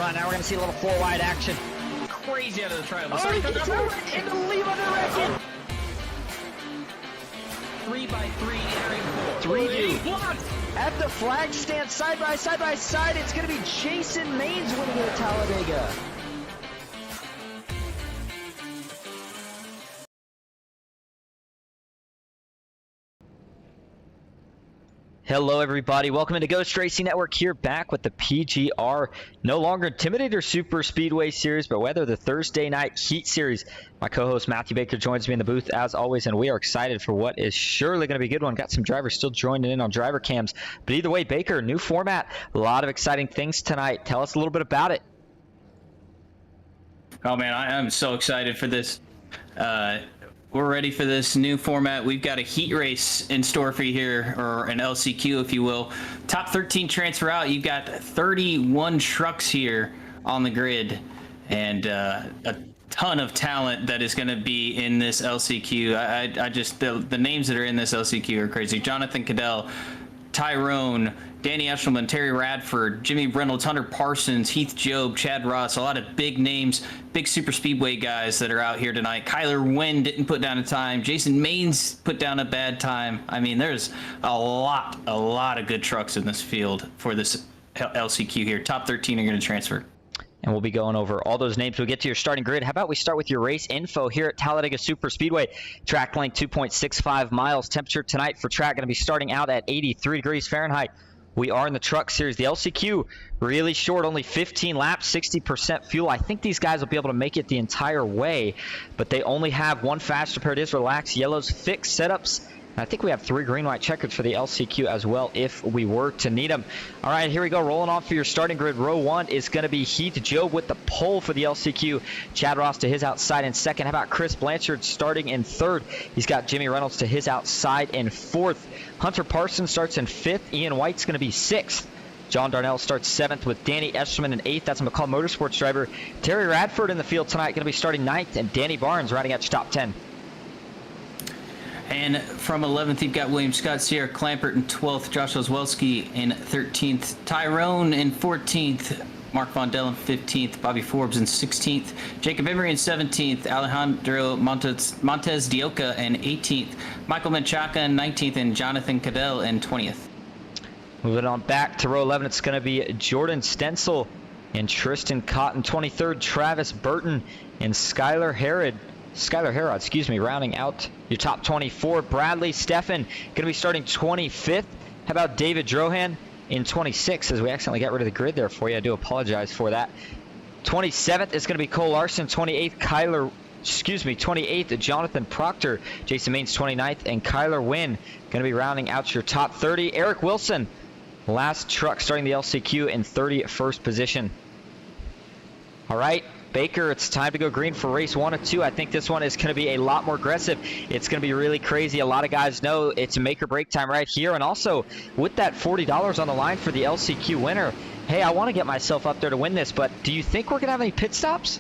front. Now we're going to see a little four wide action. Crazy out of the triangle. Oh, he gets in the lead on the record. 3x3 entering 3 at the flag stand, side by side. It's going to be Jason Maines winning it at Talladega. Hello everybody, welcome into Ghost Racing Network here, back with the PGR, no longer Intimidator Superspeedway Series, but rather the Thursday Night Heat Series. My co-host Matthew Baker joins me in the booth as always, and we are excited for what is surely going to be a good one. Got some drivers still joining in on driver cams, but either way, Baker, new format, a lot of exciting things tonight. Tell us a little bit about it. Oh man, I'm so excited for this. We're ready for this new format. We've got a heat race in store for you here, or an LCQ, if you will. Top 13 transfer out. You've got 31 trucks here on the grid, and a ton of talent that is going to be in this LCQ. I just the names that are in this LCQ are crazy. Jonathan Cadell, Tyrone, Danny Eshelman, Terry Radford, Jimmy Reynolds, Hunter Parsons, Heath Job, Chad Ross, a lot of big names, big super speedway guys that are out here tonight. Kyler Wynn didn't put down a time. Jason Maines put down a bad time. I mean, there's a lot of good trucks in this field for this LCQ here. Top 13 are going to transfer. And we'll be going over all those names. We'll get to your starting grid. How about we start with your race info here at Talladega Superspeedway. Track length 2.65 miles. Temperature tonight for track going to be starting out at 83 degrees Fahrenheit. We are in the truck series. The LCQ really short, only 15 laps, 60% fuel. I think these guys will be able to make it the entire way, but they only have one faster pair. It is relaxed yellows, fixed setups. I think we have 3 green-white checkers for the LCQ as well if we were to need them. All right, here we go. Rolling off for your starting grid. Row 1 is going to be Heath Job with the pole for the LCQ. Chad Ross to his outside in second. How about Chris Blanchard starting in third? He's got Jimmy Reynolds to his outside in fourth. Hunter Parsons starts in fifth. Ian White's going to be sixth. John Darnell starts 7th with Danny Eshelman in 8th. That's a McCall Motorsports driver. Terry Radford in the field tonight, going to be starting 9th. And Danny Barnes riding at your top 10. And from 11th, you've got William Scott, Sierra Clampert in 12th, Josh Oswelski in 13th, Tyrone in 14th, Mark Vondell in 15th, Bobby Forbes in 16th, Jacob Emery in 17th, Alejandro Montes de Oca in 18th, Michael Menchaca in 19th, and Jonathan Cadell in 20th. Moving on back to row 11, it's going to be Jordan Stencil and Tristan Cotton, 23rd, Travis Burton and Skylar Herod, rounding out your top 24. Bradley Steffen going to be starting 25th. How about David Drohan in 26th, as we accidentally got rid of the grid there for you. I do apologize for that. 27th is going to be Cole Larson. 28th, 28th, Jonathan Proctor. Jason Maines 29th, and Kyler Wynn going to be rounding out your top 30. Eric Wilson, last truck starting the LCQ in 31st position. All right, Baker, it's time to go green for race 1 of 2. I think this one is going to be a lot more aggressive. It's going to be really crazy. A lot of guys know it's make or break time right here. And also, with that $40 on the line for the LCQ winner, hey, I want to get myself up there to win this, but do you think we're going to have any pit stops?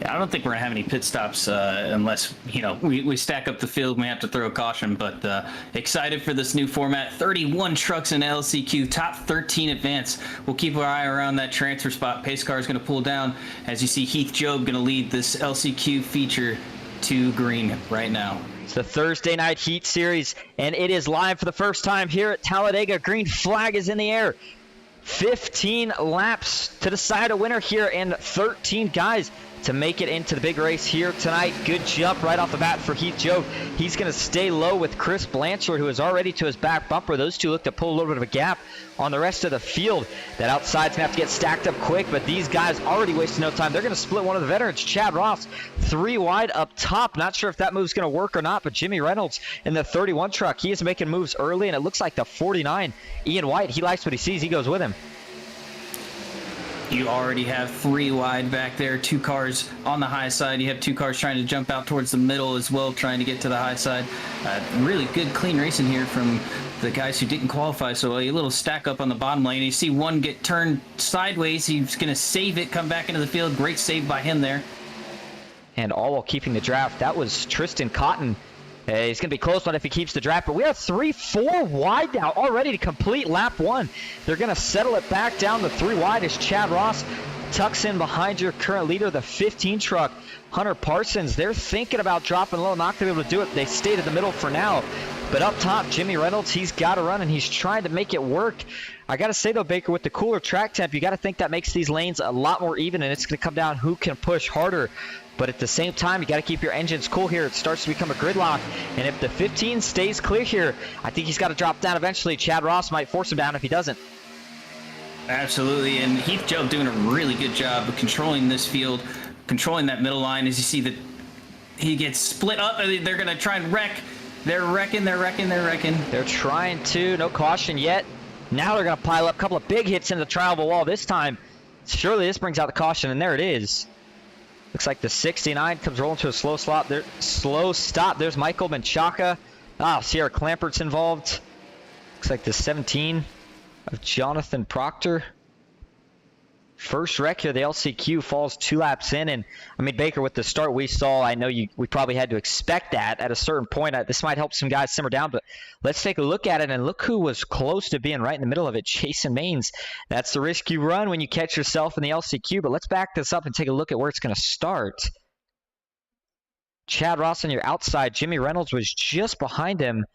Yeah, I don't think we're going to have any pit stops unless, we stack up the field and we have to throw a caution. But excited for this new format. 31 trucks in LCQ, top 13 advance. We'll keep our eye around that transfer spot. Pace car is going to pull down. As you see, Heath Job going to lead this LCQ feature to green right now. It's the Thursday Night Heat Series, and it is live for the first time here at Talladega. Green flag is in the air. 15 laps to decide a winner here, and 13 guys to make it into the big race here tonight. Good jump right off the bat for Heath Job. He's going to stay low with Chris Blanchard, who is already to his back bumper. Those two look to pull a little bit of a gap on the rest of the field. That outside's going to have to get stacked up quick, but these guys already wasting no time. They're going to split one of the veterans, Chad Ross, 3 wide up top. Not sure if that move's going to work or not, but Jimmy Reynolds in the 31 truck, he is making moves early, and it looks like the 49, Ian White, he likes what he sees. He goes with him. You already have 3 wide back there, 2 cars on the high side. You have 2 cars trying to jump out towards the middle as well, trying to get to the high side. Really good, clean racing here from the guys who didn't qualify. So a little stack up on the bottom lane. You see one get turned sideways. He's going to save it, come back into the field. Great save by him there. And all while keeping the draft. That was Tristan Cotton. He's going to be close on if he keeps the draft, but we are 3-4 wide now already to complete lap 1. They're going to settle it back down to 3 wide as Chad Ross tucks in behind your current leader, the 15 truck, Hunter Parsons. They're thinking about dropping low, not going to be able to do it. They stayed in the middle for now. But up top, Jimmy Reynolds, he's got to run, and he's trying to make it work. I got to say, though, Baker, with the cooler track temp, you got to think that makes these lanes a lot more even, and it's going to come down who can push harder. But at the same time, you got to keep your engines cool here. It starts to become a gridlock. And if the 15 stays clear here, I think he's got to drop down eventually. Chad Ross might force him down if he doesn't. Absolutely, and Heath Joe doing a really good job of controlling this field, controlling that middle line. As you see that he gets split up, they're going to try and wreck. They're wrecking. They're trying to. No caution yet. Now they're going to pile up a couple of big hits into the trial wall this time. Surely this brings out the caution, and there it is. Looks like the 69 comes rolling to a slow stop. There's Michael Menchaca. Sierra Clampert's involved. Looks like the 17 of Jonathan Proctor. First wreck here, the LCQ falls 2 laps in. And, I mean, Baker, with the start we saw, I know we probably had to expect that at a certain point. This might help some guys simmer down, but let's take a look at it. And look who was close to being right in the middle of it, Jason Maines. That's the risk you run when you catch yourself in the LCQ. But let's back this up and take a look at where it's going to start. Chad Ross on your outside. Jimmy Reynolds was just behind him.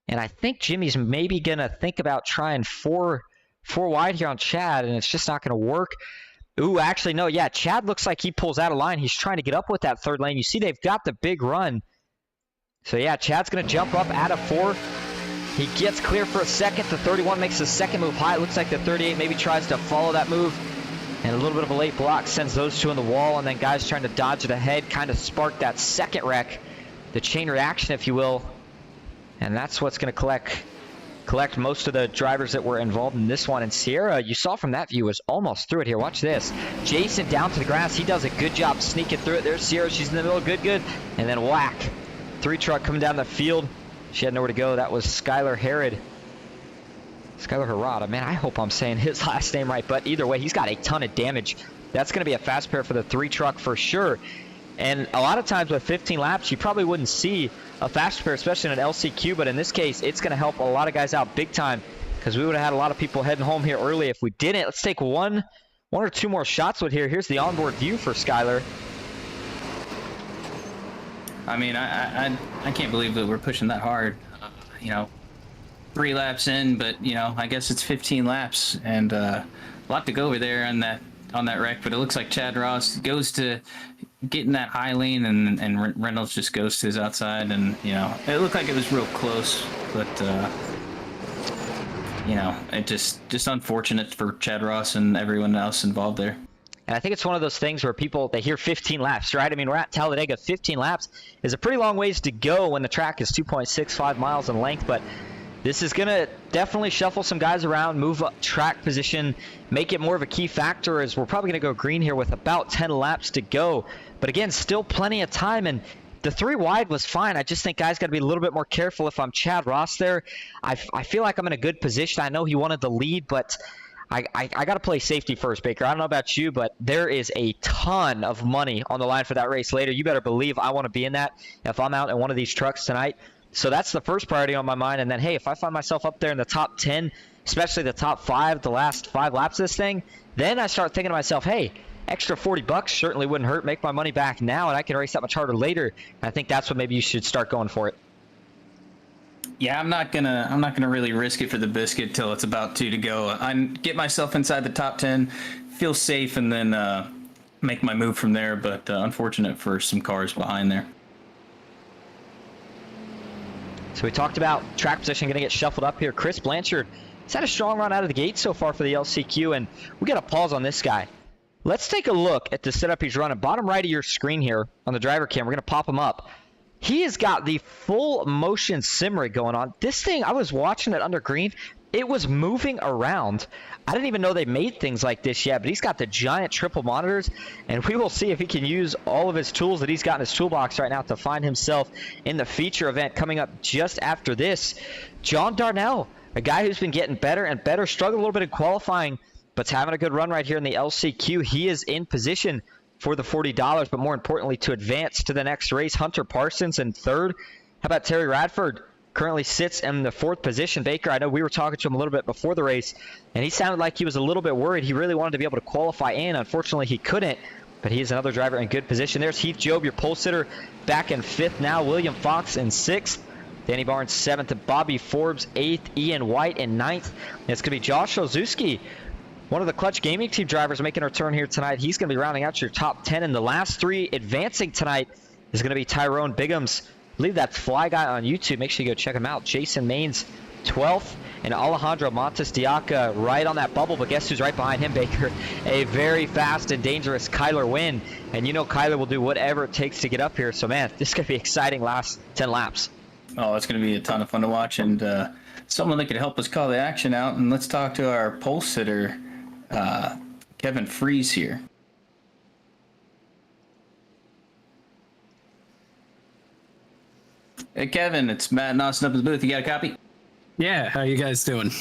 And I think Jimmy's maybe going to think about trying four wide here on Chad, and it's just not going to work. Ooh, actually, no. Yeah, Chad looks like he pulls out of line. He's trying to get up with that third lane. You see they've got the big run. So, yeah, Chad's going to jump up out of 4. He gets clear for a second. The 31 makes the second move high. It looks like the 38 maybe tries to follow that move. And a little bit of a late block sends those 2 in the wall, and then guys trying to dodge it ahead kind of spark that second wreck, the chain reaction, if you will. And that's what's going to collect most of the drivers that were involved in this one. And Sierra, you saw from that view, was almost through it here. Watch this. Jason down to the grass. He does a good job sneaking through it. There's Sierra. She's in the middle. Good. And then whack. 3 truck coming down the field. She had nowhere to go. That was Skylar Harrod. Skylar Harada. Man, I hope I'm saying his last name right. But either way, he's got a ton of damage. That's going to be a fast pair for the 3 truck for sure. And a lot of times with 15 laps, you probably wouldn't see a fast pair, especially in an LCQ. But in this case, it's going to help a lot of guys out big time, because we would have had a lot of people heading home here early if we didn't. Let's take one or two more shots with here. Here's the onboard view for Skylar. I mean, I can't believe that we're pushing that hard. 3 laps in, but I guess it's 15 laps, and a lot to go over there on that wreck. But it looks like Chad Ross goes to get in that high lane, and Reynolds just goes to his outside, and it looked like it was real close, but it just unfortunate for Chad Ross and everyone else involved there. And I think it's one of those things where people, they hear 15 laps, right? I mean, we're at Talladega. 15 laps is a pretty long ways to go when the track is 2.65 miles in length, but this is going to definitely shuffle some guys around, move up track position, make it more of a key factor, as we're probably going to go green here with about 10 laps to go. But again, still plenty of time, and the 3 wide was fine. I just think guys got to be a little bit more careful. If I'm Chad Ross there, I feel like I'm in a good position. I know he wanted the lead, but I got to play safety first, Baker. I don't know about you, but there is a ton of money on the line for that race later. You better believe I want to be in that if I'm out in one of these trucks tonight. So that's the first priority on my mind. And then, hey, if I find myself up there in the top 10, especially the top 5, the last 5 laps of this thing, then I start thinking to myself, hey, extra $40 certainly wouldn't hurt. Make my money back now, and I can race that much harder later. And I think that's what maybe you should start going for it. Yeah, I'm not gonna really risk it for the biscuit till it's about 2 to go. I get myself inside the top 10, feel safe, and then make my move from there. But unfortunate for some cars behind there. So we talked about track position going to get shuffled up here. Chris Blanchard has had a strong run out of the gate so far for the LCQ, and we got to pause on this guy. Let's take a look at the setup he's running. Bottom right of your screen here on the driver cam, we're going to pop him up. He has got the full motion sim rig going on. This thing, I was watching it under green. It was moving around. I didn't even know they made things like this yet, but he's got the giant triple monitors, and we will see if he can use all of his tools that he's got in his toolbox right now to find himself in the feature event coming up just after this. John Darnell, a guy who's been getting better and better, struggled a little bit in qualifying, but's having a good run right here in the LCQ. He is in position for the $40, but more importantly, to advance to the next race. Hunter Parsons in third. How about Terry Radford? currently sits in the 4th position. Baker, I know we were talking to him a little bit before the race, and he sounded like he was a little bit worried. He really wanted to be able to qualify in. Unfortunately, he couldn't, but he is another driver in good position. There's Heath Job, your pole sitter, back in 5th now. William Fox in 6th. Danny Barnes 7th, and Bobby Forbes 8th, Ian White in 9th. And it's going to be Josh Ozuski, one of the Clutch Gaming Team drivers, making a return here tonight. He's going to be rounding out your top 10. And the last 3 advancing tonight is going to be Tyrone Biggums. I believe that's Fly Guy on YouTube. Make sure you go check him out. Jason Maines 12th, and Alejandro Montes Diaca right on that bubble. But guess who's right behind him, Baker? A very fast and dangerous Kyler Wynn. And you know Kyler will do whatever it takes to get up here. So, man, this is going to be exciting last 10 laps. Oh, it's going to be a ton of fun to watch, and someone that could help us call the action out. And let's talk to our pole sitter, Kevin Freeze here. Hey, Kevin, it's Matt and Austin up at the booth. You got a copy? Yeah, how you guys doing?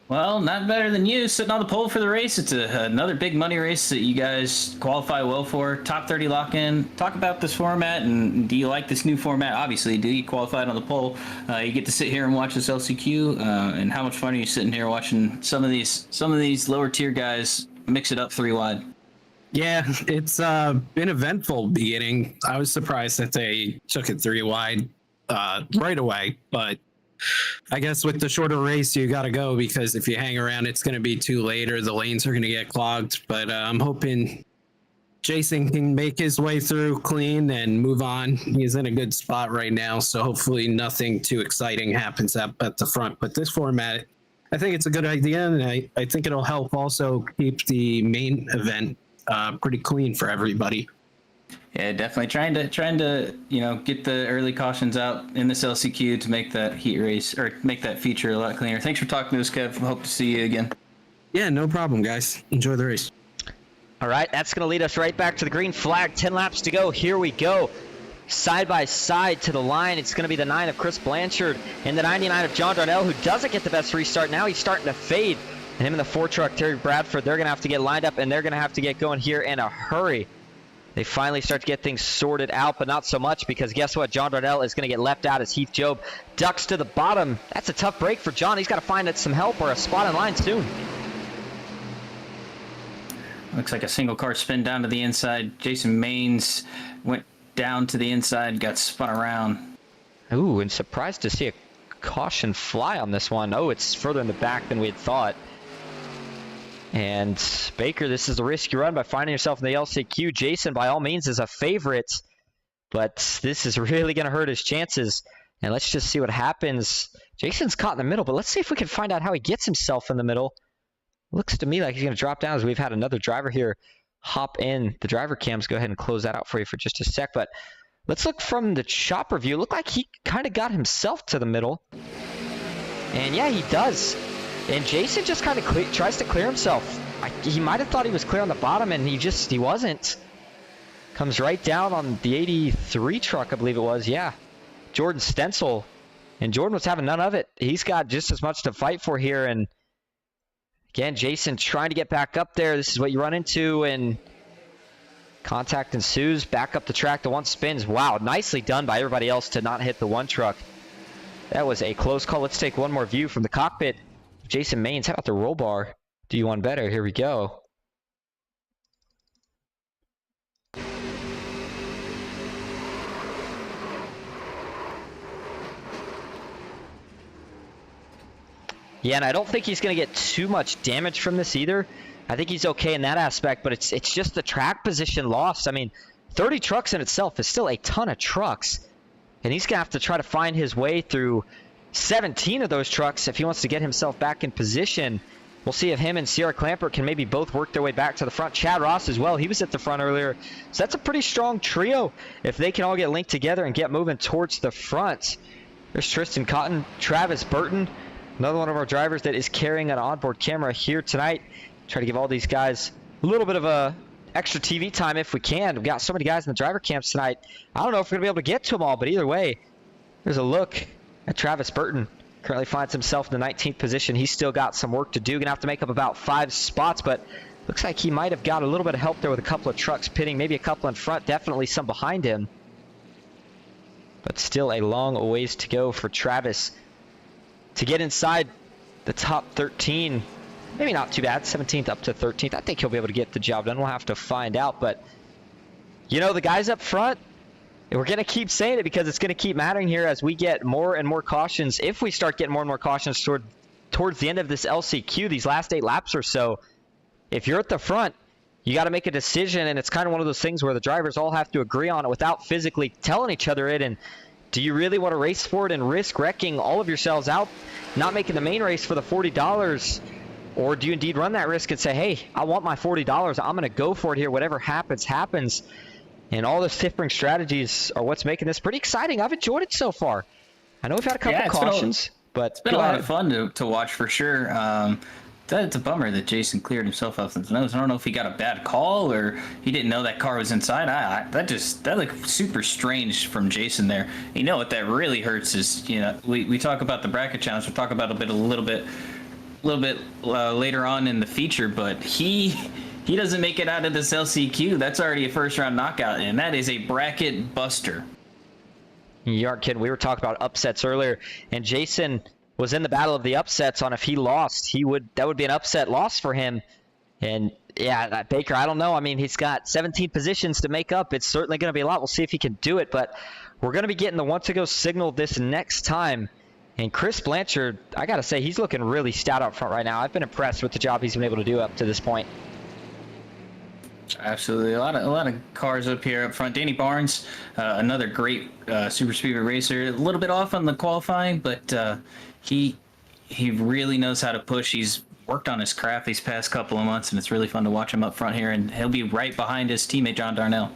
Well, not better than you, sitting on the pole for the race. It's another big money race that you guys qualify well for. Top 30 lock-in. Talk about this format, and do you like this new format? Obviously, do you qualified on the pole? You get to sit here and watch this LCQ, and how much fun are you sitting here watching some of these lower tier guys mix it up 3 wide? Yeah, it's been eventful beginning. I was surprised that they took it 3 wide right away, but I guess with the shorter race, you got to go, because if you hang around, it's going to be too late or the lanes are going to get clogged. But I'm hoping Jason can make his way through clean and move on. He's in a good spot right now, so hopefully nothing too exciting happens up at the front. But this format, I think it's a good idea, and I think it'll help also keep the main event pretty clean for everybody. Yeah, definitely trying to get the early cautions out in this LCQ to make that heat race, or make that feature a lot cleaner. Thanks for talking to us, Kev. Hope to see you again. Yeah, no problem, guys. Enjoy the race. All right, that's going to lead us right back to the green flag. 10 laps to go. Here we go. Side by side to the line. It's going to be the 9 of Chris Blanchard and the 99 of John Darnell, who doesn't get the best restart. Now he's starting to fade. And him and the 4 truck, Terry Bradford, they're going to have to get lined up, and they're going to have to get going here in a hurry. They finally start to get things sorted out, but not so much, because guess what? John Darnell is going to get left out as Heath Job ducks to the bottom. That's a tough break for John. He's got to find some help or a spot in line soon. Looks like a single car spin down to the inside. Jason Maines went down to the inside, got spun around. Ooh, and surprised to see a caution fly on this one. Oh, it's further in the back than we had thought. And Baker, this is the risk you run by finding yourself in the LCQ. Jason, by all means, is a favorite, but this is really going to hurt his chances. And let's just see what happens. Jason's caught in the middle, but let's see if we can find out how he gets himself in the middle. Looks to me like he's going to drop down, as we've had another driver here hop in. The driver cams, go ahead and close that out for you for just a sec. But let's look from the chopper view. Look like he kind of got himself to the middle. And yeah, he does. And Jason just kind of tries to clear himself. He might have thought he was clear on the bottom, and he wasn't. Comes right down on the 83 truck, I believe it was. Yeah, Jordan Stencil. And Jordan was having none of it. He's got just as much to fight for here. And again, Jason trying to get back up there. This is what you run into, and contact ensues. Back up the track. The 1 spins. Wow, nicely done by everybody else to not hit the 1 truck. That was a close call. Let's take one more view from the cockpit. Jason Maines, how about the roll bar? Do you want better? Here we go. Yeah, and I don't think he's going to get too much damage from this either. I think he's okay in that aspect, but it's just the track position lost. I mean, 30 trucks in itself is still a ton of trucks. And he's going to have to try to find his way through 17 of those trucks if he wants to get himself back in position. We'll see if him and Sierra Clamper can maybe both work their way back to the front. Chad Ross as well. He was at the front earlier. So that's a pretty strong trio if they can all get linked together and get moving towards the front. There's Tristan Cotton, Travis Burton, another one of our drivers that is carrying an onboard camera here tonight. Try to give all these guys a little bit of a extra TV time if we can. We've got so many guys in the driver camps tonight. I don't know if we're going to be able to get to them all, but either way, there's a look at Travis Burton. Currently finds himself in the 19th position. He's still got some work to do. Going to have to make up about 5 spots, but looks like he might have got a little bit of help there with a couple of trucks pitting, maybe a couple in front, definitely some behind him. But still a long ways to go for Travis to get inside the top 13. Maybe not too bad, 17th up to 13th. I think he'll be able to get the job done. We'll have to find out. But, you know, the guys up front, we're going to keep saying it because it's going to keep mattering here as we get more and more cautions. If we start getting more and more cautions towards the end of this LCQ, these last 8 laps or so, if you're at the front, you got to make a decision, and it's kind of one of those things where the drivers all have to agree on it without physically telling each other it. And do you really want to race for it and risk wrecking all of yourselves out, not making the main race for the $40? Or do you indeed run that risk and say, hey, I want my $40. I'm going to go for it here. Whatever happens, happens. And all those different strategies are what's making this pretty exciting. I've enjoyed it so far. I know we've had a couple cautions, but it's been a lot of fun to watch for sure. It's a bummer that Jason cleared himself off the nose. I don't know if he got a bad call or he didn't know that car was inside. That looked super strange from Jason there. You know what that really hurts is, you know, we talk about the bracket challenge. We'll talk about a little bit later on in the feature, but he doesn't make it out of this LCQ. That's already a first round knockout, and that is a bracket buster. You aren't kidding. We were talking about upsets earlier, and Jason was in the battle of the upsets on if he lost. That would be an upset loss for him. And yeah, Baker, I don't know. I mean, he's got 17 positions to make up. It's certainly going to be a lot. We'll see if he can do it, but we're going to be getting the want-to-go signal this next time. And Chris Blanchard, I got to say, he's looking really stout up front right now. I've been impressed with the job he's been able to do up to this point. Absolutely. A lot of cars up here up front. Danny Barnes, another great super speedway racer. A little bit off on the qualifying, but he really knows how to push. He's worked on his craft these past couple of months, and it's really fun to watch him up front here. And he'll be right behind his teammate, John Darnell.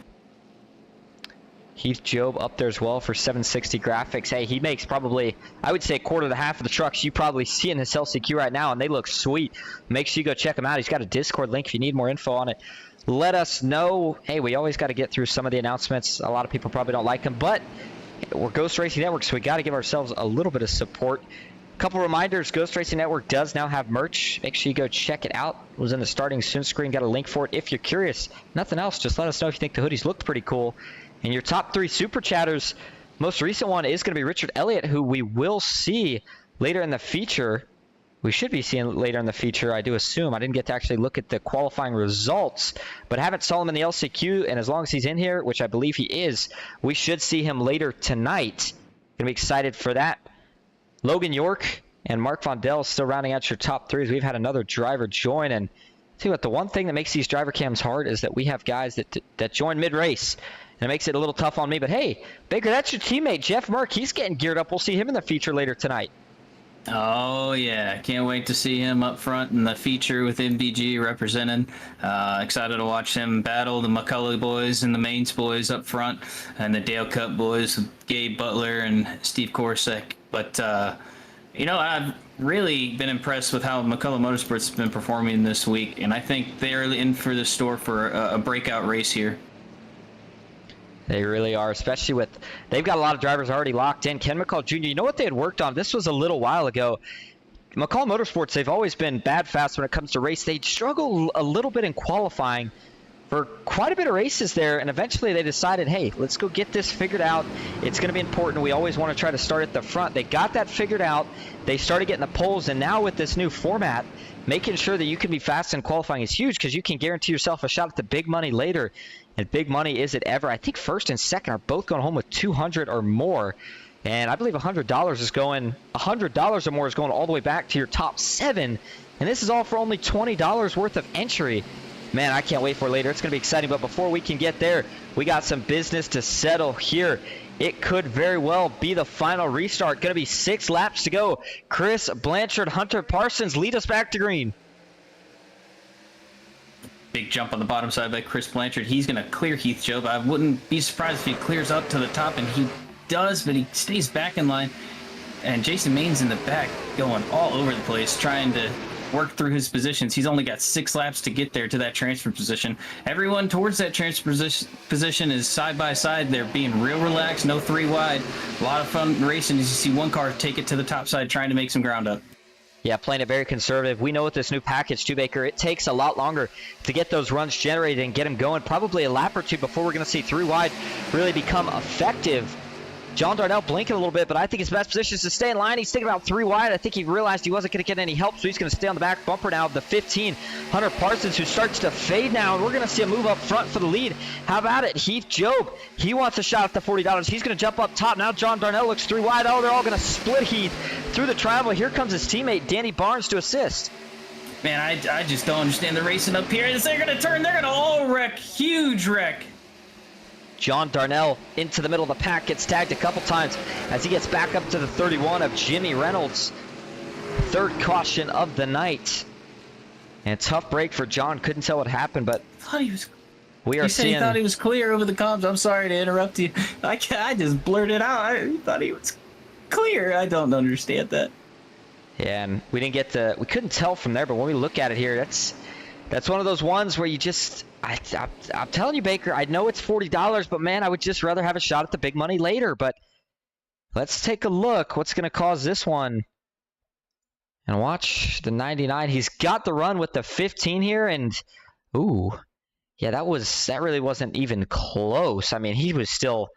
Heath Job up there as well for 760 graphics. Hey, he makes probably, I would say, a quarter to half of the trucks you probably see in this LCQ right now, and they look sweet. Make sure you go check him out. He's got a Discord link if you need more info on it. Let us know. Hey, we always got to get through some of the announcements. A lot of people probably don't like them, but we're Ghost Racing Network, so we got to give ourselves a little bit of support. A couple reminders, Ghost Racing Network does now have merch. Make sure you go check it out. It was in the starting soon screen. Got a link for it if you're curious. Nothing else, just let us know if you think the hoodies looked pretty cool. And your top 3 super chatters, most recent one is going to be Richard Elliott, who we will see later in the feature. We should be seeing later in the feature, I do assume. I didn't get to actually look at the qualifying results, but haven't saw him in the LCQ, and as long as he's in here, which I believe he is, we should see him later tonight. Going to be excited for that. Logan York and Mark Vondell still rounding out your top 3s. We've had another driver join, and tell you what, the one thing that makes these driver cams hard is that we have guys that join mid-race. And it makes it a little tough on me. But, hey, Baker, that's your teammate, Jeff Merck. He's getting geared up. We'll see him in the feature later tonight. Oh, yeah. Can't wait to see him up front in the feature with MBG representing. Excited to watch him battle the McCullough boys and the Mains boys up front and the Dale Cup boys, Gabe Butler and Steve Korsak. But, you know, I've really been impressed with how McCullough Motorsports has been performing this week. And I think they're in for the store for a breakout race here. They really are, especially with, they've got a lot of drivers already locked in. Ken McCall Jr., you know what they had worked on? This was a little while ago. McCall Motorsports, they've always been bad fast when it comes to race. They struggle a little bit in qualifying for quite a bit of races there, and eventually they decided, hey, let's go get this figured out. It's going to be important. We always want to try to start at the front. They got that figured out. They started getting the poles, and now with this new format, making sure that you can be fast in qualifying is huge because you can guarantee yourself a shot at the big money later. And big money is it ever. I think first and second are both going home with 200 or more. And I believe $100 is going, $100 or more is going all the way back to your top 7. And this is all for only $20 worth of entry. Man, I can't wait for later. It's going to be exciting. But before we can get there, we got some business to settle here. It could very well be the final restart. Going to be 6 laps to go. Chris Blanchard, Hunter Parsons lead us back to green. Big jump on the bottom side by Chris Blanchard. He's going to clear Heath Job. I wouldn't be surprised if he clears up to the top, and he does, but he stays back in line. And Jason Maines in the back going all over the place, trying to work through his positions. He's only got 6 laps to get there to that transfer position. Everyone towards that transfer position is side by side. They're being real relaxed, no 3 wide. A lot of fun racing as you see one car take it to the top side, trying to make some ground up. Yeah, playing it very conservative. We know with this new package, too, Baker, it takes a lot longer to get those runs generated and get them going. Probably a lap or 2 before we're going to see 3 wide really become effective. John Darnell blinking a little bit, but I think his best position is to stay in line. He's thinking about 3 wide. I think he realized he wasn't going to get any help, so he's going to stay on the back bumper now of the 15. Hunter Parsons, who starts to fade now, and we're going to see a move up front for the lead. How about it? Heath Job, he wants a shot at the $40. He's going to jump up top. Now John Darnell looks 3 wide. Oh, they're all going to split Heath through the triangle. Here comes his teammate, Danny Barnes, to assist. Man, I just don't understand the racing up here. They're going to turn. They're going to all wreck. Huge wreck. John Darnell into the middle of the pack, gets tagged a couple times as he gets back up to the 31 of Jimmy Reynolds. Third caution of the night. And tough break for John. Couldn't tell what happened, but I thought he was... we are You said seeing... he thought he was clear over the comms. I'm sorry to interrupt you. I just blurted out. I thought he was clear. I don't understand that. Yeah, and we didn't get to... we couldn't tell from there, but when we look at it here, that's one of those ones where you just... I'm telling you, Baker, I know it's $40, but man, I would just rather have a shot at the big money later. But let's take a look. What's going to cause this one? And watch the 99. He's got the run with the 15 here, and ooh, yeah, that really wasn't even close. I mean, he was still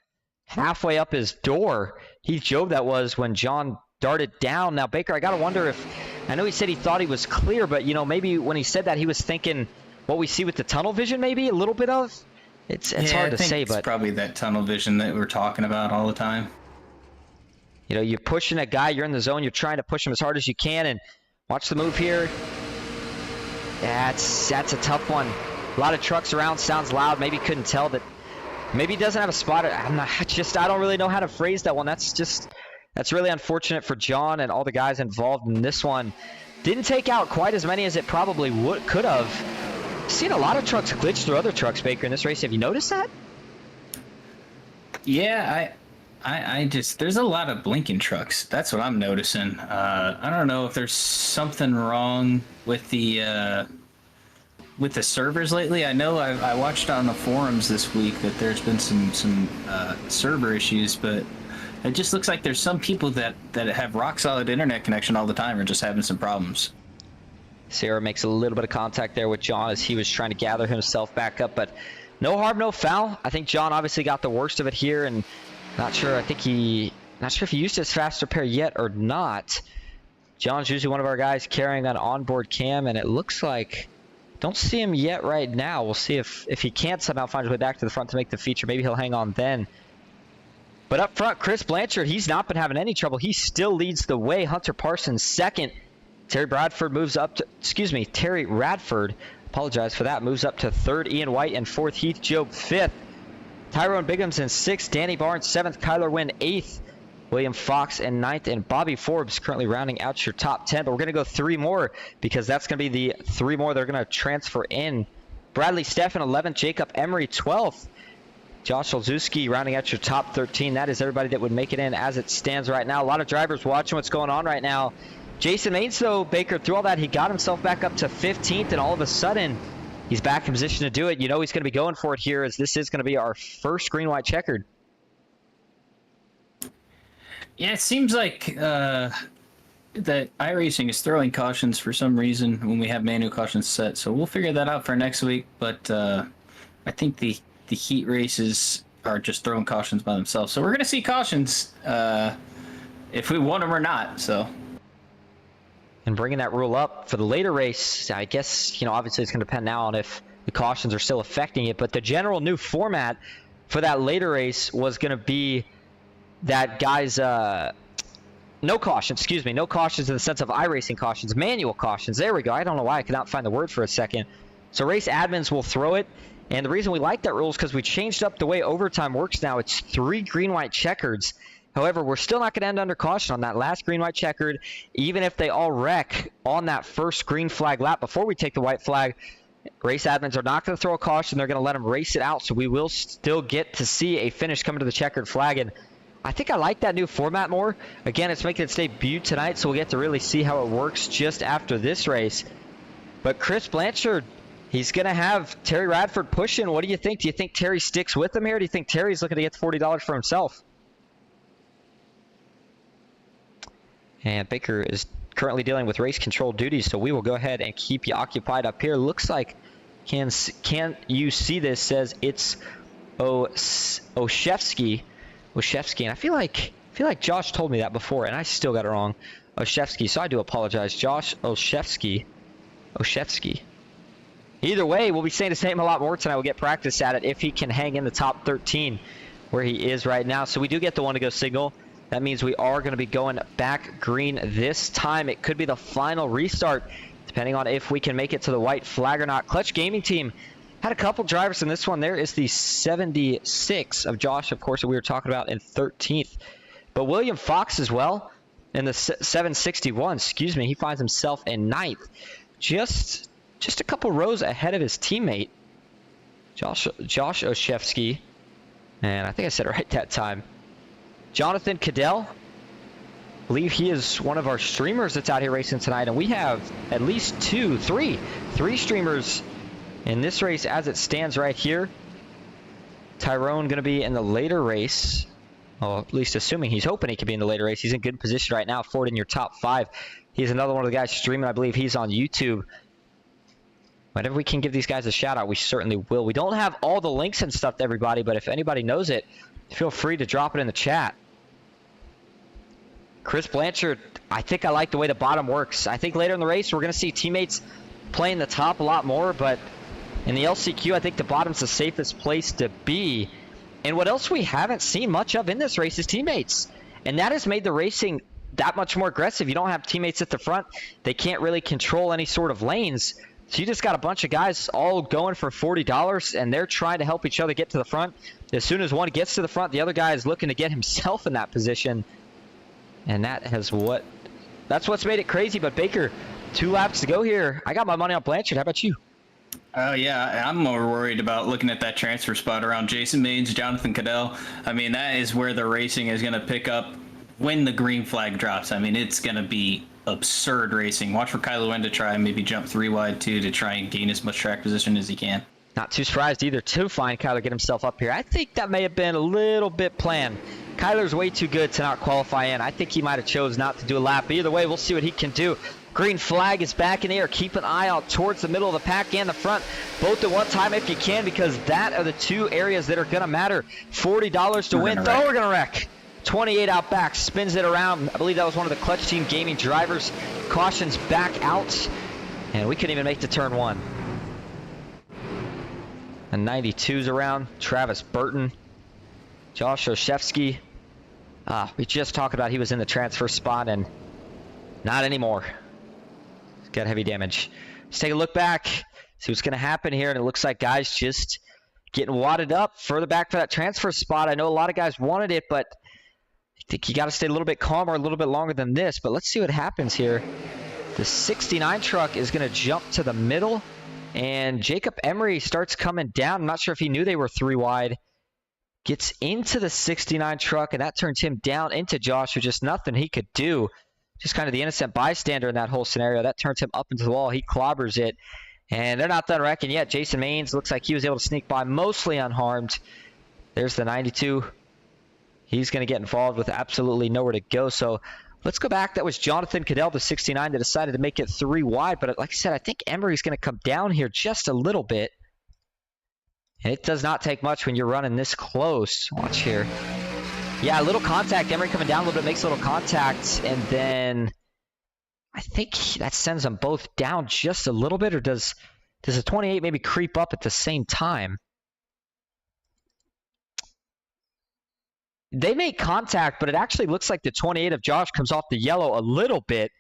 halfway up his door. Heath Job that was when John darted down. Now, Baker, I got to wonder if... I know he said he thought he was clear, but, you know, maybe when he said that, he was thinking... what we see with the tunnel vision, maybe a little bit of. It's hard to say, but it's probably that tunnel vision that we're talking about all the time. You know, you're pushing a guy, you're in the zone, you're trying to push him as hard as you can, and watch the move here. That's a tough one. A lot of trucks around, sounds loud. Maybe couldn't tell that. Maybe he doesn't have a spot. I don't really know how to phrase that one. That's really unfortunate for John and all the guys involved in this one. Didn't take out quite as many as it probably could have. Seen a lot of trucks glitch through other trucks, Baker, in this race. Have you noticed that? Yeah, I just... there's a lot of blinking trucks. That's what I'm noticing. I don't know if there's something wrong with the servers lately. I know I watched on the forums this week that there's been some server issues, but it just looks like there's some people that have rock-solid internet connection all the time are just having some problems. Sarah makes a little bit of contact there with John as he was trying to gather himself back up, but no harm, no foul. I think John obviously got the worst of it here, and not sure if he used his fast repair yet or not. John's usually one of our guys carrying an onboard cam, and it looks like don't see him yet right now. We'll see if he can't somehow find his way back to the front to make the feature. Maybe he'll hang on then. But up front, Chris Blanchard, he's not been having any trouble. He still leads the way. Hunter Parsons second. Terry Radford, apologize for that, moves up to third. Ian White in fourth. Heath Job fifth. Tyrone Biggums in sixth. Danny Barnes seventh. Kyler Wynn eighth. William Fox in ninth. And Bobby Forbes currently rounding out your top 10. But we're going to go 3 more because that's going to be the 3 more they're going to transfer in. Bradley Steffen 11th. Jacob Emery 12th. Josh Olszewski rounding out your top 13. That is everybody that would make it in as it stands right now. A lot of drivers watching what's going on right now. Jason Maines, though, Baker, through all that, he got himself back up to 15th, and all of a sudden, he's back in position to do it. You know he's going to be going for it here, as this is going to be our first green-white checkered. Yeah, it seems like that iRacing is throwing cautions for some reason when we have manual cautions set, so we'll figure that out for next week, but I think the heat races are just throwing cautions by themselves. So we're going to see cautions if we want them or not, so... And bringing that rule up for the later race, I guess, you know, obviously it's going to depend now on if the cautions are still affecting it. But the general new format for that later race was going to be that guys, no cautions in the sense of iRacing cautions, manual cautions. There we go. I don't know why I could not find the word for a second. So race admins will throw it. And the reason we like that rule is because we changed up the way overtime works now. It's 3 green-white checkers. However, we're still not going to end under caution on that last green-white checkered, even if they all wreck on that first green flag lap before we take the white flag. Race admins are not going to throw a caution. They're going to let them race it out, so we will still get to see a finish coming to the checkered flag. And I think I like that new format more. Again, it's making its debut tonight, so we'll get to really see how it works just after this race. But Chris Blanchard, he's going to have Terry Radford pushing. What do you think? Do you think Terry sticks with him here? Do you think Terry's looking to get the $40 for himself? And Baker is currently dealing with race control duties, so we will go ahead and keep you occupied up here. Looks like, can you see this, says it's Oshevsky Oshevsky, and I feel like Josh told me that before, and I still got it wrong. Oshevsky, so I do apologize. Josh Oshevsky. Either way, we'll be saying his name a lot more tonight. We'll get practice at it if he can hang in the top 13 where he is right now. So we do get the one to go signal. That means we are going to be going back green this time. It could be the final restart, depending on if we can make it to the white flag or not. Clutch Gaming Team had a couple drivers in this one. There is the 76 of Josh, of course, that we were talking about in 13th. But William Fox as well in the 761, excuse me. He finds himself in 9th. Just a couple rows ahead of his teammate, Josh Oshevsky. And I think I said it right that time. Jonathan Cadell, I believe he is one of our streamers that's out here racing tonight. And we have at least three streamers in this race as it stands right here. Tyrone going to be in the later race. Well, at least assuming he's hoping he could be in the later race. He's in good position right now. Ford in your top 5. He's another one of the guys streaming. I believe he's on YouTube. Whenever we can give these guys a shout out, we certainly will. We don't have all the links and stuff to everybody, but if anybody knows it, feel free to drop it in the chat. Chris Blanchard, I think I like the way the bottom works. I think later in the race, we're going to see teammates playing the top a lot more, but in the LCQ, I think the bottom's the safest place to be. And what else we haven't seen much of in this race is teammates. And that has made the racing that much more aggressive. You don't have teammates at the front. They can't really control any sort of lanes. So you just got a bunch of guys all going for $40, and they're trying to help each other get to the front. As soon as one gets to the front, the other guy is looking to get himself in that position. And that's what's made it crazy. But Baker, 2 laps to go here. I got my money on Blanchard. How about you? Oh, yeah, I'm more worried about looking at that transfer spot around Jason Maines, Jonathan Cadell. I mean, that is where the racing is going to pick up when the green flag drops. I mean, it's going to be absurd racing. Watch for Kylo Wen to try and maybe jump 3 wide, too, to try and gain as much track position as he can. Not too surprised either to find Kyler get himself up here. I think that may have been a little bit planned. Kyler's way too good to not qualify in. I think he might have chose not to do a lap. Either way, we'll see what he can do. Green flag is back in the air. Keep an eye out towards the middle of the pack and the front, both at one time if you can, because that are the 2 areas that are going to matter. $40 to win. Oh, we're going to wreck. 28 out back, spins it around. I believe that was one of the Clutch Team Gaming drivers. Cautions back out, and we couldn't even make the turn 1. And 92's around. Travis Burton. Josh Oshevsky. We just talked about he was in the transfer spot, and not anymore. He's got heavy damage. Let's take a look back, see what's going to happen here, and it looks like guys just getting wadded up further back for that transfer spot. I know a lot of guys wanted it, but I think you got to stay a little bit calmer, a little bit longer than this. But let's see what happens here. The 69 truck is going to jump to the middle, and Jacob Emery starts coming down. I'm not sure if he knew they were 3 wide. Gets into the 69 truck, and that turns him down into Josh, with just nothing he could do. Just kind of the innocent bystander in that whole scenario. That turns him up into the wall. He clobbers it, and they're not done wrecking yet. Jason Maines looks like he was able to sneak by mostly unharmed. There's the 92. He's going to get involved with absolutely nowhere to go. So let's go back. That was Jonathan Cadell, the 69, that decided to make it 3 wide. But like I said, I think Emery's going to come down here just a little bit. And it does not take much when you're running this close. Watch here. Yeah, a little contact. Emery coming down a little bit, makes a little contact. And then I think that sends them both down just a little bit. Or does the 28 maybe creep up at the same time? They make contact, but it actually looks like the 28 of Josh comes off the yellow a little bit.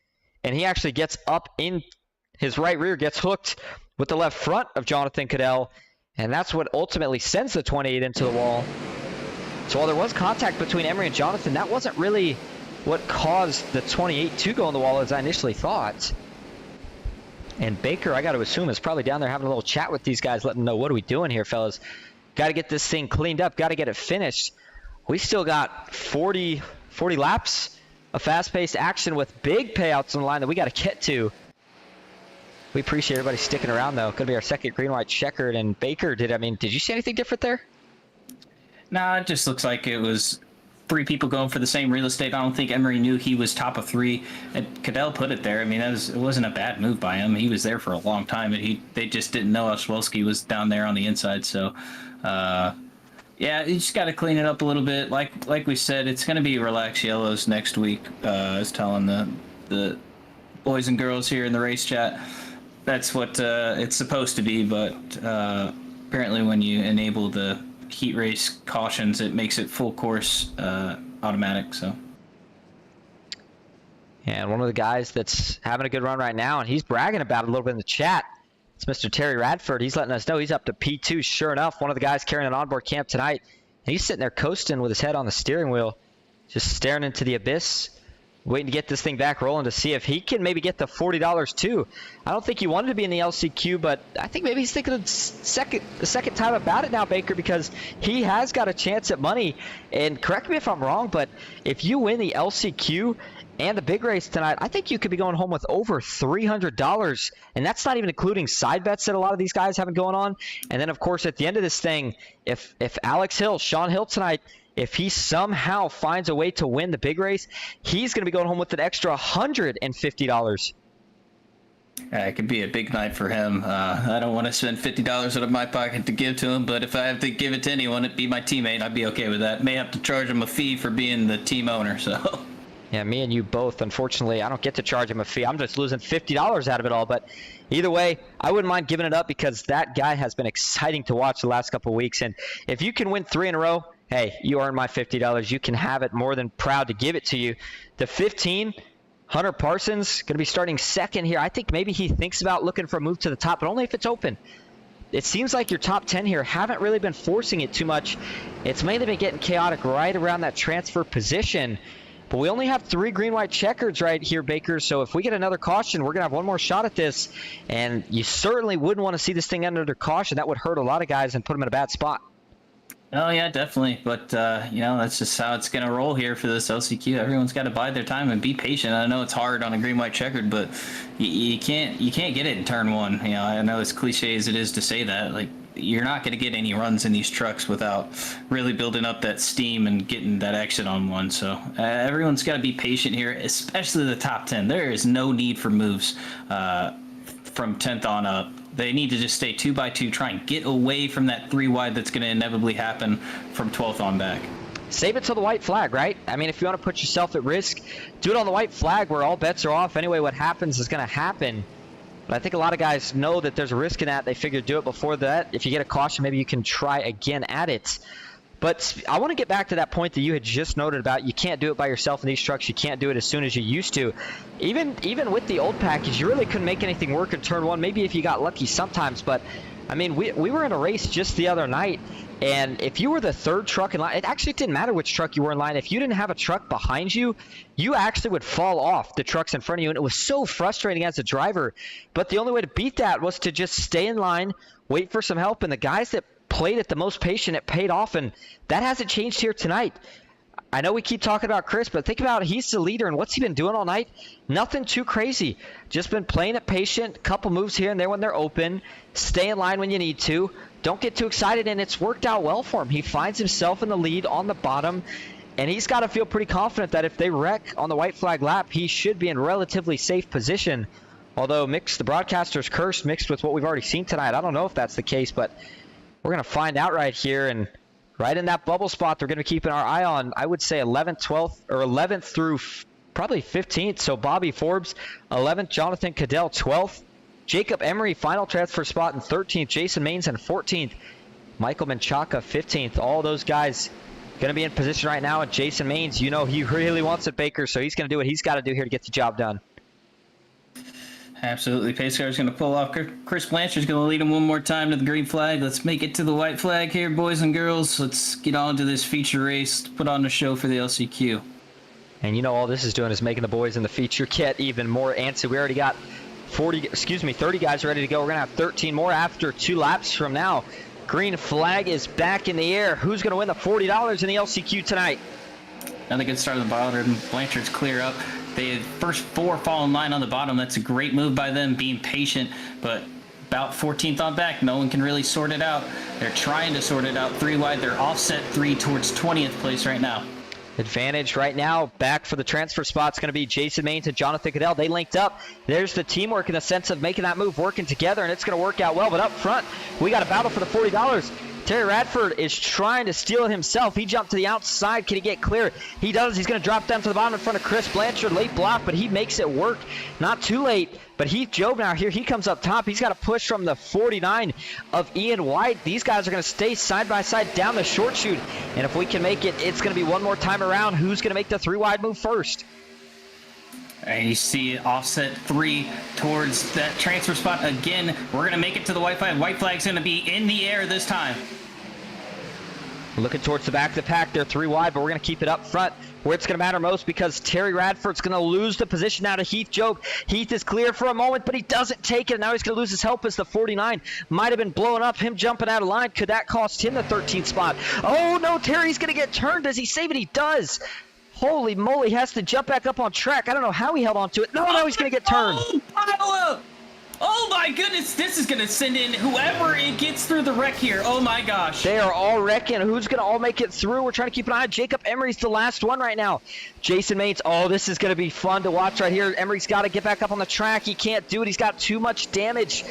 And he actually gets up in his right rear, gets hooked with the left front of Jonathan Cadell. And that's what ultimately sends the 28 into the wall. So while there was contact between Emery and Jonathan, that wasn't really what caused the 28 to go in the wall as I initially thought. And Baker, I got to assume, is probably down there having a little chat with these guys, letting them know, what are we doing here, fellas? Got to get this thing cleaned up, got to get it finished. We still got 40 laps of fast-paced action with big payouts on the line that we got to get to. We appreciate everybody sticking around, though. Could be our second green-white checkered. And Baker, did you see anything different there? Nah, it just looks like it was 3 people going for the same real estate. I don't think Emery knew he was top of 3. And Cadell put it there. I mean, it wasn't a bad move by him. He was there for a long time, and they just didn't know Oshevsky was down there on the inside. So Yeah, you just got to clean it up a little bit. Like we said, it's going to be relaxed yellows next week. I was telling the boys and girls here in the race chat. That's what it's supposed to be, but apparently when you enable the heat race cautions, it makes it full course automatic. So. And one of the guys that's having a good run right now, and he's bragging about it a little bit in the chat, it's Mr. Terry Radford. He's letting us know he's up to P2. Sure enough, one of the guys carrying an onboard camp tonight. And he's sitting there coasting with his head on the steering wheel, just staring into the abyss, waiting to get this thing back rolling to see if he can maybe get the $40 too. I don't think he wanted to be in the LCQ, but I think maybe he's thinking the second time about it now, Baker, because he has got a chance at money. And correct me if I'm wrong, but if you win the LCQ and the big race tonight, I think you could be going home with over $300, and that's not even including side bets that a lot of these guys have been going on. And then, of course, at the end of this thing, if Alex Hill, Sean Hill tonight, if he somehow finds a way to win the big race, he's going to be going home with an extra $150. It could be a big night for him. I don't want to spend $50 out of my pocket to give to him, but if I have to give it to anyone, it'd be my teammate. I'd be okay with that. May have to charge him a fee for being the team owner, so... Yeah, me and you both. Unfortunately, I don't get to charge him a fee. I'm just losing $50 out of it all. But either way, I wouldn't mind giving it up because that guy has been exciting to watch the last couple of weeks. And if you can win 3 in a row, hey, you earned my $50. You can have it. More than proud to give it to you. The 15, Hunter Parsons, going to be starting second here. I think maybe he thinks about looking for a move to the top, but only if it's open. It seems like your top 10 here haven't really been forcing it too much. It's mainly been getting chaotic right around that transfer position. But we only have 3 green-white checkers right here, Baker. So if we get another caution, we're going to have one more shot at this. And you certainly wouldn't want to see this thing under caution. That would hurt a lot of guys and put them in a bad spot. Oh, yeah, definitely. But, that's just how it's going to roll here for this LCQ. Everyone's got to bide their time and be patient. I know it's hard on a green-white checkered, but you can't get it in turn 1. I know as cliche as it is to say that. Like, you're not going to get any runs in these trucks without really building up that steam and getting that exit on one. So everyone's got to be patient here, especially the top 10. There is no need for moves from 10th on up. They need to just stay 2 by 2, try and get away from that 3 wide that's going to inevitably happen from 12th on back. Save it till the white flag, right? I mean, if you want to put yourself at risk, do it on the white flag where all bets are off. Anyway, what happens is going to happen. But I think a lot of guys know that there's a risk in that. They figure do it before that. If you get a caution, maybe you can try again at it. But I want to get back to that point that you had just noted about you can't do it by yourself in these trucks. You can't do it as soon as you used to. Even with the old package, you really couldn't make anything work in turn 1. Maybe if you got lucky sometimes. But, I mean, we were in a race just the other night. And if you were the 3rd truck in line, it actually didn't matter which truck you were in line. If you didn't have a truck behind you, you actually would fall off the trucks in front of you. And it was so frustrating as a driver. But the only way to beat that was to just stay in line, wait for some help. And the guys that played it the most patient, it paid off. And that hasn't changed here tonight. I know we keep talking about Chris, but think about it. He's the leader, and what's he been doing all night? Nothing too crazy. Just been playing it patient, couple moves here and there when they're open. Stay in line when you need to. Don't get too excited, and it's worked out well for him. He finds himself in the lead on the bottom, and he's got to feel pretty confident that if they wreck on the white flag lap, he should be in relatively safe position. Although the broadcaster's curse mixed with what we've already seen tonight, I don't know if that's the case, but we're going to find out right here. And right in that bubble spot, they're going to be keeping our eye on, I would say, 11th, 12th, or 11th through probably 15th. So Bobby Forbes, 11th, Jonathan Cadell, 12th. Jacob Emery, final transfer spot in 13th. Jason Maines in 14th. Michael Menchaca, 15th. All those guys going to be in position right now. And Jason Maines, he really wants it, Baker, so he's going to do what he's got to do here to get the job done. Absolutely. Pace car is going to pull off. Chris Blanchard's going to lead him one more time to the green flag. Let's make it to the white flag here, boys and girls. Let's get on to this feature race, put on the show for the LCQ. And all this is doing is making the boys in the feature get even more antsy. We already got 30 guys ready to go. We're going to have 13 more after 2 laps from now. Green flag is back in the air. Who's going to win the $40 in the LCQ tonight? Another good start of the bottom. Blanchard's clear up. The first 4 fall in line on the bottom. That's a great move by them, being patient. But about 14th on back, no one can really sort it out. They're trying to sort it out 3 wide. They're offset 3 towards 20th place right now. Advantage right now, back for the transfer spot. It's going to be Jason Maines and Jonathan Cadell. They linked up. There's the teamwork in the sense of making that move, working together, and it's going to work out well. But up front, we got a battle for the $40. Terry Radford is trying to steal it himself. He jumped to the outside. Can he get clear? He does. He's going to drop down to the bottom in front of Chris Blanchard. Late block, but he makes it work. Not too late, but Heath Job now here. He comes up top. He's got to push from the 49 of Ian White. These guys are going to stay side by side down the short chute. And if we can make it, it's going to be one more time around. Who's going to make the 3-wide move first? And you see offset 3 towards that transfer spot. Again, we're going to make it to the white flag. White flag's going to be in the air this time. Looking towards the back of the pack. They're 3 wide, but we're going to keep it up front where it's going to matter most because Terry Radford's going to lose the position now to Heath Job. Heath is clear for a moment, but he doesn't take it. Now he's going to lose his help as the 49 might have been blowing up. Him jumping out of line. Could that cost him the 13th spot? Oh, no, Terry's going to get turned. Does he save it? He does. Holy moly, has to jump back up on track. I don't know how he held on to it. No, he's going to get turned. Oh, pile up. Oh my goodness, this is going to send in whoever it gets through the wreck here. Oh my gosh. They are all wrecking. Who's going to all make it through? We're trying to keep an eye on Jacob Emery's the last one right now. Jason Maines, oh, this is going to be fun to watch right here. Emery's got to get back up on the track. He can't do it. He's got too much damage.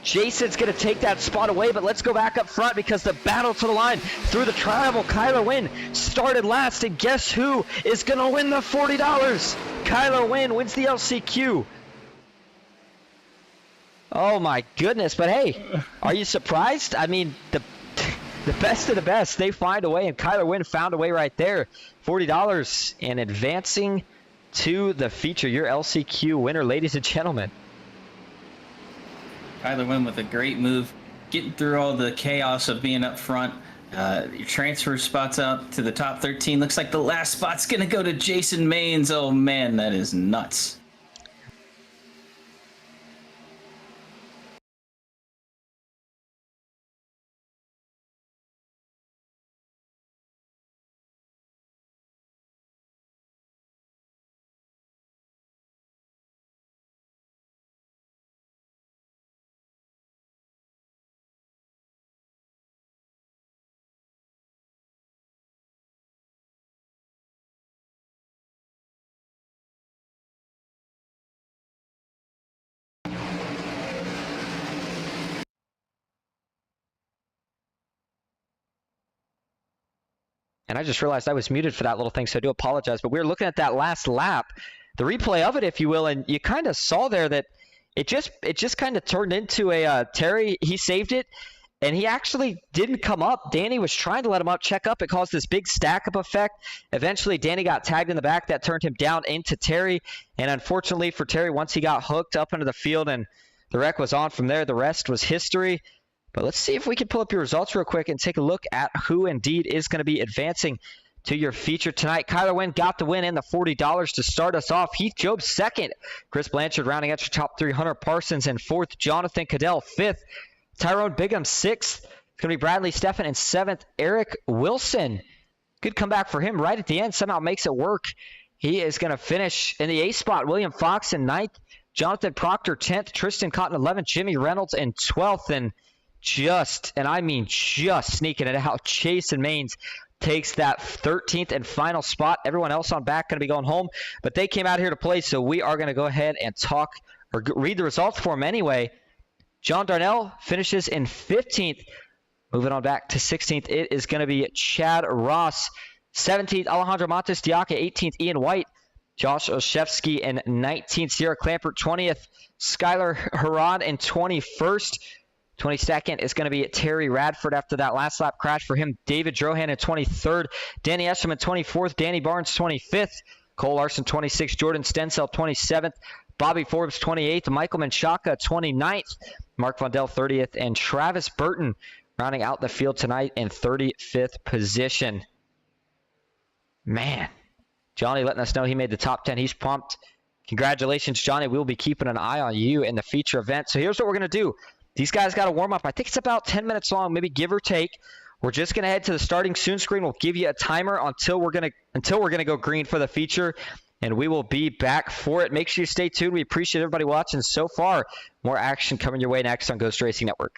Jason's going to take that spot away, but let's go back up front because the battle to the line through the Tri-Oval, Kyler Wynn started last, and guess who is going to win the $40? Kyler Wynn wins the LCQ. Oh my goodness, but hey, are you surprised? I mean, the best of the best, they find a way, and Kyler Wynn found a way right there. $40 and advancing to the feature, your LCQ winner, ladies and gentlemen. Kyler Wynn with a great move, getting through all the chaos of being up front. Your transfer spots up to the top 13. Looks like the last spot's going to go to Jason Maines. Oh, man, that is nuts. And I just realized I was muted for that little thing, so I do apologize. But we were looking at that last lap, the replay of it, if you will, and you kind of saw there that it just kind of turned into a Terry. He saved it, and he actually didn't come up. Danny was trying to let him up, check up. It caused this big stack-up effect. Eventually, Danny got tagged in the back. That turned him down into Terry. And unfortunately for Terry, once he got hooked up into the field and the wreck was on from there, the rest was history. But let's see if we can pull up your results real quick and take a look at who indeed is going to be advancing to your feature tonight. Kyler Wynn got the win and the $40 to start us off. Heath Job second. Chris Blanchard rounding out your top 3. Hunter Parsons in fourth. Jonathan Cadell fifth. Tyrone Bigham sixth. It's going to be Bradley Steffen in seventh. Eric Wilson. Good comeback for him right at the end. Somehow makes it work. He is going to finish in the 8th spot. William Fox in 9th. Jonathan Proctor 10th. Tristan Cotton 11th. Jimmy Reynolds in 12th. And I mean just sneaking it out, Jason Maines takes that 13th and final spot. Everyone else on back going to be going home, but they came out here to play, so we are going to go ahead and talk or read the results for them anyway. John Darnell finishes in 15th. Moving on back to 16th, it is going to be Chad Ross. 17th, Alejandro Montes de Oca. 18th, Ian White. Josh Olszewski in 19th. Sierra Clampert 20th. Skylar Harrod in 21st. 22nd is going to be Terry Radford after that last lap crash for him. David Drohan in 23rd. Danny Esserman 24th. Danny Barnes 25th. Cole Larson 26th. Jordan Stenzel 27th. Bobby Forbes 28th. Michael Menchaca 29th. Mark Vondell 30th. And Travis Burton rounding out the field tonight in 35th position. Man, Johnny letting us know he made the top 10. He's pumped. Congratulations, Johnny. We'll be keeping an eye on you in the feature event. So here's what we're going to do. These guys got to warm up. I think it's about 10 minutes long, maybe give or take. We're just going to head to the starting soon screen. We'll give you a timer until we're going to go green for the feature, and we will be back for it. Make sure you stay tuned. We appreciate everybody watching so far. More action coming your way next on Ghost Racing Network.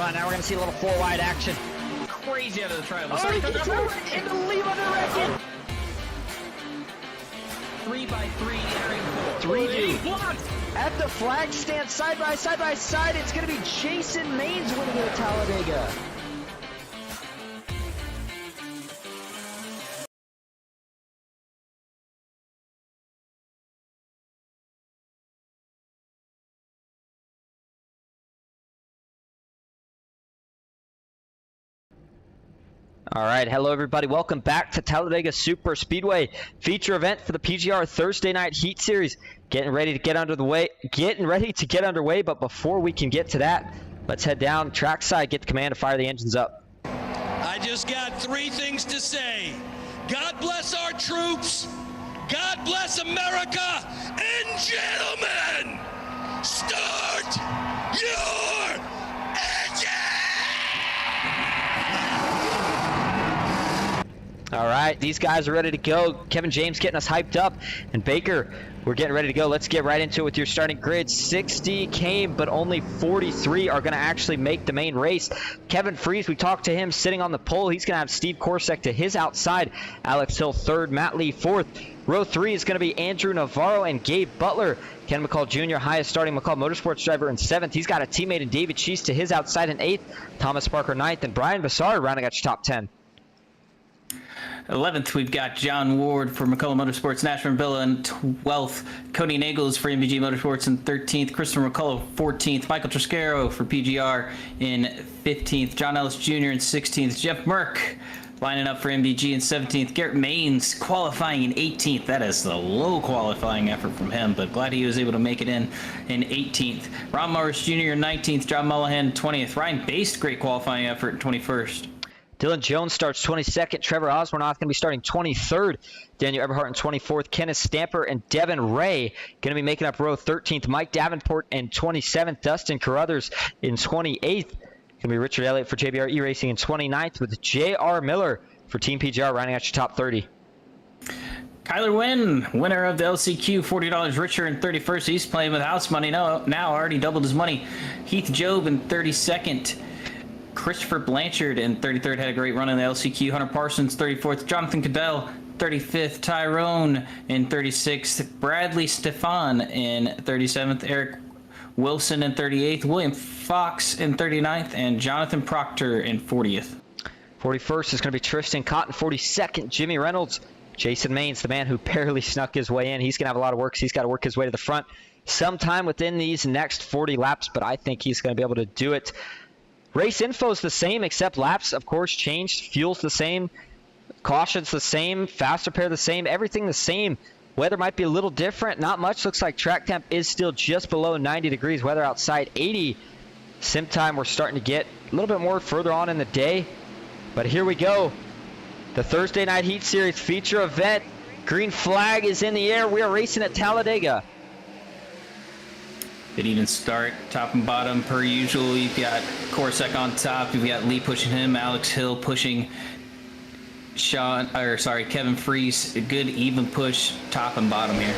front. Now we're going to see a little four wide action. Crazy out of the trail. Oh, he gets in the lead on the record. 3x3 entering four. 3-2. At the flag stand, side by side, it's going to be Jason Maines winning it at Talladega. All right, hello everybody. Welcome back to Talladega Superspeedway feature event for the PGR Thursday Night Heat Series. Getting ready to get underway. But before we can get to that, let's head down trackside, get the command to fire the engines up. I just got three things to say. God bless our troops. God bless America. And gentlemen, start your engine! All right, these guys are ready to go. Kevin James getting us hyped up. And Baker, we're getting ready to go. Let's get right into it with your starting grid. 60 came, but only 43 are going to actually make the main race. Kevin Freese, we talked to him sitting on the pole. He's going to have Steve Korsak to his outside. Alex Hill third, Matt Lee fourth. Row 3 is going to be Andrew Navarro and Gabe Butler. Ken McCall Jr., highest starting McCall Motorsports driver in 7th. He's got a teammate in David Cheese to his outside in 8th. Thomas Parker 9th, and Brian Bassard rounding out your top 10. 11th, we've got John Ward for McCullough Motorsports, Nashville Villa in 12th. Cody Nagels for MVG Motorsports in 13th. Christopher McCullough 14th. Michael Triscaro for PGR in 15th. John Ellis Jr. in 16th. Jeff Merck lining up for MVG in 17th. Garrett Maines qualifying in 18th. That is the low qualifying effort from him, but glad he was able to make it in 18th. Ron Morris Jr. in 19th. John Mullahan 20th. Ryan Baste, great qualifying effort in 21st. Dylan Jones starts 22nd. Trevor Osbornoff going to be starting 23rd. Daniel Eberhardt in 24th. Kenneth Stamper and Devin Ray going to be making up row 13th. Mike Davenport in 27th. Dustin Carruthers in 28th. Going to be Richard Elliott for JBR E-Racing in 29th, with J.R. Miller for Team PGR rounding out your top 30. Kyler Wynn, winner of the LCQ, $40 richer in 31st. He's playing with house money now already doubled his money. Heath Job in 32nd. Christopher Blanchard in 33rd, had a great run in the LCQ. Hunter Parsons, 34th. Jonathan Cadell, 35th. Tyrone in 36th. Bradley Stefan in 37th. Eric Wilson in 38th. William Fox in 39th. And Jonathan Proctor in 40th. 41st is going to be Tristan Cotton. 42nd, Jimmy Reynolds. Jason Maines, the man who barely snuck his way in. He's going to have a lot of work, so he's got to work his way to the front sometime within these next 40 laps, but I think he's going to be able to do it. Race info is the same, except laps, of course, changed. Fuel's the same. Caution's the same. Fast repair the same. Everything the same. Weather might be a little different. Not much. Looks like track temp is still just below 90 degrees. Weather outside 80. Sim time we're starting to get a little bit more further on in the day. But here we go. The Thursday Night Heat Series feature event. Green flag is in the air. We are racing at Talladega. Good even start, top and bottom per usual. You've got Korsak on top. You've got Lee pushing him. Alex Hill pushing Kevin Freese. A good even push, top and bottom here.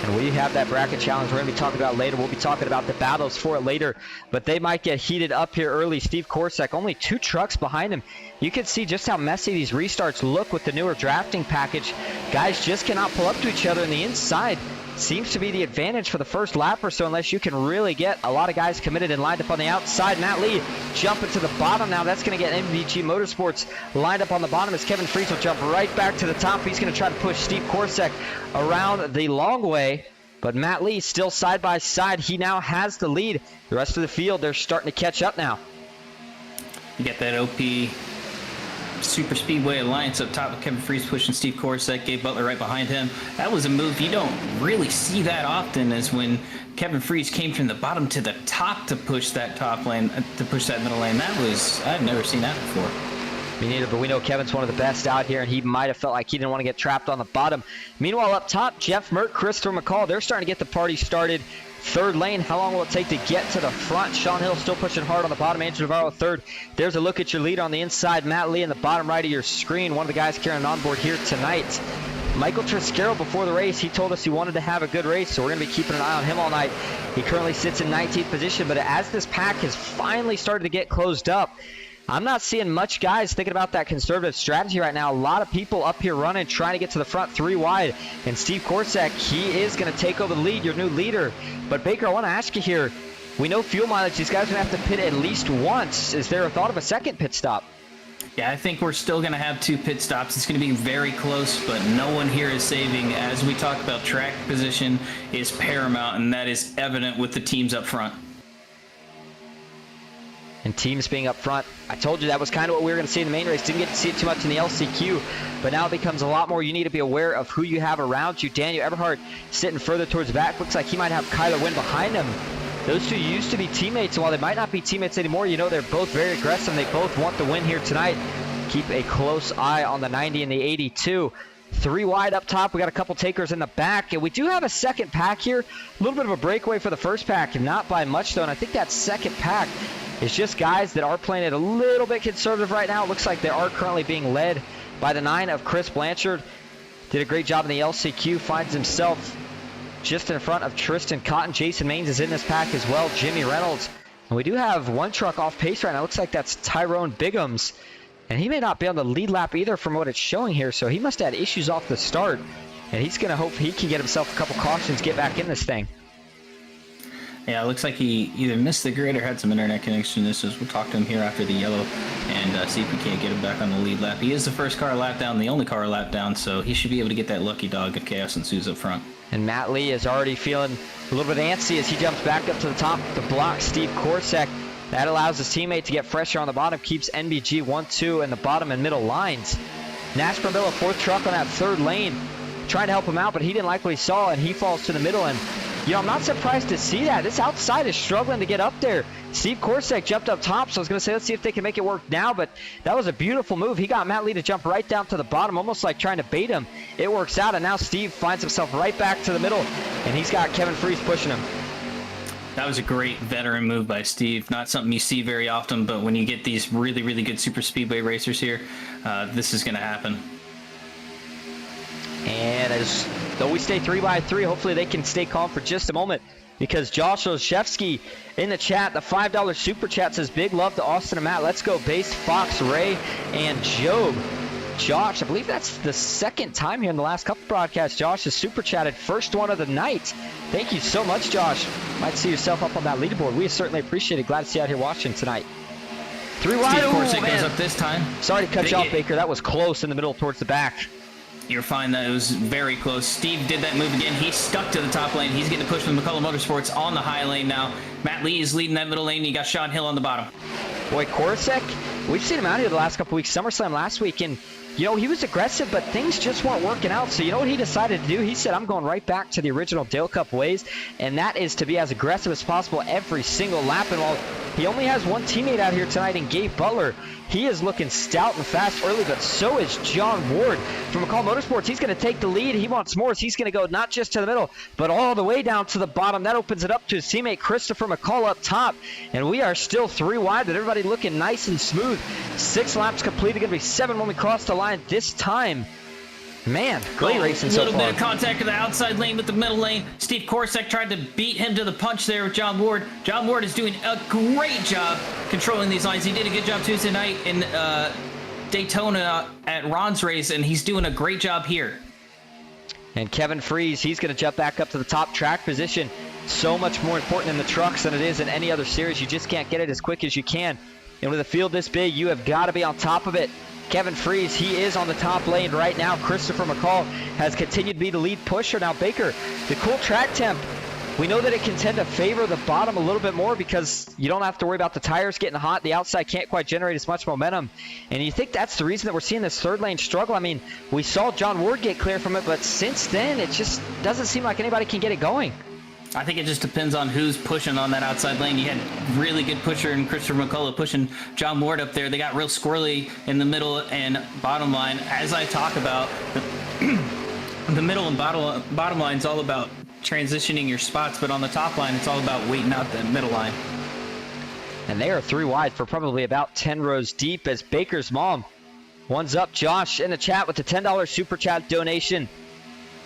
And we have that bracket challenge we're going to be talking about later. We'll be talking about the battles for it later, but they might get heated up here early. Steve Korsak, only 2 trucks behind him. You can see just how messy these restarts look with the newer drafting package. Guys just cannot pull up to each other, and the inside seems to be the advantage for the first lap or so, unless you can really get a lot of guys committed and lined up on the outside. Matt Lee jumping to the bottom now. That's going to get MVG Motorsports lined up on the bottom as Kevin Freese will jump right back to the top. He's going to try to push Steve Korsak around the long way, but Matt Lee still side by side. He now has the lead. The rest of the field, they're starting to catch up now. You get that OP Super Speedway Alliance up top with Kevin Freese pushing Steve Korsak, Gabe Butler right behind him. That was a move you don't really see that often, as when Kevin Freese came from the bottom to the top to push that top lane, to push that middle lane. I've never seen that before. Me neither, but we know Kevin's one of the best out here, and he might have felt like he didn't want to get trapped on the bottom. Meanwhile, up top, Jeff Merck, Christopher McCall, they're starting to get the party started. Third lane, how long will it take to get to the front? Sean Hill still pushing hard on the bottom. Andrew Navarro third. There's a look at your lead on the inside. Matt Lee in the bottom right of your screen. One of the guys carrying on board here tonight. Michael Triscaro before the race, he told us he wanted to have a good race, so we're going to be keeping an eye on him all night. He currently sits in 19th position, but as this pack has finally started to get closed up, I'm not seeing much guys thinking about that conservative strategy right now. A lot of people up here running, trying to get to the front 3 wide. And Steve Korsak, he is going to take over the lead, your new leader. But Baker, I want to ask you here, we know fuel mileage, these guys are going to have to pit at least once. Is there a thought of a second pit stop? Yeah, I think we're still going to have 2 pit stops. It's going to be very close, but no one here is saving. As we talked about, track position is paramount, and that is evident with the teams up front. And teams being up front, I told you that was kind of what we were going to see in the main race. Didn't get to see it too much in the LCQ, but now it becomes a lot more. You need to be aware of who you have around you. Daniel Eberhardt sitting further towards the back. Looks like he might have Kyler Wynn behind him. Those two used to be teammates, and while they might not be teammates anymore, you know they're both very aggressive, and they both want the win here tonight. Keep a close eye on the 90 and the 82. 3 wide up top. We got a couple takers in the back, and we do have a second pack here. A little bit of a breakaway for the first pack, not by much though, and I think that second pack is just guys that are playing it a little bit conservative right now. It looks like they are currently being led by the 9 of Chris Blanchard. Did a great job in the LCQ, finds himself just in front of Tristan Cotton. Jason Maines is in this pack as well. Jimmy Reynolds. And we do have one truck off pace right now. Looks like that's Tyrone Biggums. And he may not be on the lead lap either from what it's showing here. So he must have had issues off the start. And he's going to hope he can get himself a couple cautions, get back in this thing. Yeah, it looks like he either missed the grid or had some internet connection. We'll talk to him here after the yellow and see if we can't get him back on the lead lap. He is the first car lap down, the only car lap down, so he should be able to get that lucky dog if chaos ensues up front. And Matt Lee is already feeling a little bit antsy as he jumps back up to the top to block Steve Korsak. That allows his teammate to get fresher on the bottom, keeps NBG 1-2 in the bottom and middle lines. Nash Brambilla, 4th truck on that 3rd lane, trying to help him out, but he didn't like what he saw, and he falls to the middle. And you know, I'm not surprised to see that. This outside is struggling to get up there. Steve Korsak jumped up top, so I was going to say, let's see if they can make it work now, but that was a beautiful move. He got Matt Lee to jump right down to the bottom, almost like trying to bait him. It works out, and now Steve finds himself right back to the middle, and he's got Kevin Fries pushing him. That was a great veteran move by Steve. Not something you see very often, but when you get these really, really good super speedway racers here, this is going to happen. And as though we stay 3 by 3, hopefully they can stay calm for just a moment, because Josh Olszewski in the chat, the $5 super chat, says big love to Austin and Matt. Let's go Base, Fox, Ray, and Job. Josh, I believe that's the 2nd time here in the last couple broadcasts. Josh has super chatted, first one of the night. Thank you so much, Josh. Might see yourself up on that leaderboard. We certainly appreciate it. Glad to see you out here watching tonight. 3 wide. Steve Korsak goes up this time. Sorry to cut you off, Baker. That was close in the middle towards the back. You're fine. That was very close. Steve did that move again. He's stuck to the top lane. He's getting a push from McCullough Motorsports on the high lane now. Matt Lee is leading that middle lane. You got Sean Hill on the bottom. Boy, Korsak, we've seen him out here the last couple weeks. SummerSlam last week, and you know, he was aggressive, but things just weren't working out. So you know what he decided to do? He said, I'm going right back to the original Dale Cup ways, and that is to be as aggressive as possible every single lap. And while he only has one teammate out here tonight in Gabe Butler, he is looking stout and fast early, but so is John Ward from McCall Motorsports. He's going to take the lead. He wants more. He's going to go not just to the middle, but all the way down to the bottom. That opens it up to his teammate Christopher McCall up top, and we are still 3 wide, but everybody looking nice and smooth. 6 laps completed. Going to be 7 when we cross the line this time. Man, great racing so far. A little bit of contact in the outside lane with the middle lane. Steve Korsak tried to beat him to the punch there with John Ward. John Ward is doing a great job controlling these lines. He did a good job Tuesday night in Daytona at Ron's race, and he's doing a great job here. And Kevin Fries, he's going to jump back up to the top track position. So much more important in the trucks than it is in any other series. You just can't get it as quick as you can. And with a field this big, you have got to be on top of it. Kevin Fries, he is on the top lane right now. Christopher McCall has continued to be the lead pusher. Now, Baker, the cool track temp, we know that it can tend to favor the bottom a little bit more because you don't have to worry about the tires getting hot. The outside can't quite generate as much momentum. And you think that's the reason that we're seeing this 3rd lane struggle? I mean, we saw John Ward get clear from it, but since then, it just doesn't seem like anybody can get it going. I think it just depends on who's pushing on that outside lane. You had really good pusher and Christopher McCullough pushing John Ward up there. They got real squirrely in the middle and bottom line. As I talk about, the middle and bottom line is all about transitioning your spots, but on the top line, it's all about waiting out the middle line. And they are 3 wide for probably about 10 rows deep as Baker's mom. One's up, Josh, in the chat with the $10 super chat donation.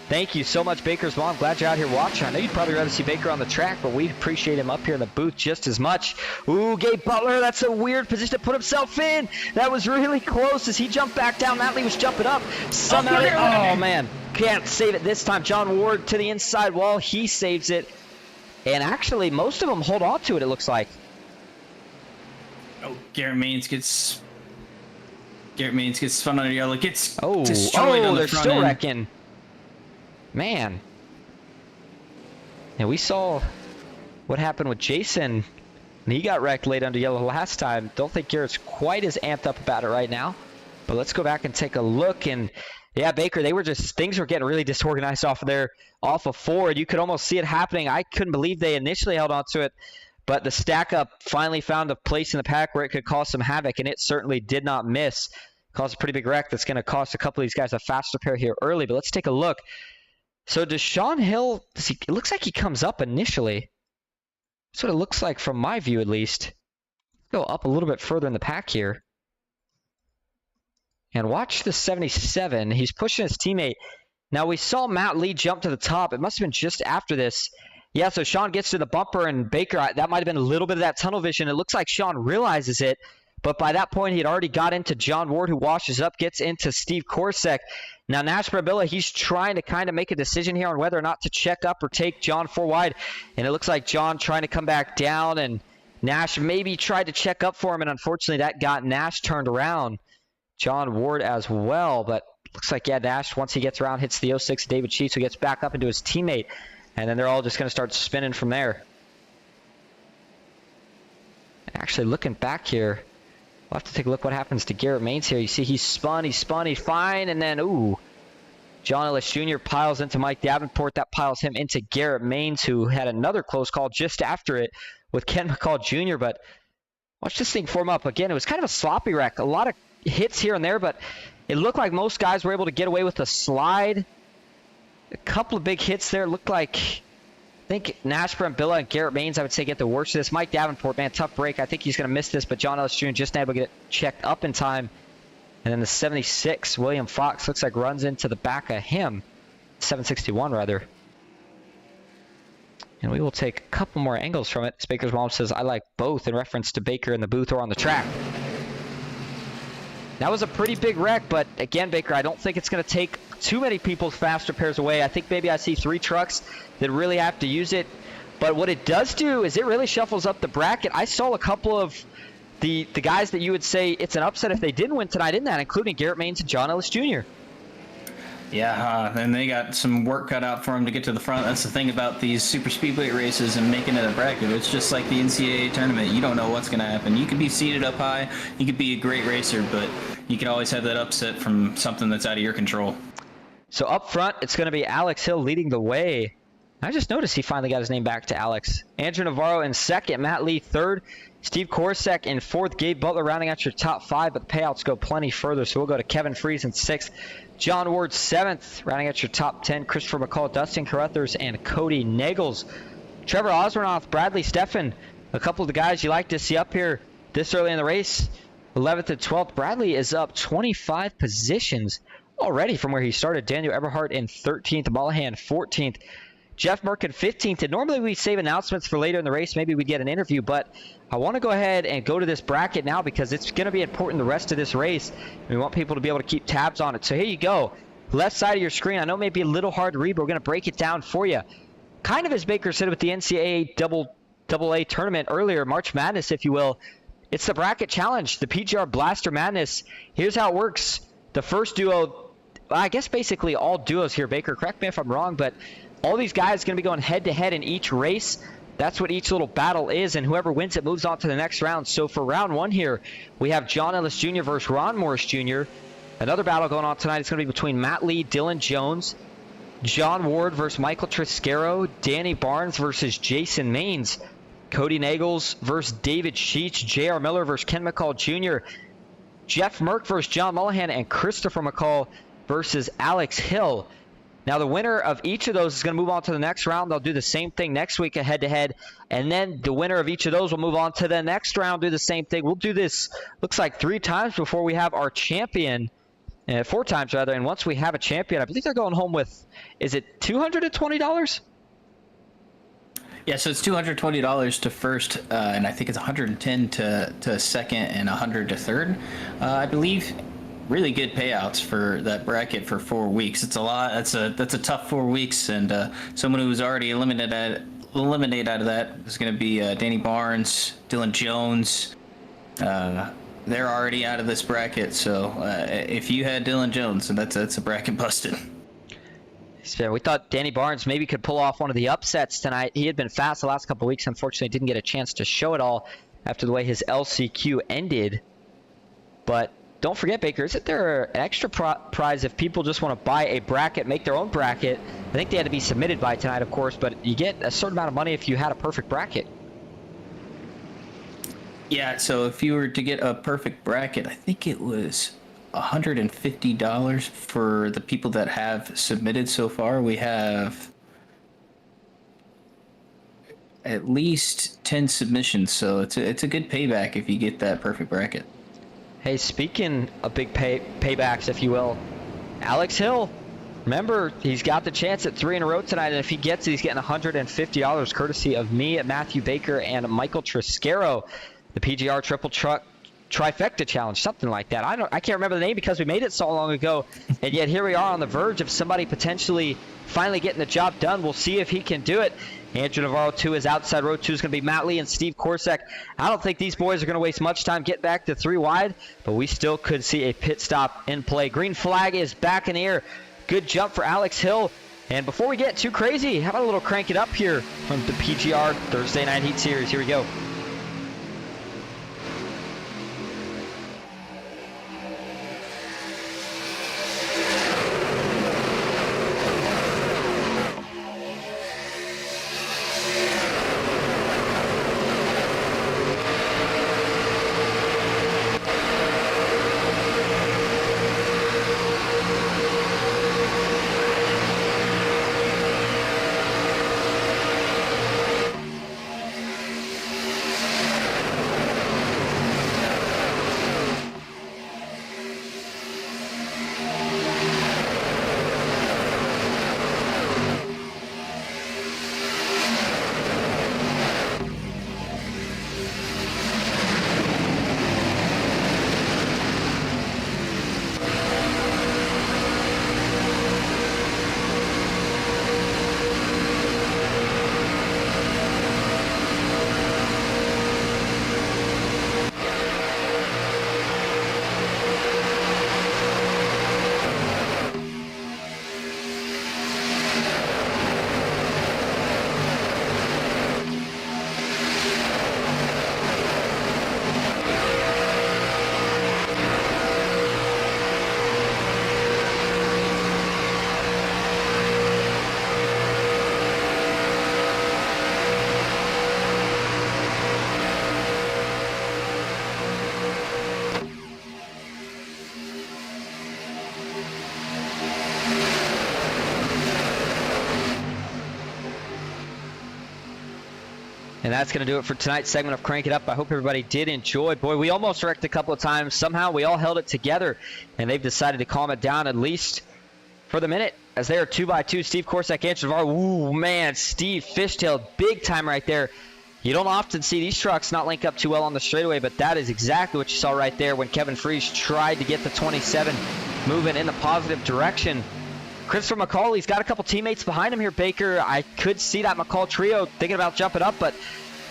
Thank you so much, Baker's mom. Glad you're out here watching. I know you'd probably rather see Baker on the track, but we appreciate him up here in the booth just as much. Ooh, Gabe Butler, that's a weird position to put himself in. That was really close as he jumped back down. Matt Lee was jumping up. Somehow, oh man, can't save it this time. John Ward to the inside wall. He saves it. And actually, most of them hold on to it, it looks like. Oh, Garrett Maines gets spun under yellow. Gets Oh, destroyed on the they're front still end. wrecking. Man. And we saw what happened with Jason. He got wrecked late under yellow last time. Don't think Garrett's quite as amped up about it right now. But let's go back and take a look. And yeah, Baker, things were getting really disorganized off of forward. You could almost see it happening. I couldn't believe they initially held on to it. But the stack up finally found a place in the pack where it could cause some havoc, and it certainly did not miss. Caused a pretty big wreck that's going to cost a couple of these guys a faster pair here early. But let's take a look. So does Sean Hill, it looks like he comes up initially. That's what it looks like from my view at least. Go up a little bit further in the pack here. And watch the 77. He's pushing his teammate. Now we saw Matt Lee jump to the top. It must have been just after this. Yeah, so Sean gets to the bumper, and Baker, that might have been a little bit of that tunnel vision. It looks like Sean realizes it. But by that point, he had already got into John Ward, who washes up, gets into Steve Korsak. Now, Nash Brambilla, he's trying to kind of make a decision here on whether or not to check up or take John 4 wide. And it looks like John trying to come back down, and Nash maybe tried to check up for him, and unfortunately that got Nash turned around. John Ward as well, but looks like, yeah, Nash, once he gets around, hits the 06 David Sheets, who gets back up into his teammate. And then they're all just going to start spinning from there. Actually, looking back here, we'll have to take a look what happens to Garrett Maines here. You see he's spun, he's fine, and then, ooh, John Ellis Jr. piles into Mike Davenport. That piles him into Garrett Maines, who had another close call just after it with Ken McCall Jr. But watch this thing form up. Again, it was kind of a sloppy wreck. A lot of hits here and there, but it looked like most guys were able to get away with a slide. A couple of big hits there. It looked like, I think Nash Brambilla and Garrett Maines, I would say, get the worst of this. Mike Davenport, man, tough break. I think he's going to miss this, but John Ellis Jr. just able to get it checked up in time. And then the 76, William Fox, looks like runs into the back of him. 761, rather. And we will take a couple more angles from it. Baker's mom says, I like both, in reference to Baker in the booth or on the track. That was a pretty big wreck, but again, Baker, I don't think it's going to take too many people's faster pairs away. I think maybe I see 3 trucks that really have to use it. But what it does do is it really shuffles up the bracket. I saw a couple of the guys that you would say it's an upset if they didn't win tonight in that, including Garrett Maines and John Ellis Jr. Yeah, and they got some work cut out for them to get to the front. That's the thing about these super speedway races and making it a bracket. It's just like the NCAA tournament. You don't know what's going to happen. You could be seated up high. You could be a great racer, but you can always have that upset from something that's out of your control. So up front, it's going to be Alex Hill leading the way. I just noticed he finally got his name back to Alex. Andrew Navarro in second, Matt Lee third, Steve Korsak in fourth, Gabe Butler rounding out your top 5, but the payouts go plenty further, so we'll go to Kevin Freeze in sixth, John Ward 7th, rounding out your top 10, Christopher McCall, Dustin Carruthers, and Cody Nagels. Trevor Osmernoth, Bradley Steffen, a couple of the guys you like to see up here this early in the race, 11th and 12th. Bradley is up 25 positions already from where he started. Daniel Eberhardt in 13th, Mullahan 14th. Jeff Merkin 15th, and normally we save announcements for later in the race. Maybe we get an interview, but I want to go ahead and go to this bracket now because it's going to be important the rest of this race. We want people to be able to keep tabs on it. So here you go. Left side of your screen. I know it may be a little hard to read, but we're going to break it down for you. Kind of as Baker said with the NCAA AA tournament earlier, March Madness, if you will. It's the bracket challenge, the PGR Blaster Madness. Here's how it works. The first duo, I guess basically all duos here, Baker, correct me if I'm wrong, but all these guys are going to be going head-to-head in each race. That's what each little battle is, and whoever wins it moves on to the next round. So for round 1 here, we have John Ellis Jr. versus Ron Morris Jr. Another battle going on tonight is going to be between Matt Lee, Dylan Jones, John Ward versus Michael Triscaro, Danny Barnes versus Jason Maines, Cody Nagels versus David Sheets, J.R. Miller versus Ken McCall Jr., Jeff Merck versus John Mullahan, and Christopher McCall versus Alex Hill. Now, the winner of each of those is going to move on to the next round. They'll do the same thing next week, a head-to-head. And then the winner of each of those will move on to the next round, do the same thing. We'll do this, looks like 3 times before we have our champion. 4 times rather. And once we have a champion, I believe they're going home with, is it $220? Yeah, so it's $220 to first, and I think it's $110 to second and $100 to third. I believe really good payouts for that bracket for 4 weeks. It's a lot. That's a tough 4 weeks, and someone who's already eliminated out of that is going to be Danny Barnes, Dylan Jones. They're already out of this bracket, so if you had Dylan Jones, and that's a bracket busted. So we thought Danny Barnes maybe could pull off one of the upsets tonight. He had been fast the last couple of weeks. Unfortunately, didn't get a chance to show it all after the way his LCQ ended. But don't forget, Baker, isn't there an extra prize if people just want to buy a bracket, make their own bracket? I think they had to be submitted by tonight, of course, but you get a certain amount of money if you had a perfect bracket. Yeah, so if you were to get a perfect bracket, I think it was $150 for the people that have submitted so far. We have at least 10 submissions, so it's a good payback if you get that perfect bracket. Hey, speaking of big paybacks, if you will, Alex Hill, remember, he's got the chance at 3 in a row tonight, and if he gets it, he's getting $150 courtesy of me, Matthew Baker, and Michael Triscaro. The PGR Triple Truck Trifecta Challenge, something like that. I can't remember the name because we made it so long ago, and yet here we are on the verge of somebody potentially finally getting the job done. We'll see if he can do it. Andrew Navarro 2 is outside. Row 2 is going to be Matt Lee and Steve Korsak. I don't think these boys are going to waste much time getting back to 3 wide, but we still could see a pit stop in play. Green flag is back in the air. Good jump for Alex Hill. And before we get too crazy, how about a little crank it up here from the PGR Thursday Night Heat Series. Here we go. And that's going to do it for tonight's segment of Crank It Up. I hope everybody did enjoy. Boy, we almost wrecked a couple of times. Somehow we all held it together, and they've decided to calm it down, at least for the minute, as they are 2x2. Steve Korsak, Andrew Navarro. Ooh, man, Steve fishtailed big time right there. You don't often see these trucks not link up too well on the straightaway, but that is exactly what you saw right there when Kevin Freese tried to get the 27 moving in the positive direction. Christopher McCall, he's got a couple teammates behind him here, Baker. I could see that McCall trio thinking about jumping up, but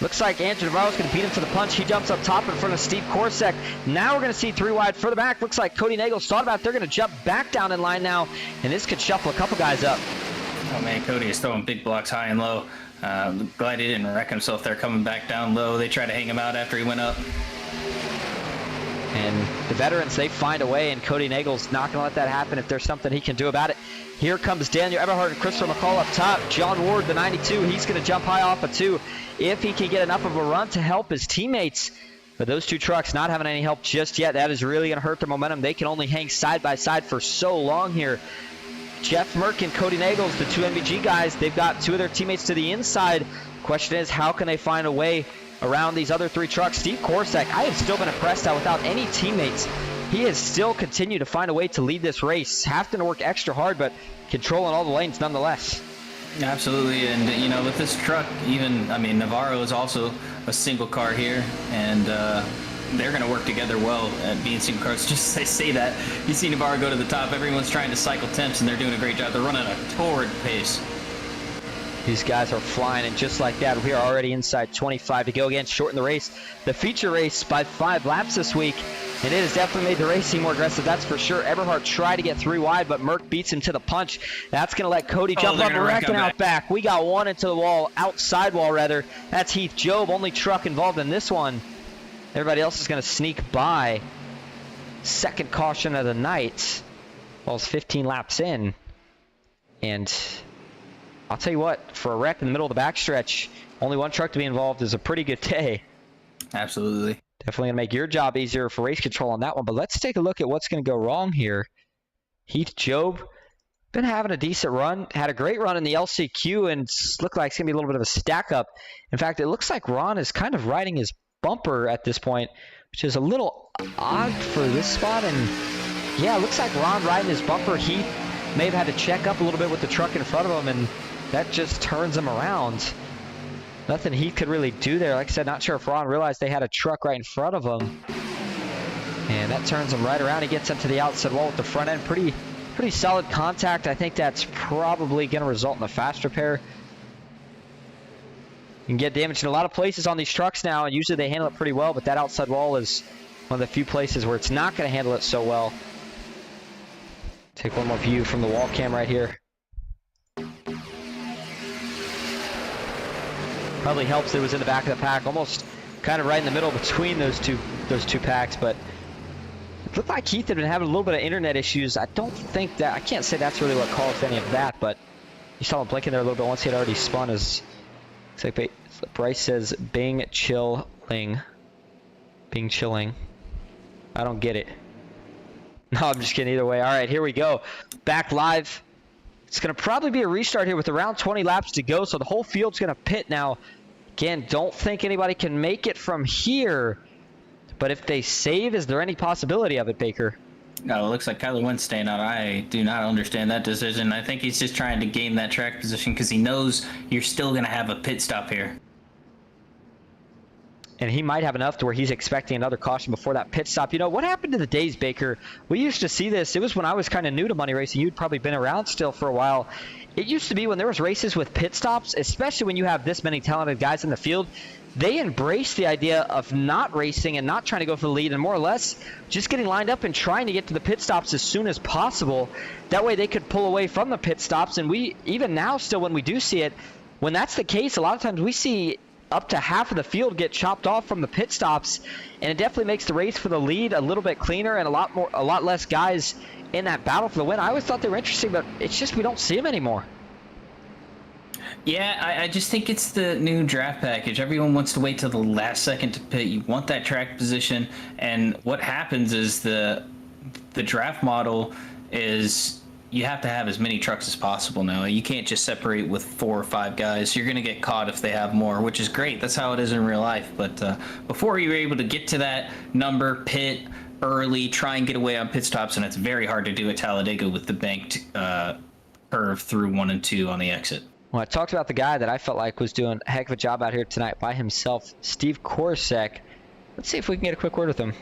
looks like Andrew Navarro's going to beat him to the punch. He jumps up top in front of Steve Korsak. Now we're going to see 3 wide further back. Looks like Cody Nagels thought about it. They're going to jump back down in line now, and this could shuffle a couple guys up. Oh, man, Cody is throwing big blocks high and low. Glad he didn't wreck himself there coming back down low. They tried to hang him out after he went up. And the veterans, they find a way, and Cody Nagels not going to let that happen if there's something he can do about it. Here comes Daniel Eberhardt and Christopher McCall up top. John Ward, the 92, he's going to jump high off a 2 if he can get enough of a run to help his teammates. But those 2 trucks not having any help just yet. That is really going to hurt their momentum. They can only hang side by side for so long here. Jeff Merck and Cody Nagels, the 2 NBG guys, they've got 2 of their teammates to the inside. Question is, how can they find a way around these other 3 trucks? Steve Korsak, I have still been impressed how without any teammates, he has still continued to find a way to lead this race. Having to work extra hard, but controlling all the lanes nonetheless. Absolutely, and you know, with this truck, even, I mean, Navarro is also a single car here, and they're going to work together well at being single cars. Just as I say that, you see Navarro go to the top, everyone's trying to cycle temps, and they're doing a great job. They're running a torrid pace. These guys are flying, and just like that, we are already inside 25 to go. Again, shorten the race. The feature race by 5 laps this week, and it has definitely made the racing more aggressive, that's for sure. Eberhard tried to get 3 wide, but Merck beats him to the punch. That's going to let Cody jump up and wreck out back. We got one into the wall, outside wall rather. That's Heath Job, only truck involved in this one. Everybody else is going to sneak by. Second caution of the night. Well, it's 15 laps in. And I'll tell you what, for a wreck in the middle of the backstretch, only one truck to be involved is a pretty good day. Absolutely. Definitely going to make your job easier for race control on that one. But let's take a look at what's going to go wrong here. Heath Job, been having a decent run. Had a great run in the LCQ and looked like it's going to be a little bit of a stack up. In fact, it looks like Ron is kind of riding his bumper at this point, which is a little odd for this spot. And yeah, it looks like Ron riding his bumper. Heath may have had to check up a little bit with the truck in front of him, and that just turns him around. Nothing Heath could really do there. Like I said, not sure if Ron realized they had a truck right in front of him. And that turns him right around. He gets up to the outside wall with the front end. Pretty solid contact. I think that's probably going to result in a fast repair. You can get damaged in a lot of places on these trucks now, and usually they handle it pretty well, but that outside wall is one of the few places where it's not going to handle it so well. Take one more view from the wall cam right here. Probably helps that it was in the back of the pack, almost kind of right in the middle between those two packs, but it looked like Heath had been having a little bit of internet issues. I can't say that's really what caused any of that, but you saw him blinking there a little bit once he had already spun. Looks like Bryce says Bing chilling. Bing chilling. I don't get it. No, I'm just kidding either way. All right, here we go. Back live. It's going to probably be a restart here with around 20 laps to go, so the whole field's going to pit now. Again, don't think anybody can make it from here, but if they save, is there any possibility of it, Baker? No, it looks like Kyler Wentz staying out. I do not understand that decision. I think he's just trying to gain that track position because he knows you're still going to have a pit stop here. And he might have enough to where he's expecting another caution before that pit stop. You know, what happened to the days, Baker? We used to see this. It was when I was kind of new to money racing. You'd probably been around still for a while. It used to be when there was races with pit stops, especially when you have this many talented guys in the field, they embraced the idea of not racing and not trying to go for the lead and more or less just getting lined up and trying to get to the pit stops as soon as possible. That way they could pull away from the pit stops. And we, even now still when we do see it, when that's the case, a lot of times we see up to half of the field get chopped off from the pit stops, and it definitely makes the race for the lead a little bit cleaner and a lot less guys in that battle for the win. I always thought they were interesting, but it's just we don't see them anymore. Yeah, I just think it's the new draft package. Everyone wants to wait till the last second to pit. You want that track position, and what happens is the draft model is you have to have as many trucks as possible now. You can't just separate with 4 or 5 guys. You're going to get caught if they have more, which is great. That's how it is in real life. But before you were able to get to that number, pit early, try and get away on pit stops, and it's very hard to do at Talladega with the banked curve through 1 and 2 on the exit. Well, I talked about the guy that I felt like was doing a heck of a job out here tonight by himself, Steve Korosek. Let's see if we can get a quick word with him.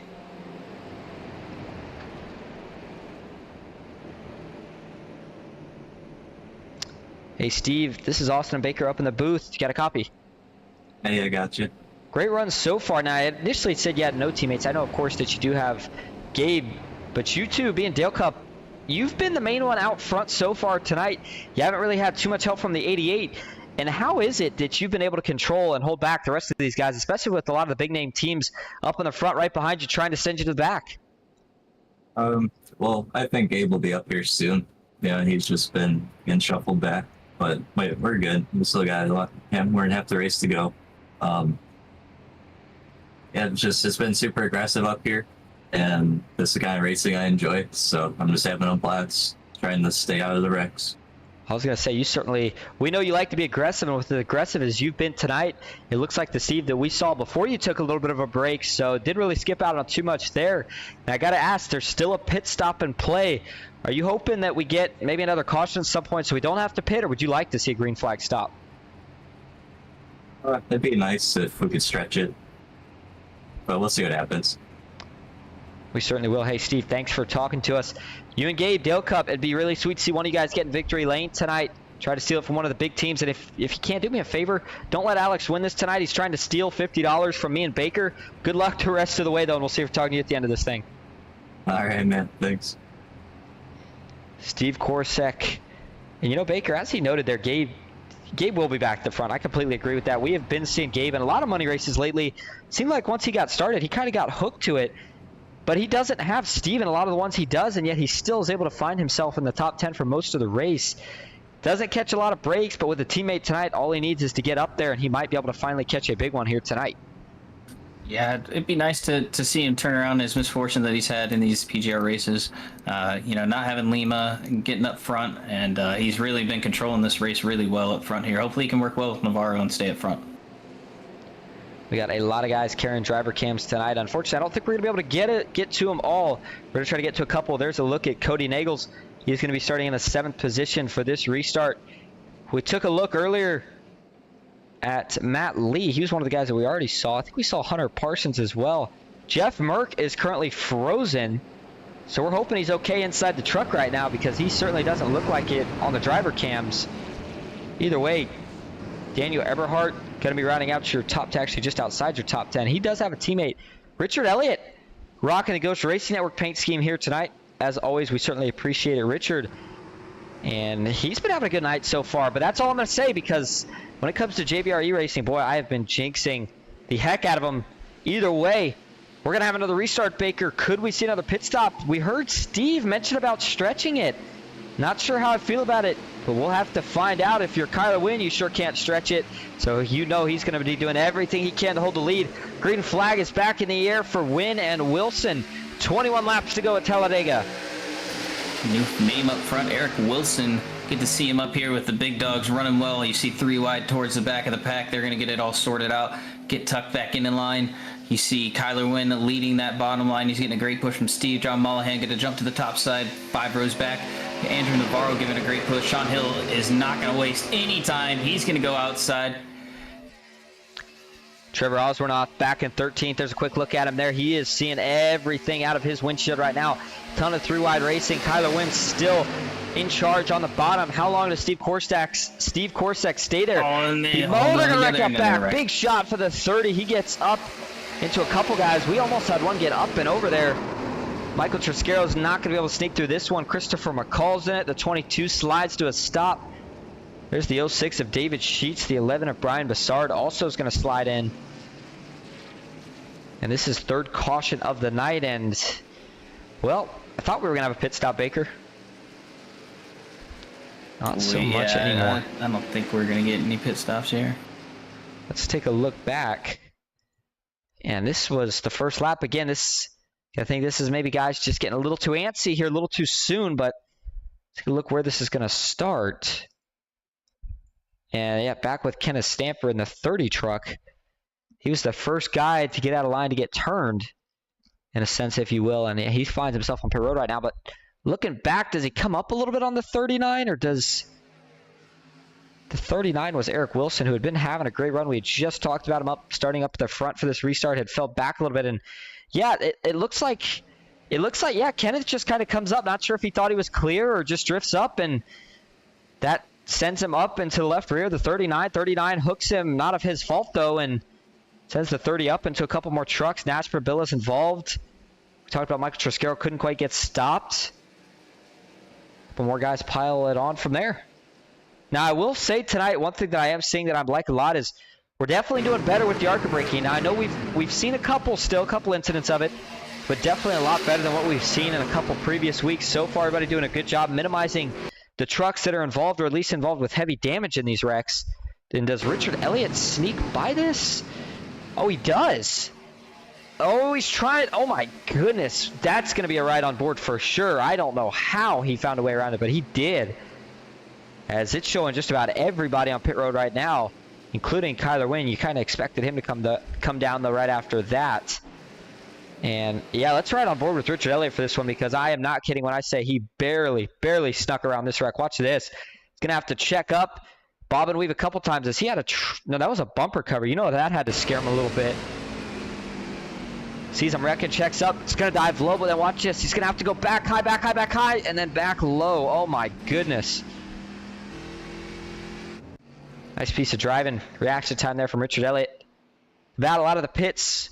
Hey, Steve, this is Austin and Baker up in the booth. You got a copy? Hey, I got you. Great run so far. Now, I initially said you had no teammates. I know, of course, that you do have Gabe, but you two, being Dale Cup, you've been the main one out front so far tonight. You haven't really had too much help from the 88. And how is it that you've been able to control and hold back the rest of these guys, especially with a lot of the big-name teams up in the front right behind you trying to send you to the back? Well, I think Gabe will be up here soon. Yeah, he's just been getting shuffled back. But wait, we're good. We still got a lot. Yeah, we're in half the race to go. Yeah, it's been super aggressive up here, and this is the kind of racing I enjoy. So I'm just having a blast, trying to stay out of the wrecks. I was going to say, we know you like to be aggressive, and with as aggressive as you've been tonight, it looks like the Steve that we saw before you took a little bit of a break, so didn't really skip out on too much there. And I got to ask, there's still a pit stop in play. Are you hoping that we get maybe another caution at some point so we don't have to pit, or would you like to see a green flag stop? It'd be nice if we could stretch it, but we'll see what happens. We certainly will. Hey, Steve, thanks for talking to us. You and Gabe, Dale Cup, it'd be really sweet to see one of you guys get in victory lane tonight. Try to steal it from one of the big teams. And if you can't do me a favor, don't let Alex win this tonight. He's trying to steal $50 from me and Baker. Good luck the rest of the way, though, and we'll see if we're talking to you at the end of this thing. All right, man. Thanks. Steve Korsek. And you know, Baker, as he noted there, Gabe will be back at the front. I completely agree with that. We have been seeing Gabe in a lot of money races lately. Seemed like once he got started, he kind of got hooked to it. But he doesn't have Steve in a lot of the ones he does, and yet he still is able to find himself in the top 10 for most of the race. Doesn't catch a lot of breaks, but with a teammate tonight, all he needs is to get up there, and he might be able to finally catch a big one here tonight. Yeah, it'd be nice to see him turn around his misfortune that he's had in these PGR races. Not having Lima and getting up front, and he's really been controlling this race really well up front here. Hopefully he can work well with Navarro and stay up front. We got a lot of guys carrying driver cams tonight. Unfortunately, I don't think we're going to be able to get to them all. We're going to try to get to a couple. There's a look at Cody Nagels. He's going to be starting in the 7th position for this restart. We took a look earlier at Matt Lee. He was one of the guys that we already saw. I think we saw Hunter Parsons as well. Jeff Merck is currently frozen, so we're hoping he's okay inside the truck right now because he certainly doesn't look like it on the driver cams. Either way, Daniel Eberhardt going to be rounding out your top 10, actually just outside your top 10. He does have a teammate. Richard Elliott rocking the Ghost Racing Network paint scheme here tonight. As always, we certainly appreciate it, Richard. And he's been having a good night so far, but that's all I'm going to say because when it comes to JBRE Racing, boy, I have been jinxing the heck out of them. Either way, we're going to have another restart, Baker. Could we see another pit stop? We heard Steve mention about stretching it. Not sure how I feel about it, but we'll have to find out. If you're Kyler Wynn, you sure can't stretch it. So you know he's going to be doing everything he can to hold the lead. Green flag is back in the air for Wynn and Wilson. 21 laps to go at Talladega. New name up front, Eric Wilson. Good to see him up here with the big dogs running well. You see 3 wide towards the back of the pack. They're going to get it all sorted out, get tucked back in line. You see Kyler Wynn leading that bottom line. He's getting a great push from Steve. John Mullahan going to jump to the top side, 5 rows back. Andrew Navarro giving a great push. Sean Hill is not going to waste any time. He's going to go outside. Trevor Osbornoff back in 13th. There's a quick look at him there. He is seeing everything out of his windshield right now. Ton of 3-wide racing. Kyler Wynn still in charge on the bottom. How long does Steve Korsek stay there? He's molding a wreck up back. Big shot for the 30. He gets up into a couple guys. We almost had one get up and over there. Michael Triscaro's not going to be able to sneak through this one. Christopher McCall's in it. The 22 slides to a stop. There's the 06 of David Sheets. The 11 of Brian Bassard also is going to slide in. And this is 3rd caution of the night. And, well, I thought we were going to have a pit stop, Baker. Not so much anymore. I don't think we're going to get any pit stops here. Let's take a look back. And this was the first lap. Again, I think this is maybe guys just getting a little too antsy here, a little too soon, but take a look where this is going to start. And yeah, back with Kenneth Stamper in the 30 truck. He was the first guy to get out of line to get turned, in a sense, if you will. And he finds himself on pit road right now. But looking back, does he come up a little bit on the 39, or does the 39 was Eric Wilson, who had been having a great run. We had just talked about him starting up at the front for this restart, had fell back a little bit. And yeah, it looks like, yeah, Kenneth just kind of comes up. Not sure if he thought he was clear or just drifts up, and that sends him up into the left rear. The 39 hooks him, not of his fault though, and sends the 30 up into a couple more trucks. Nasper Bill is involved. We talked about Michael Triscaro couldn't quite get stopped. A couple more guys pile it on from there. Now, I will say tonight, one thing that I am seeing that I like a lot is we're definitely doing better with the ARCA braking. Now, I know we've seen a couple incidents of it, but definitely a lot better than what we've seen in a couple previous weeks. So far, everybody doing a good job minimizing the trucks that are involved, or at least involved with heavy damage in these wrecks. Then does Richard Elliott sneak by this? Oh, he does. Oh, he's trying. Oh, my goodness. That's going to be a ride on board for sure. I don't know how he found a way around it, but he did. as it's showing just about everybody on pit road right now, including Kyler Wynn. You kind of expected him to come down though right after that. And yeah, let's ride on board with Richard Elliott for this one, because I am not kidding when I say he barely snuck around this wreck. Watch this. He's going to have to check up, bob and weave a couple times as he had no, that was a bumper cover. You know, that had to scare him a little bit. Sees him wrecking, checks up. It's going to dive low, but then watch this. He's going to have to go back high, and then back low. Oh my goodness. Nice piece of driving. Reaction time there from Richard Elliott. Battle out of the pits.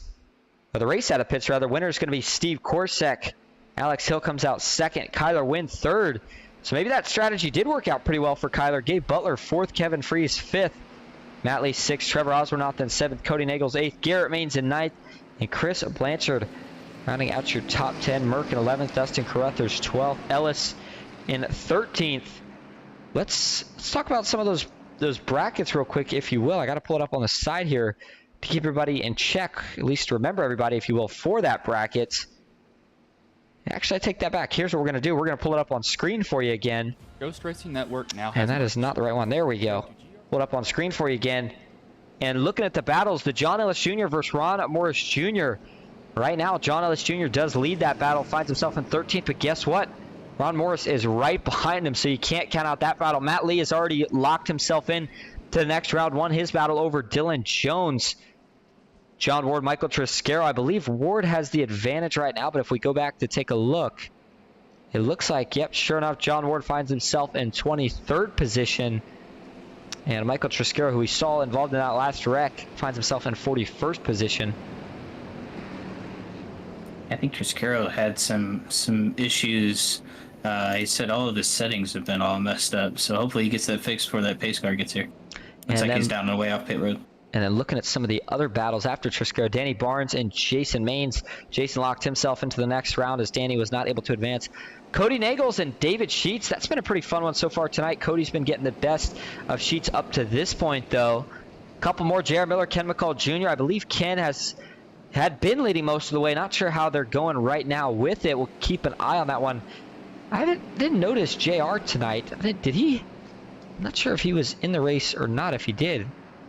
Or the race out of pits, rather. Winner is going to be Steve Korsek. Alex Hill comes out second. Kyler Wynn third. So maybe that strategy did work out pretty well for Kyler. Gabe Butler fourth. Kevin Freese fifth. Matt Lee sixth. Trevor Osbornoff then seventh. Cody Nagels eighth. Garrett Maines in ninth. And Chris Blanchard rounding out your top 10. Merck in 11th. Dustin Carruthers 12th. Ellis in 13th. Let's talk about some of those brackets real quick, if you will. I got to pull it up on the side here to keep everybody in check, at least to remember everybody, if you will, for that bracket. Actually, I take that back. Here's what we're going to do. We're going to pull it up on screen for you again. Ghost Racing Network now has... And that is not the right one. There we go. Pull it up on screen for you again. And looking at the battles, the John Ellis Jr. versus Ron Morris Jr. Right now, John Ellis Jr. does lead that battle, finds himself in 13th, but guess what? Ron Morris is right behind him, so you can't count out that battle. Matt Lee has already locked himself in to the next round, won his battle over Dylan Jones. John Ward, Michael Triscaro. I believe Ward has the advantage right now, but if we go back to take a look, it looks like, yep, sure enough, John Ward finds himself in 23rd position. And Michael Triscaro, who we saw involved in that last wreck, finds himself in 41st position. I think Triscaro had some issues. He said all of his settings have been all messed up, so hopefully he gets that fixed before that pace car gets here. Looks like he's down the way off pit road. And then looking at some of the other battles after Triscaro, Danny Barnes and Jason Maines. Jason locked himself into the next round as Danny was not able to advance. Cody Nagels and David Sheets. That's been a pretty fun one so far tonight. Cody's been getting the best of Sheets up to this point, though. A couple more. J.R. Miller, Ken McCall Jr. I believe Ken had been leading most of the way. Not sure how they're going right now with it. We'll keep an eye on that one. I didn't notice JR tonight. Did he? I'm not sure if he was in the race or not, if he did.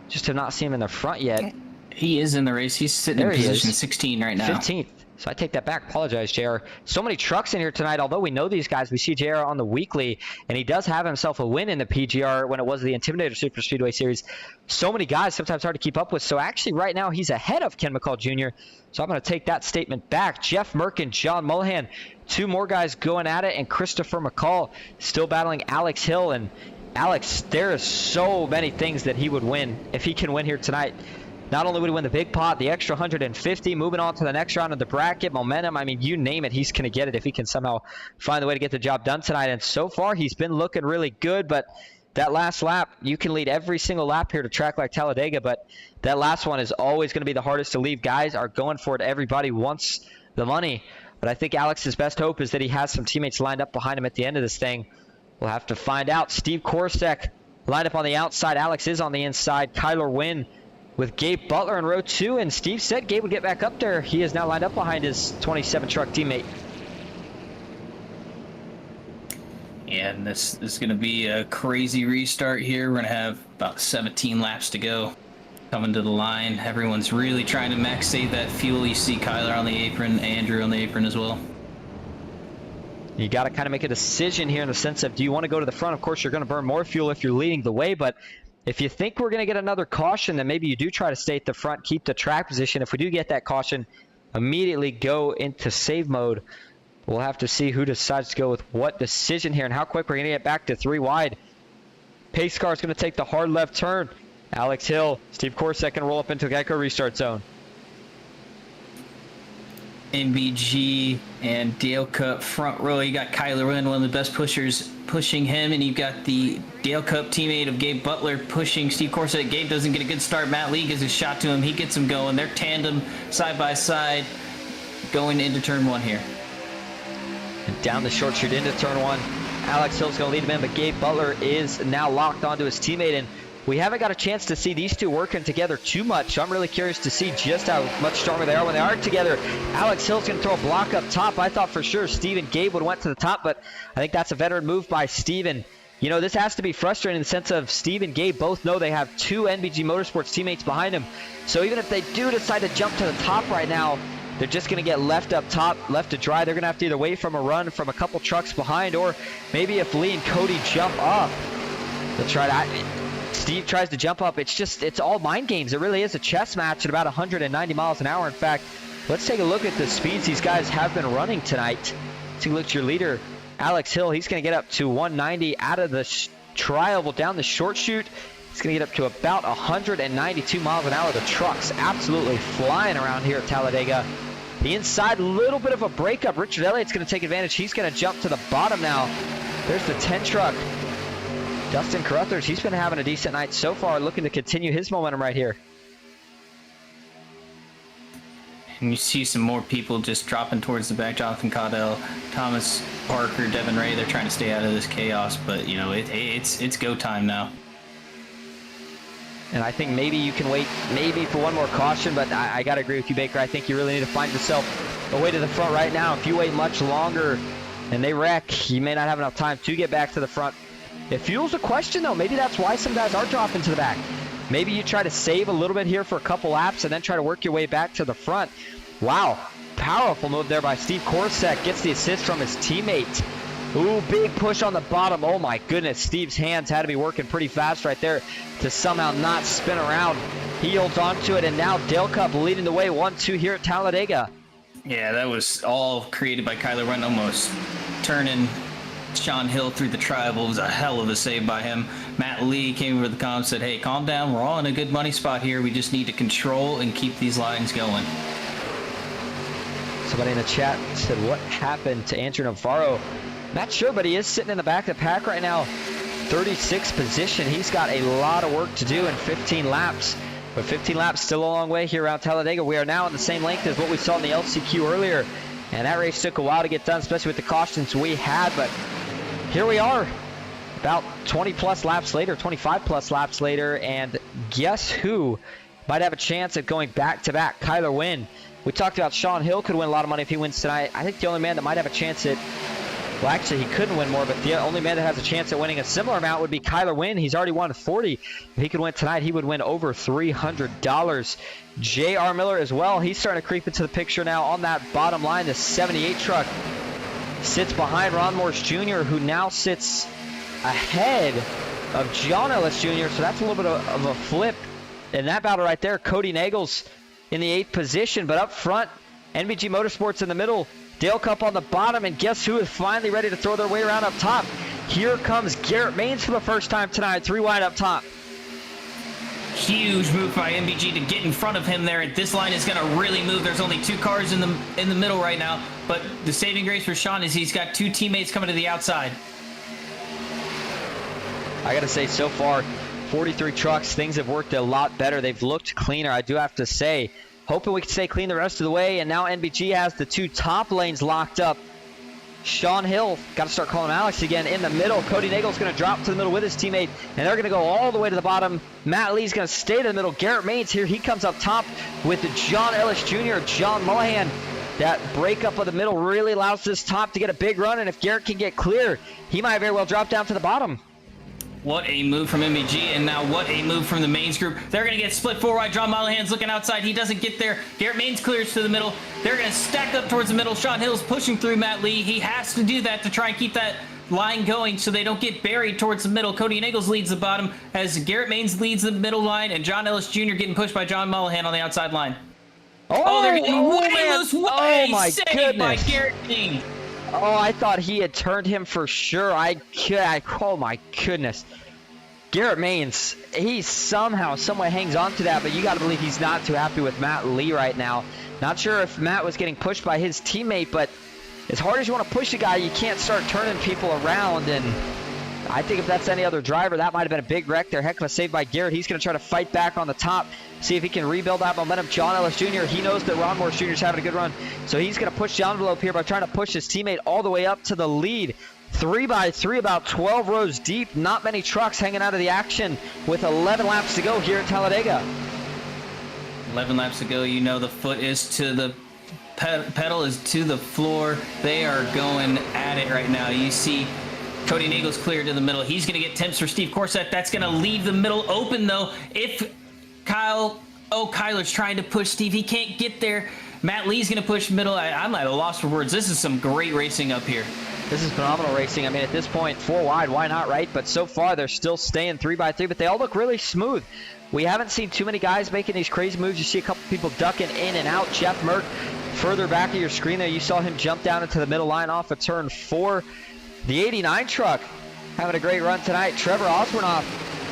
Just have not seen him in the front yet. He is in the race. He's sitting in position 16 right now. 15th. So I take that back. Apologize, JR. So many trucks in here tonight. Although we know these guys, we see JR on the weekly, and he does have himself a win in the PGR when it was the Intimidator Superspeedway Series. So many guys, sometimes hard to keep up with. So actually right now he's ahead of Ken McCall Jr. So I'm going to take that statement back. Jeff Merck and John Mullihan, two more guys going at it, and Christopher McCall still battling Alex Hill. And Alex, there is so many things that he would win if he can win here tonight. Not only would he win the big pot, the extra 150, moving on to the next round of the bracket, momentum, I mean, you name it, he's going to get it if he can somehow find the way to get the job done tonight. And so far, he's been looking really good, but that last lap, you can lead every single lap here to track like Talladega, but that last one is always going to be the hardest to leave. Guys are going for it. Everybody wants the money, but I think Alex's best hope is that he has some teammates lined up behind him at the end of this thing. We'll have to find out. Steve Korsek lined up on the outside. Alex is on the inside. Kyler Wynn with Gabe Butler in row 2, and Steve said Gabe would get back up there. He is now lined up behind his 27 truck teammate. And this is going to be a crazy restart here. We're going to have about 17 laps to go. Coming to the line. Everyone's really trying to max save that fuel. You see Kyler on the apron, Andrew on the apron as well. You got to kind of make a decision here in the sense of, do you want to go to the front? Of course, you're going to burn more fuel if you're leading the way, but if you think we're going to get another caution, then maybe you do try to stay at the front, keep the track position. If we do get that caution, immediately go into save mode. We'll have to see who decides to go with what decision here and how quick we're going to get back to 3 wide. Pace car is going to take the hard left turn. Alex Hill, Steve Korsek can roll up into the Geico restart zone. MBG and Dale Cup front row. You got Kyler Wynn, one of the best pushers, pushing him, and you've got the Dale Cup teammate of Gabe Butler pushing Steve Korsek. Gabe doesn't get a good start. Matt Lee gives a shot to him. He gets him going. They're tandem, side by side, going into turn 1 here. And down the short chute into turn 1. Alex Hill's going to lead him in, but Gabe Butler is now locked onto his teammate, and we haven't got a chance to see these two working together too much. So I'm really curious to see just how much stronger they are when they are together. Alex Hill's going to throw a block up top. I thought for sure Steve and Gabe would have went to the top, but I think that's a veteran move by Steve. And you know, this has to be frustrating in the sense of Steve and Gabe both know they have 2 NBG Motorsports teammates behind them. So even if they do decide to jump to the top right now, they're just going to get left up top, left to dry. They're going to have to either wait from a run from a couple trucks behind, or maybe if Lee and Cody jump up, they'll try to... Steve tries to jump up. It's all mind games. It really is a chess match at about 190 miles an hour. In fact, let's take a look at the speeds these guys have been running tonight. Take a look at your leader, Alex Hill. He's going to get up to 190 out of the tri-oval down the short chute. He's going to get up to about 192 miles an hour. The truck's absolutely flying around here at Talladega. The inside, a little bit of a breakup. Richard Elliott's going to take advantage. He's going to jump to the bottom now. There's the 10 truck. Dustin Carruthers, he's been having a decent night so far, looking to continue his momentum right here. And you see some more people just dropping towards the back. Jonathan Caudell, Thomas Parker, Devin Ray, they're trying to stay out of this chaos, but you know, it's go time now. And I think maybe you can wait maybe for one more caution, but I got to agree with you, Baker. I think you really need to find yourself a way to the front right now. If you wait much longer and they wreck, you may not have enough time to get back to the front. It fuels a question, though. Maybe that's why some guys are dropping to the back. Maybe you try to save a little bit here for a couple laps and then try to work your way back to the front. Wow, powerful move there by Steve Korsak. Gets the assist from his teammate. Ooh, big push on the bottom. Oh my goodness, Steve's hands had to be working pretty fast right there to somehow not spin around. He holds on to it, and now Dale Cup leading the way 1-2 here at Talladega. Yeah, that was all created by Kyler Wren, almost turning Sean Hill through the tri-oval. Was a hell of a save by him. Matt Lee came over the comm and said, hey, calm down. We're all in a good money spot here. We just need to control and keep these lines going. Somebody in the chat said, what happened to Andrew Navarro? Not sure, but he is sitting in the back of the pack right now. 36th position. He's got a lot of work to do in 15 laps. But 15 laps still a long way here around Talladega. We are now in the same length as what we saw in the LCQ earlier. And that race took a while to get done, especially with the cautions we had. But here we are, about 20 plus laps later, 25 plus laps later, and guess who might have a chance at going back-to-back? Kyler Wynn. We talked about Sean Hill could win a lot of money if he wins tonight. I think the only man that might have a chance at, well, actually, he couldn't win more, but the only man that has a chance at winning a similar amount would be Kyler Wynn. He's already won 40. If he could win tonight, he would win over $300. J.R. Miller as well. He's starting to creep into the picture now on that bottom line. The 78 truck sits behind Ron Morse Jr., who now sits ahead of John Ellis Jr., so that's a little bit of a flip in that battle right there. Cody Nagels in the 8th position, but up front, NBG Motorsports in the middle, Dale Cup on the bottom, and guess who is finally ready to throw their way around up top? Here comes Garrett Maines for the first time tonight, 3 wide up top. Huge move by NBG to get in front of him there. This line is going to really move. There's only 2 cars in the middle right now, but the saving grace for Sean is he's got 2 teammates coming to the outside. I got to say, so far, 43 trucks, things have worked a lot better. They've looked cleaner, I do have to say. Hoping we can stay clean the rest of the way, and now NBG has the 2 top lanes locked up. Sean Hill, got to start calling Alex again, in the middle. Cody Nagel's going to drop to the middle with his teammate, and they're going to go all the way to the bottom. Matt Lee's going to stay to the middle. Garrett Maines here, he comes up top with John Ellis Jr., John Mullahan. That breakup of the middle really allows this top to get a big run, and if Garrett can get clear, he might very well drop down to the bottom. What a move from NBG, and now what a move from the Maines group. They're going to get split 4 wide. John Mullahan's looking outside. He doesn't get there. Garrett Maines clears to the middle. They're going to stack up towards the middle. Sean Hill's pushing through Matt Lee. He has to do that to try and keep that line going so they don't get buried towards the middle. Cody Nagels leads the bottom as Garrett Maines leads the middle line, and John Ellis Jr. getting pushed by John Mullahan on the outside line. They're getting way loose. Oh, my goodness. By Garrett Maines. Oh, I thought he had turned him for sure. Oh, my goodness. Garrett Maines, he somehow, someway hangs on to that, but you got to believe he's not too happy with Matt Lee right now. Not sure if Matt was getting pushed by his teammate, but as hard as you want to push a guy, you can't start turning people around, and I think if that's any other driver, that might have been a big wreck there. Heck of a save by Garrett. He's going to try to fight back on the top, see if he can rebuild that momentum. John Ellis Jr., he knows that Ron Morse Jr. is having a good run, so he's going to push the envelope here by trying to push his teammate all the way up to the lead. 3 by 3, about 12 rows deep. Not many trucks hanging out of the action with 11 laps to go here at Talladega. 11 laps to go. You know the foot is to the pedal is to the floor. They are going at it right now. You see Cody Nagel's clear to the middle. He's going to get temps for Steve Corsack. That's going to leave the middle open, though. If Kyler's trying to push Steve, he can't get there. Matt Lee's going to push middle. I'm at a loss for words. This is some great racing up here. This is phenomenal racing. I mean, at this point, 4 wide, why not, right? But so far, they're still staying 3x3, but they all look really smooth. We haven't seen too many guys making these crazy moves. You see a couple people ducking in and out. Jeff Merck, further back of your screen there, you saw him jump down into the middle line off of turn 4. The 89 truck having a great run tonight. Trevor Osbornoff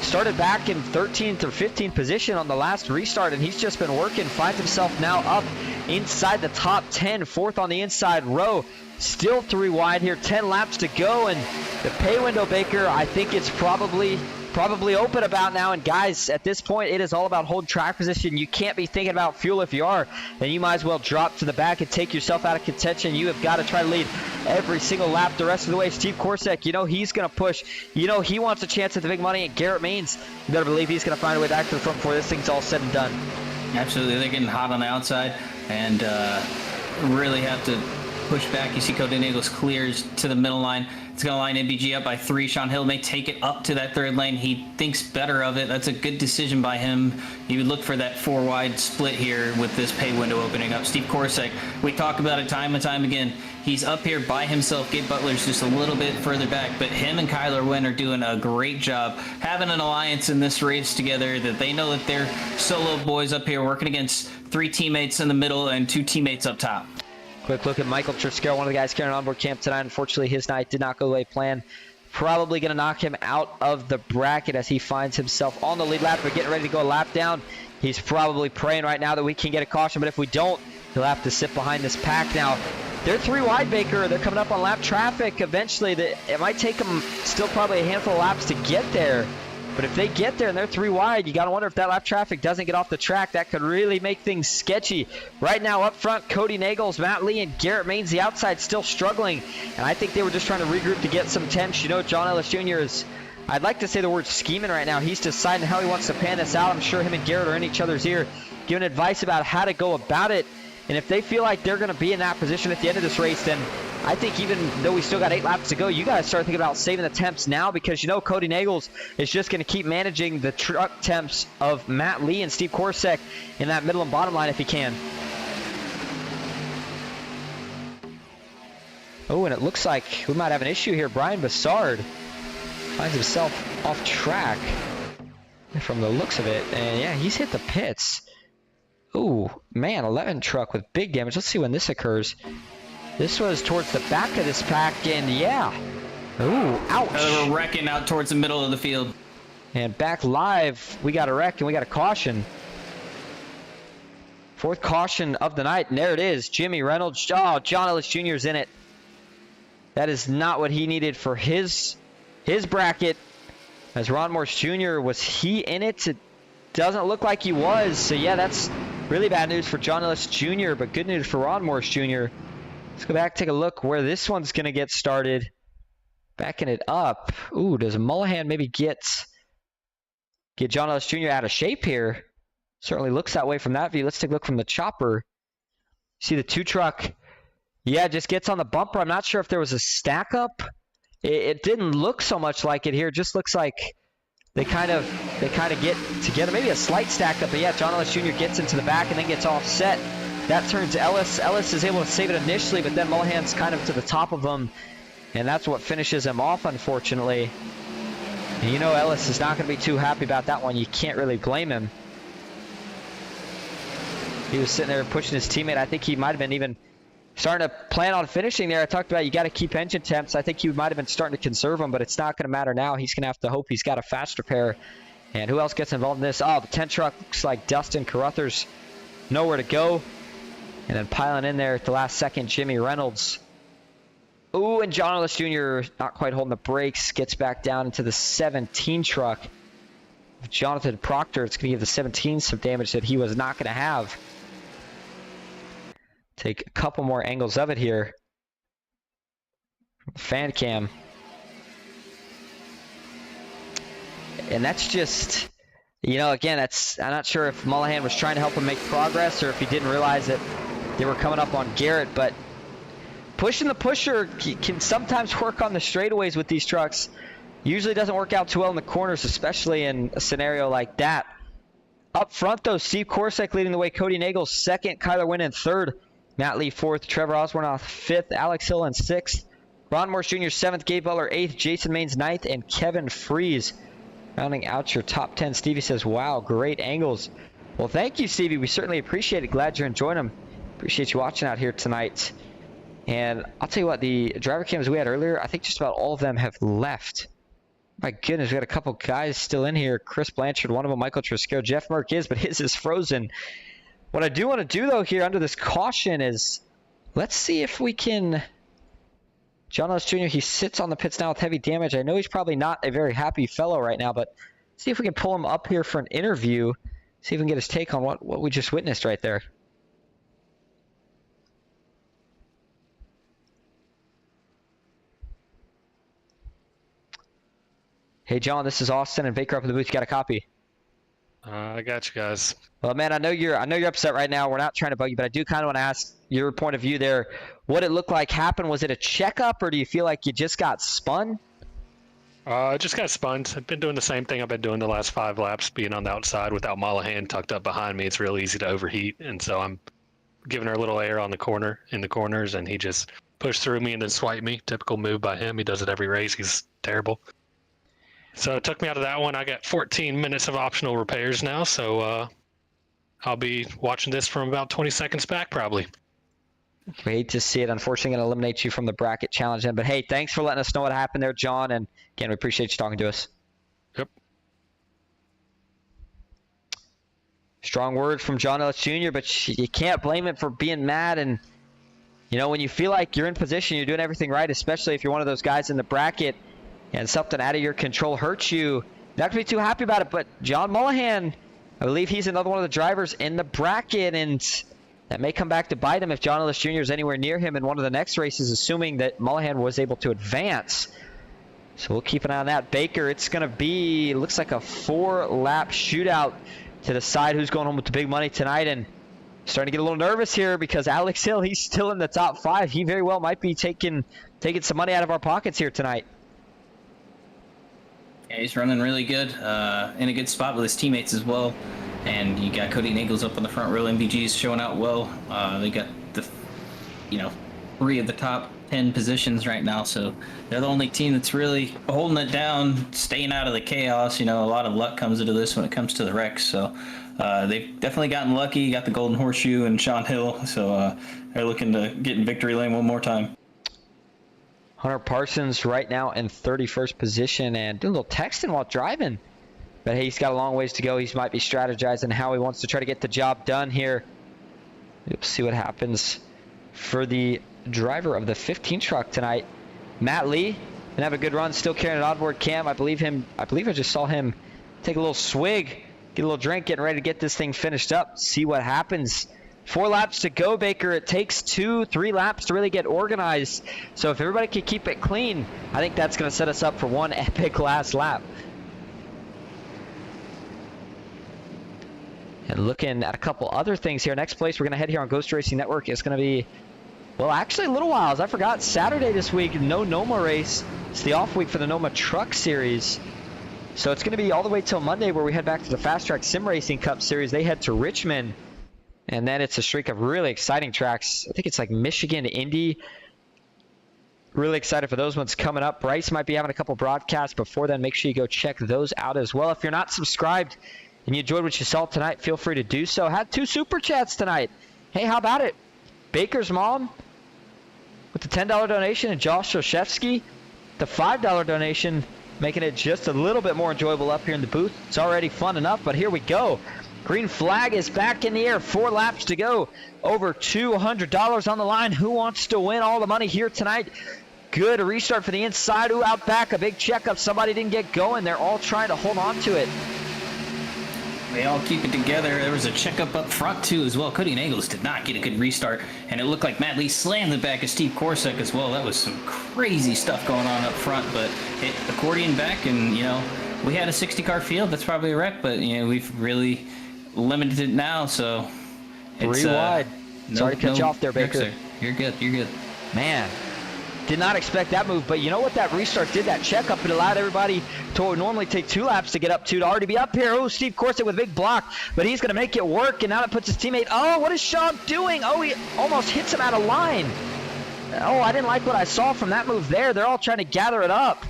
started back in 13th or 15th position on the last restart, and he's just been working. Finds himself now up inside the top 10, 4th on the inside row. Still 3 wide here, 10 laps to go, and the pay window, Baker, I think it's probably open about now. And guys, at this point, it is all about holding track position. You can't be thinking about fuel. If you are, then you might as well drop to the back and take yourself out of contention. You have got to try to lead every single lap the rest of the way. Steve Corsack, you know he's going to push. You know he wants a chance at the big money. And Garrett Maines, you better believe he's going to find a way back to the front before this thing's all said and done. Absolutely. They're getting hot on the outside and really have to push back. You see Cody Nagels clears to the middle line. It's going to line MBG up by 3. Sean Hill may take it up to that 3rd lane. He thinks better of it. That's a good decision by him. You would look for that 4 wide split here with this pay window opening up. Steve Corsack, we talk about it time and time again. He's up here by himself. Gabe Butler's just a little bit further back, but him and Kyler Wynn are doing a great job having an alliance in this race together, that they know that they're solo boys up here working against 3 teammates in the middle and 2 teammates up top. Quick look at Michael Triscaro, one of the guys carrying onboard camp tonight. Unfortunately, his night did not go the way planned. Probably going to knock him out of the bracket as he finds himself on the lead lap. We're getting ready to go a lap down. He's probably praying right now that we can get a caution, but if we don't, he'll have to sit behind this pack. Now, they're 3 wide, Baker. They're coming up on lap traffic. Eventually, it might take them still probably a handful of laps to get there. But if they get there and they're 3 wide, you got to wonder if that lap traffic doesn't get off the track. That could really make things sketchy. Right now up front, Cody Nagels, Matt Lee, and Garrett Maines, the outside, still struggling. And I think they were just trying to regroup to get some temps. You know, John Ellis Jr. is, I'd like to say the word scheming right now. He's deciding how he wants to pan this out. I'm sure him and Garrett are in each other's ear, giving advice about how to go about it. And if they feel like they're going to be in that position at the end of this race, then I think even though we still got 8 laps to go, you got to start thinking about saving the temps now, because you know Cody Nagels is just going to keep managing the truck temps of Matt Lee and Steve Corsack in that middle and bottom line if he can. Oh, and it looks like we might have an issue here. Brian Bassard finds himself off track from the looks of it. And yeah, he's hit the pits. Ooh, man, 11 truck with big damage. Let's see when this occurs. This was towards the back of this pack, and yeah. Ooh, ouch. We're wrecking out towards the middle of the field. And back live, we got a wreck and we got a caution. 4th caution of the night, and there it is. Jimmy Reynolds. Oh, John Ellis Jr. is in it. That is not what he needed for his bracket. As Ron Morse Jr., was he in it? It doesn't look like he was. So yeah, that's really bad news for John Ellis Jr., but good news for Ron Morse Jr. Let's go back, take a look where this one's going to get started. Backing it up. Ooh, does Mullahan maybe get John Ellis Jr. out of shape here? Certainly looks that way from that view. Let's take a look from the chopper. See the 2 truck. Yeah, just gets on the bumper. I'm not sure if there was a stack up. It didn't look so much like it here. It just looks like they kind of get together. Maybe a slight stack up, but yeah, John Ellis Jr. gets into the back and then gets offset. That turns Ellis. Ellis is able to save it initially, but then Mullahan's kind of to the top of him, and that's what finishes him off, unfortunately. And you know Ellis is not going to be too happy about that one. You can't really blame him. He was sitting there pushing his teammate. I think he might have been even starting to plan on finishing there. I talked about you got to keep engine temps. I think he might have been starting to conserve them, but it's not going to matter now. He's going to have to hope he's got a faster pair. And who else gets involved in this? Oh, the 10 truck looks like Dustin Carruthers. Nowhere to go. And then piling in there at the last second, Jimmy Reynolds. Ooh, and John Ellis Jr. not quite holding the brakes. Gets back down into the 17 truck. Jonathan Proctor, it's going to give the 17 some damage that he was not going to have. Take a couple more angles of it here. Fan cam. And that's just, you know, again, I'm not sure if Mullahan was trying to help him make progress or if he didn't realize that they were coming up on Garrett, but pushing the pusher can sometimes work on the straightaways with these trucks. Usually doesn't work out too well in the corners, especially in a scenario like that. Up front, though, Steve Korsak leading the way. Cody Nagel second. Kyler Wynn in third. Matt Lee fourth. Trevor Osborne off fifth. Alex Hill in sixth. Ron Morse Jr. seventh. Gabe Butler eighth. Jason Maines ninth. And Kevin Freeze rounding out your top 10. Stevie says, wow, great angles. Well, thank you, Stevie. We certainly appreciate it. Glad you're enjoying them. Appreciate you watching out here tonight. And I'll tell you what, the driver cams we had earlier, I think just about all of them have left. My goodness, we got a couple guys still in here. Chris Blanchard, one of them, Michael Triscaro. Jeff Merck is, but his is frozen. What I do want to do, though, here under this caution is, let's see if we can... John Ellis Jr., he sits on the pits now with heavy damage. I know he's probably not a very happy fellow right now, but see if we can pull him up here for an interview. See if we can get his take on what we just witnessed right there. Hey, John, this is Austin and Baker up in the booth. You got a copy? I got you guys. Well, man, I know you're upset right now. We're not trying to bug you, but I do kind of want to ask your point of view there. What it looked like happened. Was it a checkup, or do you feel like you just got spun? I just got spun. I've been doing the same thing I've been doing the last 5 laps, being on the outside without Mollahan tucked up behind me. It's real easy to overheat, and so I'm giving her a little air on the corners, and he just pushed through me and then swiped me. Typical move by him. He does it every race. He's terrible. So it took me out of that one. I got 14 minutes of optional repairs now, so I'll be watching this from about 20 seconds back probably. We hate to see it. Unfortunately, going to eliminate you from the bracket challenge then. But hey, thanks for letting us know what happened there, John. And again, we appreciate you talking to us. Yep. Strong words from John Ellis Jr., but you can't blame him for being mad. And, you know, when you feel like you're in position, you're doing everything right, especially if you're one of those guys in the bracket, and something out of your control hurts you, not going to be too happy about it. But John Mollahan, I believe he's another one of the drivers in the bracket, and that may come back to bite him if John Ellis Jr. is anywhere near him in one of the next races, assuming that Mollahan was able to advance. So we'll keep an eye on that. Baker, it's going to be, looks like a 4-lap shootout to decide who's going home with the big money tonight. And starting to get a little nervous here because Alex Hill, he's still in the top 5. He very well might be taking some money out of our pockets here tonight. Yeah, he's running really good, in a good spot with his teammates as well. And you got Cody Nagels up on the front row. MVG's showing out well. They got the, 3 of the top 10 positions right now. So they're the only team that's really holding it down, staying out of the chaos. A lot of luck comes into this when it comes to the wrecks. So they've definitely gotten lucky. Got the Golden Horseshoe and Sean Hill. So they're looking to get in victory lane one more time. Hunter Parsons right now in 31st position and doing a little texting while driving. But hey, he's got a long ways to go. He might be strategizing how he wants to try to get the job done here. We'll see what happens for the driver of the 15 truck tonight. Matt Lee gonna have a good run, still carrying an onboard cam. I believe I just saw him take a little swig, get a little drink, getting ready to get this thing finished up. See what happens. 4 laps to go, Baker. It takes 2-3 laps to really get organized. So if everybody can keep it clean, I think that's going to set us up for one epic last lap. And looking at a couple other things here. Next place we're going to head here on Ghost Racing Network is going to be, well, actually a little while. I forgot, Saturday this week, no NOMA race. It's the off week for the NOMA Truck Series. So it's going to be all the way till Monday where we head back to the Fast Track Sim Racing Cup Series. They head to Richmond. And then it's a streak of really exciting tracks. I think it's like Michigan, Indy. Really excited for those ones coming up. Bryce might be having a couple broadcasts before then. Make sure you go check those out as well. If you're not subscribed and you enjoyed what you saw tonight, feel free to do so. Had 2 Super Chats tonight. Hey, how about it? Baker's mom with the $10 donation and Josh Shoshevsky, the $5 donation, making it just a little bit more enjoyable up here in the booth. It's already fun enough, but here we go. Green flag is back in the air. 4 laps to go. Over $200 on the line. Who wants to win all the money here tonight? Good restart for the inside. Ooh, out back. A big checkup. Somebody didn't get going. They're all trying to hold on to it. They all keep it together. There was a checkup up front, too, as well. Cody Nagels did not get a good restart, and it looked like Matt Lee slammed the back of Steve Korsak as well. That was some crazy stuff going on up front, but hit accordion back, and, we had a 60-car field. That's probably a wreck, but, we've really limited it now, so it's 3 wide. Sorry to cut you off there, Baker. You're good. Man, did not expect that move, but you know what that restart did? That checkup, it allowed everybody to normally take 2 laps to get up to already be up here. Oh, Steve Corsick with a big block, but he's going to make it work, and now that puts his teammate. Oh, what is Sean doing? Oh, he almost hits him out of line. Oh, I didn't like what I saw from that move there. They're all trying to gather it up,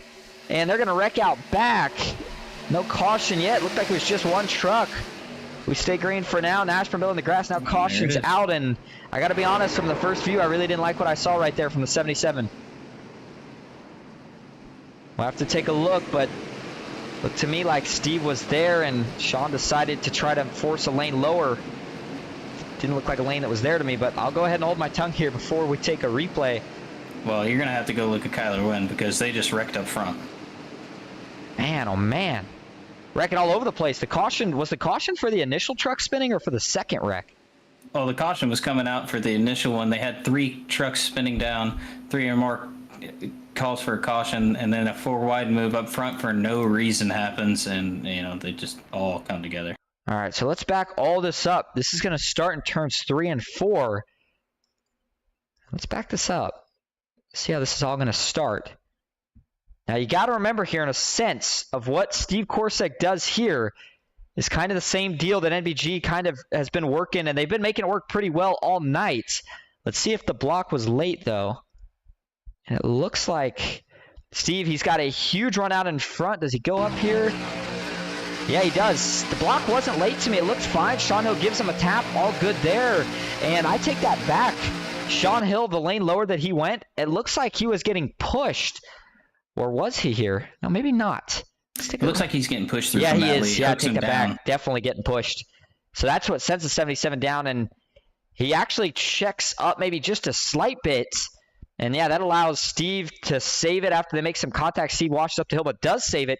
and they're going to wreck out back. No caution yet. Looked like it was just one truck. We stay green for now. Nashville Mill in the grass. Now caution's out, and I got to be honest, from the first view, I really didn't like what I saw right there from the 77. We'll have to take a look, but looked to me like Steve was there, and Sean decided to try to force a lane lower. Didn't look like a lane that was there to me, but I'll go ahead and hold my tongue here before we take a replay. Well, you're going to have to go look at Kyler Wynn because they just wrecked up front. Man, oh man. Wrecking all over the place. The caution, was the caution for the initial truck spinning or for the second wreck? Oh, the caution was coming out for the initial one. They had 3 trucks spinning down, 3 or more calls for a caution, and then a 4 wide move up front for no reason happens, and they just all come together. All right, so let's back all this up. This is going to start in turns 3 and 4. Let's back this up. See how this is all going to start. Now, you got to remember here, in a sense, of what Steve Corsick does here is kind of the same deal that NBG kind of has been working, and they've been making it work pretty well all night. Let's see if the block was late, though. And it looks like Steve, he's got a huge run out in front. Does he go up here? Yeah, he does. The block wasn't late to me. It looked fine. Sean Hill gives him a tap. All good there. And I take that back. Sean Hill, the lane lower that he went, it looks like he was getting pushed. Or was he here? No, maybe not. It looks like he's getting pushed through. Yeah, from he that is. lead. Yeah, Hooks take him that down. back. Definitely getting pushed. So that's what sends the 77 down. And he actually checks up maybe just a slight bit. And yeah, that allows Steve to save it after they make some contact. Steve washes up the hill, but does save it.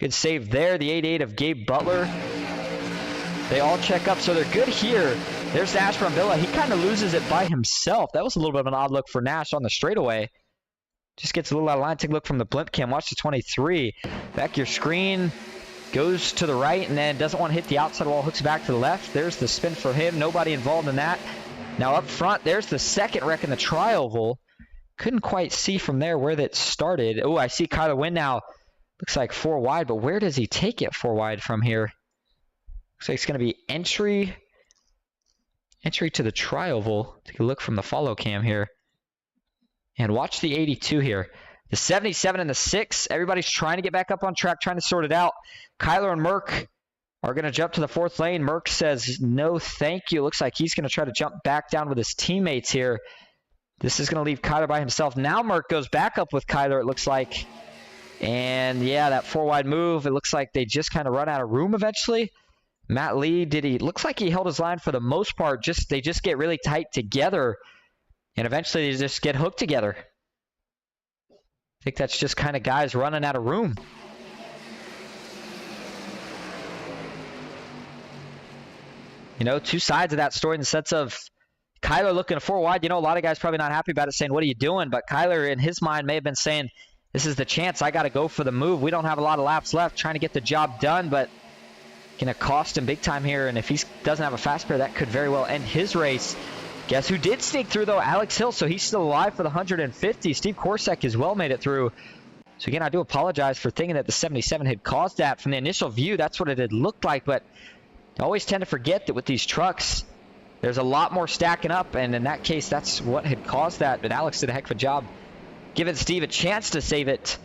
Good save there. The 8-8 of Gabe Butler. They all check up, so they're good here. There's Nash from Villa. He kind of loses it by himself. That was a little bit of an odd look for Nash on the straightaway. Just gets a little out of line. Take a look from the blimp cam. Watch the 23. Back your screen. Goes to the right and then doesn't want to hit the outside wall. Hooks back to the left. There's the spin for him. Nobody involved in that. Now up front, there's the second wreck in the tri-oval. Couldn't quite see from there where that started. Oh, I see Kyler Wynn now. Looks like 4 wide, but where does he take it 4 wide from here? Looks like it's going to be entry to the tri-oval. Take a look from the follow cam here. And watch the 82 here. The 77 and the 6. Everybody's trying to get back up on track, trying to sort it out. Kyler and Merck are going to jump to the 4th lane. Merck says no thank you. Looks like he's going to try to jump back down with his teammates here. This is going to leave Kyler by himself. Now Merck goes back up with Kyler, it looks like. And yeah, that 4 wide move, it looks like they just kind of run out of room eventually. Matt Lee, looks like he held his line for the most part. They just get really tight together. And eventually they just get hooked together. I think that's just kind of guys running out of room. Two sides of that story in the sense of Kyler looking 4 wide. A lot of guys probably not happy about it, saying, what are you doing? But Kyler, in his mind, may have been saying, this is the chance. I got to go for the move. We don't have a lot of laps left, trying to get the job done, but going to cost him big time here. And if he doesn't have a fast pair, that could very well end his race. Guess who did sneak through, though? Alex Hill, so he's still alive for the 150. Steve Corsick as well made it through. So again, I do apologize for thinking that the 77 had caused that. From the initial view, that's what it had looked like, but I always tend to forget that with these trucks, there's a lot more stacking up, and in that case, that's what had caused that. But Alex did a heck of a job giving Steve a chance to save it.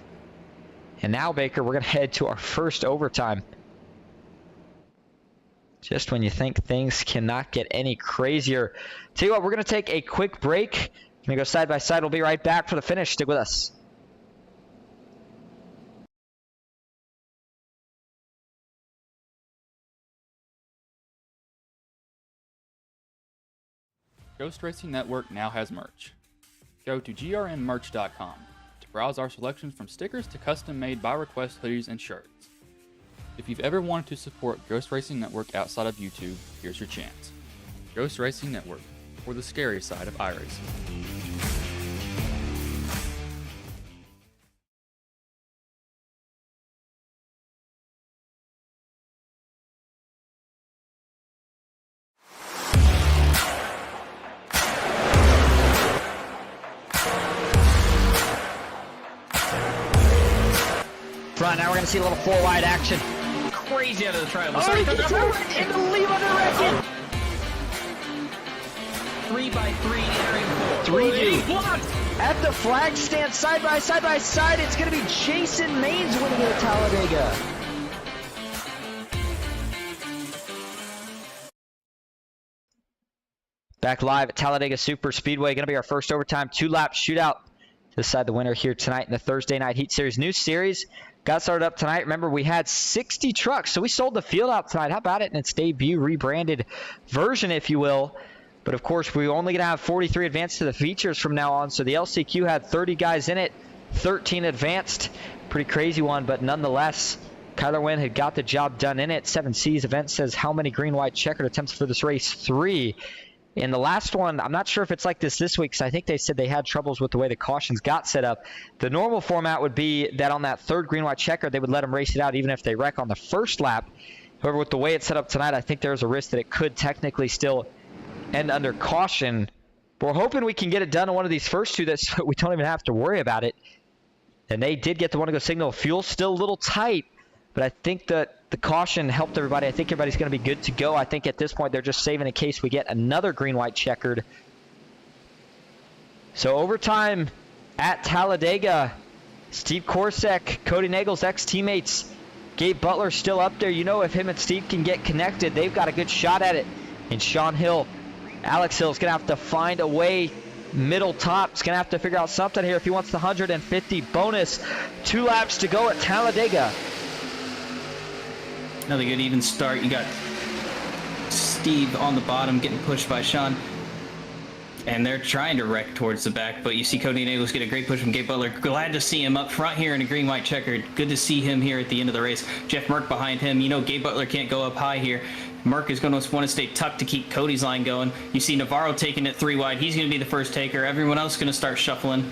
And now, Baker, we're going to head to our first overtime. Just when you think things cannot get any crazier. Tell you what, we're going to take a quick break. Going to go side by side. We'll be right back for the finish. Stick with us. Ghost Racing Network now has merch. Go to grnmerch.com to browse our selections from stickers to custom-made by request hoodies and shirts. If you've ever wanted to support Ghost Racing Network outside of YouTube, here's your chance. Ghost Racing Network, for the scary side of iRacing. front. Now we're going to see a little four wide action. Crazy out of the trail. Oh, he gets over in the lead under wreck. 3x3 entering 4. 3-2. At the flag stand, side by side, it's going to be Jason Maines winning it at Talladega. Back live at Talladega Superspeedway. Going to be our first overtime 2-lap shootout to decide the winner here tonight in the Thursday Night Heat Series. New series got started up tonight. Remember, we had 60 trucks, so we sold the field out tonight. How about it in its debut rebranded version, if you will? But, of course, we're only going to have 43 advanced to the features from now on. So the LCQ had 30 guys in it, 13 advanced. Pretty crazy one, but nonetheless, Kyler Wynn had got the job done in it. 7C's event says how many green-white checkered attempts for this race? 3. In the last one, I'm not sure if it's like this week, because I think they said they had troubles with the way the cautions got set up. The normal format would be that on that third green-white checker, they would let them race it out even if they wreck on the first lap. However, with the way it's set up tonight, I think there's a risk that it could technically still end under caution. But we're hoping we can get it done on one of these first two that we don't even have to worry about it. And they did get the one-to-go signal. Fuel's still a little tight, but I think that the caution helped everybody. I think everybody's going to be good to go. I think at this point they're just saving in case we get another green-white checkered. So overtime at Talladega. Steve Korsak, Cody Nagel's ex-teammates. Gabe Butler still up there. You know, if him and Steve can get connected, they've got a good shot at it. And Sean Hill, Alex Hill's going to have to find a way. Middle top is going to have to figure out something here if he wants the 150 bonus. 2 laps to go at Talladega. Another good even start. You got Steve on the bottom getting pushed by Sean. And they're trying to wreck towards the back, but you see Cody Nagels get a great push from Gabe Butler. Glad to see him up front here in a green-white checkered. Good to see him here at the end of the race. Jeff Merck behind him. You know Gabe Butler can't go up high here. Merck is going to want to stay tucked to keep Cody's line going. You see Navarro taking it 3 wide. He's going to be the first taker. Everyone else is going to start shuffling.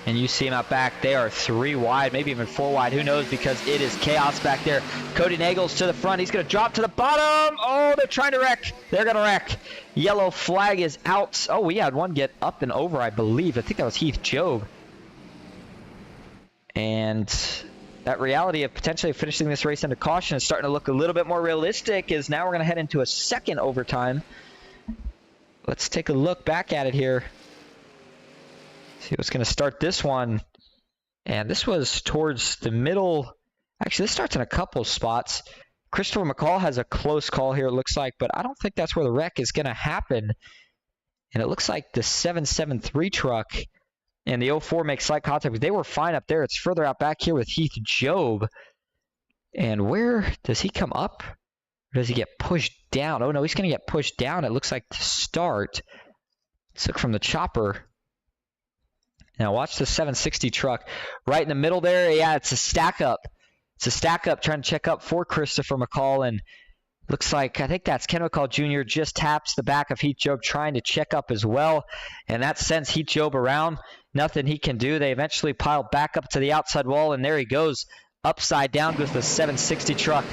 And you see him out back. They are 3 wide, maybe even 4 wide. Who knows, because it is chaos back there. Cody Nagels to the front. He's going to drop to the bottom. Oh, they're trying to wreck. They're going to wreck. Yellow flag is out. Oh, we had one get up and over, I believe. I think that was Heath Job. And that reality of potentially finishing this race under caution is starting to look a little bit more realistic, as now we're going to head into a second overtime. Let's take a look back at it here. See what's going to start this one. And this was towards the middle. Actually, this starts in a couple spots. Christopher McCall has a close call here, it looks like, but I don't think that's where the wreck is going to happen. And it looks like the 773 truck and the 04 makes slight contact. They were fine up there. It's further out back here with Heath Job. And where does he come up? Or does he get pushed down? Oh, no, he's going to get pushed down, it looks like, to start. Let's look from the chopper. Now watch the 760 truck right in the middle there. Yeah, it's a stack up. It's a stack up trying to check up for Christopher McCall. And looks like, I think that's Ken McCall Jr. just taps the back of Heath Job trying to check up as well. And that sends Heath Job around. Nothing he can do. They eventually pile back up to the outside wall. And there he goes. Upside down goes the 760 truck.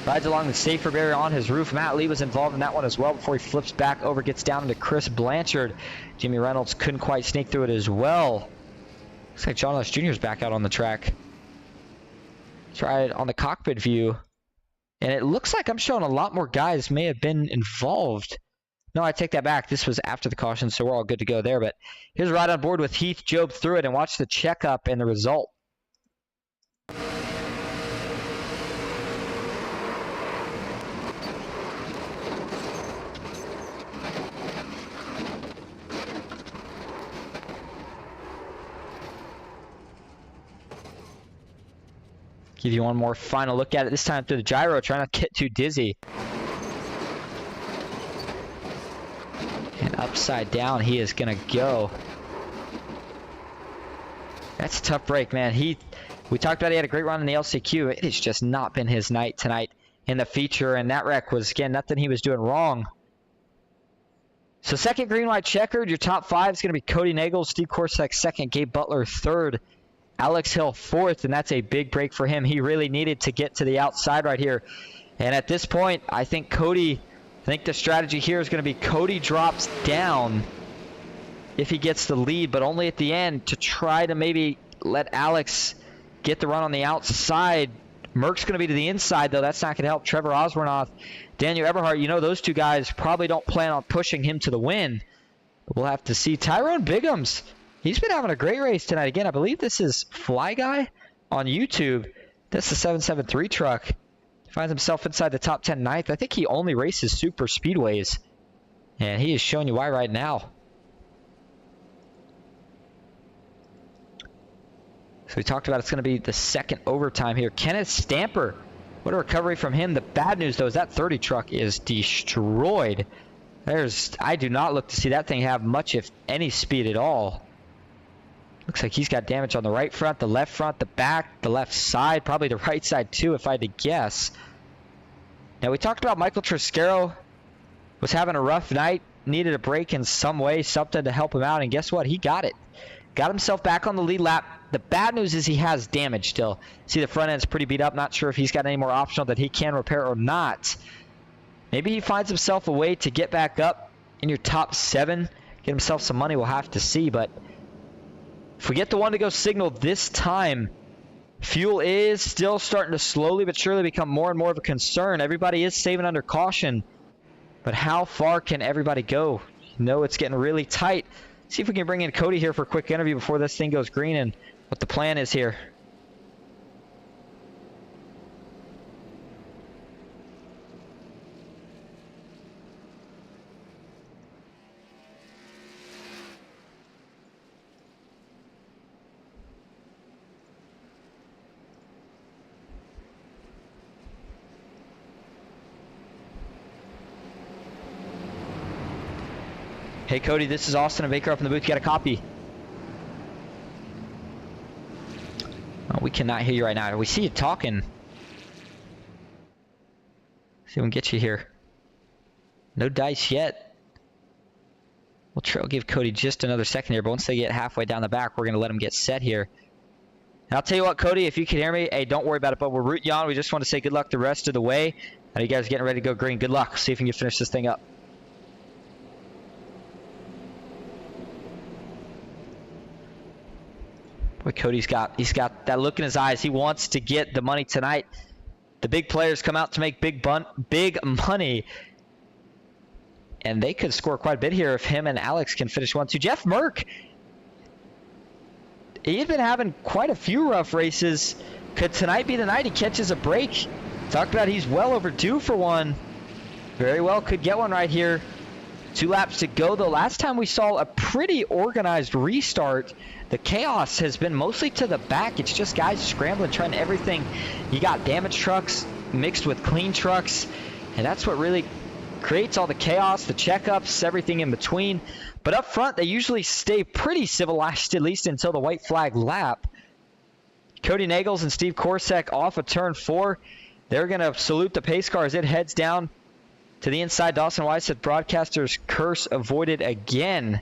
Rides along the safer barrier on his roof. Matt Lee was involved in that one as well before he flips back over, gets down into Chris Blanchard. Jimmy Reynolds couldn't quite sneak through it as well. Looks like John Lewis Jr. is back out on the track. Try it on the cockpit view. And it looks like I'm showing a lot more guys may have been involved. No, I take that back. This was after the caution, so we're all good to go there. But here's right on board with Heath Job through it, and watch the checkup and the result. Give you one more final look at it, this time through the gyro, trying not to get too dizzy. And upside down, he is going to go. That's a tough break, man. We talked about he had a great run in the LCQ. It has just not been his night tonight in the feature, and that wreck was, again, nothing he was doing wrong. So second green-white checkered. Your top 5 is going to be Cody Nagels, Steve Korsak second, Gabe Butler third, Alex Hill fourth, and that's a big break for him. He really needed to get to the outside right here. And at this point, I think the strategy here is going to be Cody drops down if he gets the lead, but only at the end to try to maybe let Alex get the run on the outside. Merck's going to be to the inside, though. That's not going to help Trevor Osbornoff. Daniel Eberhardt, you know those two guys probably don't plan on pushing him to the win. But we'll have to see. Tyrone Biggums, he's been having a great race tonight. Again, I believe this is Fly Guy on YouTube. That's the 773 truck. Finds himself inside the top 10 ninth. I think he only races super speedways. And he is showing you why right now. So we talked about it's going to be the second overtime here. Kenneth Stamper. What a recovery from him. The bad news, though, is that 30 truck is destroyed. I do not look to see that thing have much, if any, speed at all. Looks like he's got damage on the right front, the left front, the back, the left side, probably the right side too, if I had to guess. Now, we talked about Michael Triscaro was having a rough night, needed a break in some way, something to help him out, and guess what? He got it. Got himself back on the lead lap. The bad news is he has damage still. See, the front end's pretty beat up. Not sure if he's got any more optional that he can repair or not. Maybe he finds himself a way to get back up in your top 7, get himself some money. We'll have to see, but if we get the one to go signal this time, fuel is still starting to slowly but surely become more and more of a concern. Everybody is saving under caution, but how far can everybody go? You know it's getting really tight. See if we can bring in Cody here for a quick interview before this thing goes green and what the plan is here. Hey Cody, this is Austin and Baker up in the booth. You got a copy? Oh, we cannot hear you right now. We see you talking. See if we can get you here. No dice yet. We'll give Cody just another second here, but once they get halfway down the back, we're going to let him get set here. And I'll tell you what, Cody, if you can hear me, hey, don't worry about it, but we're rooting you on. We just want to say good luck the rest of the way. And you guys are getting ready to go green. Good luck. See if you can finish this thing up. Boy, Cody's got that look in his eyes. He wants to get the money tonight. The big players come out to make big money. And they could score quite a bit here if him and Alex can finish 1-2. Jeff Merck, he's been having quite a few rough races. Could tonight be the night he catches a break? Talked about he's well overdue for one. Very well could get one right here. 2 laps to go, though. Last time we saw a pretty organized restart. The chaos has been mostly to the back. It's just guys scrambling, trying everything. You got damaged trucks mixed with clean trucks, and that's what really creates all the chaos, the checkups, everything in between. But up front, they usually stay pretty civilized, at least until the white flag lap. Cody Nagels and Steve Korsek off of turn 4. They're going to salute the pace car as it heads down to the inside. Dawson Weiss said broadcaster's curse avoided again.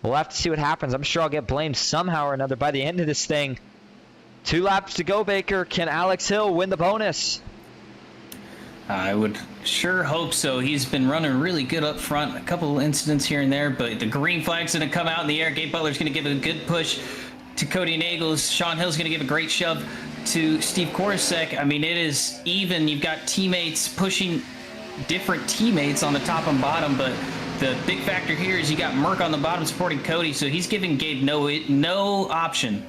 We'll have to see what happens. I'm sure I'll get blamed somehow or another by the end of this thing. 2 laps to go, Baker. Can Alex Hill win the bonus? I would sure hope so. He's been running really good up front. A couple of incidents here and there, but the green flag's going to come out in the air. Gabe Butler's going to give a good push to Cody Nagels. Sean Hill's going to give a great shove to Steve Korsek. I mean, it is even. You've got teammates pushing different teammates on the top and bottom, but the big factor here is you got Merck on the bottom supporting Cody, so he's giving Gabe no option.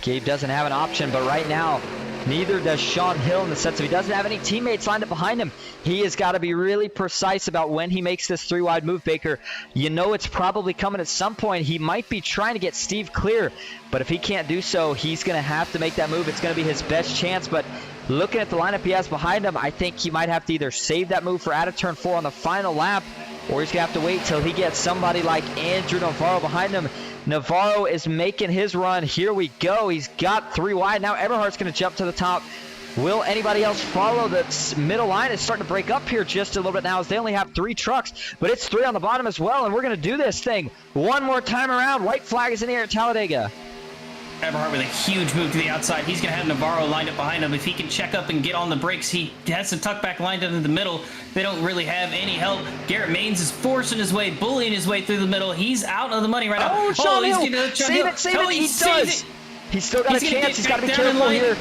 Gabe doesn't have an option, but right now, neither does Sean Hill, in the sense of he doesn't have any teammates lined up behind him. He has got to be really precise about when he makes this 3-wide move, Baker. You know it's probably coming at some point. He might be trying to get Steve clear, but if he can't do so, he's going to have to make that move. It's going to be his best chance, but looking at the lineup he has behind him, I think he might have to either save that move for out of turn 4 on the final lap, or he's going to have to wait till he gets somebody like Andrew Navarro behind him. Navarro is making his run. Here we go. He's got 3 wide. Now Eberhardt's going to jump to the top. Will anybody else follow? The middle line is starting to break up here just a little bit now as they only have 3 trucks, but it's 3 on the bottom as well, and we're going to do this thing one more time around. White flag is in the air at Talladega. Eberhardt with a huge move to the outside. He's going to have Navarro lined up behind him. If he can check up and get on the brakes, he has some tuck back lined up in the middle. They don't really have any help. Garrett Maines is forcing his way, bullying his way through the middle. He's out of the money right now. Oh, Sean Hill. Save it. He does. He's still got a chance. He's got to be careful here.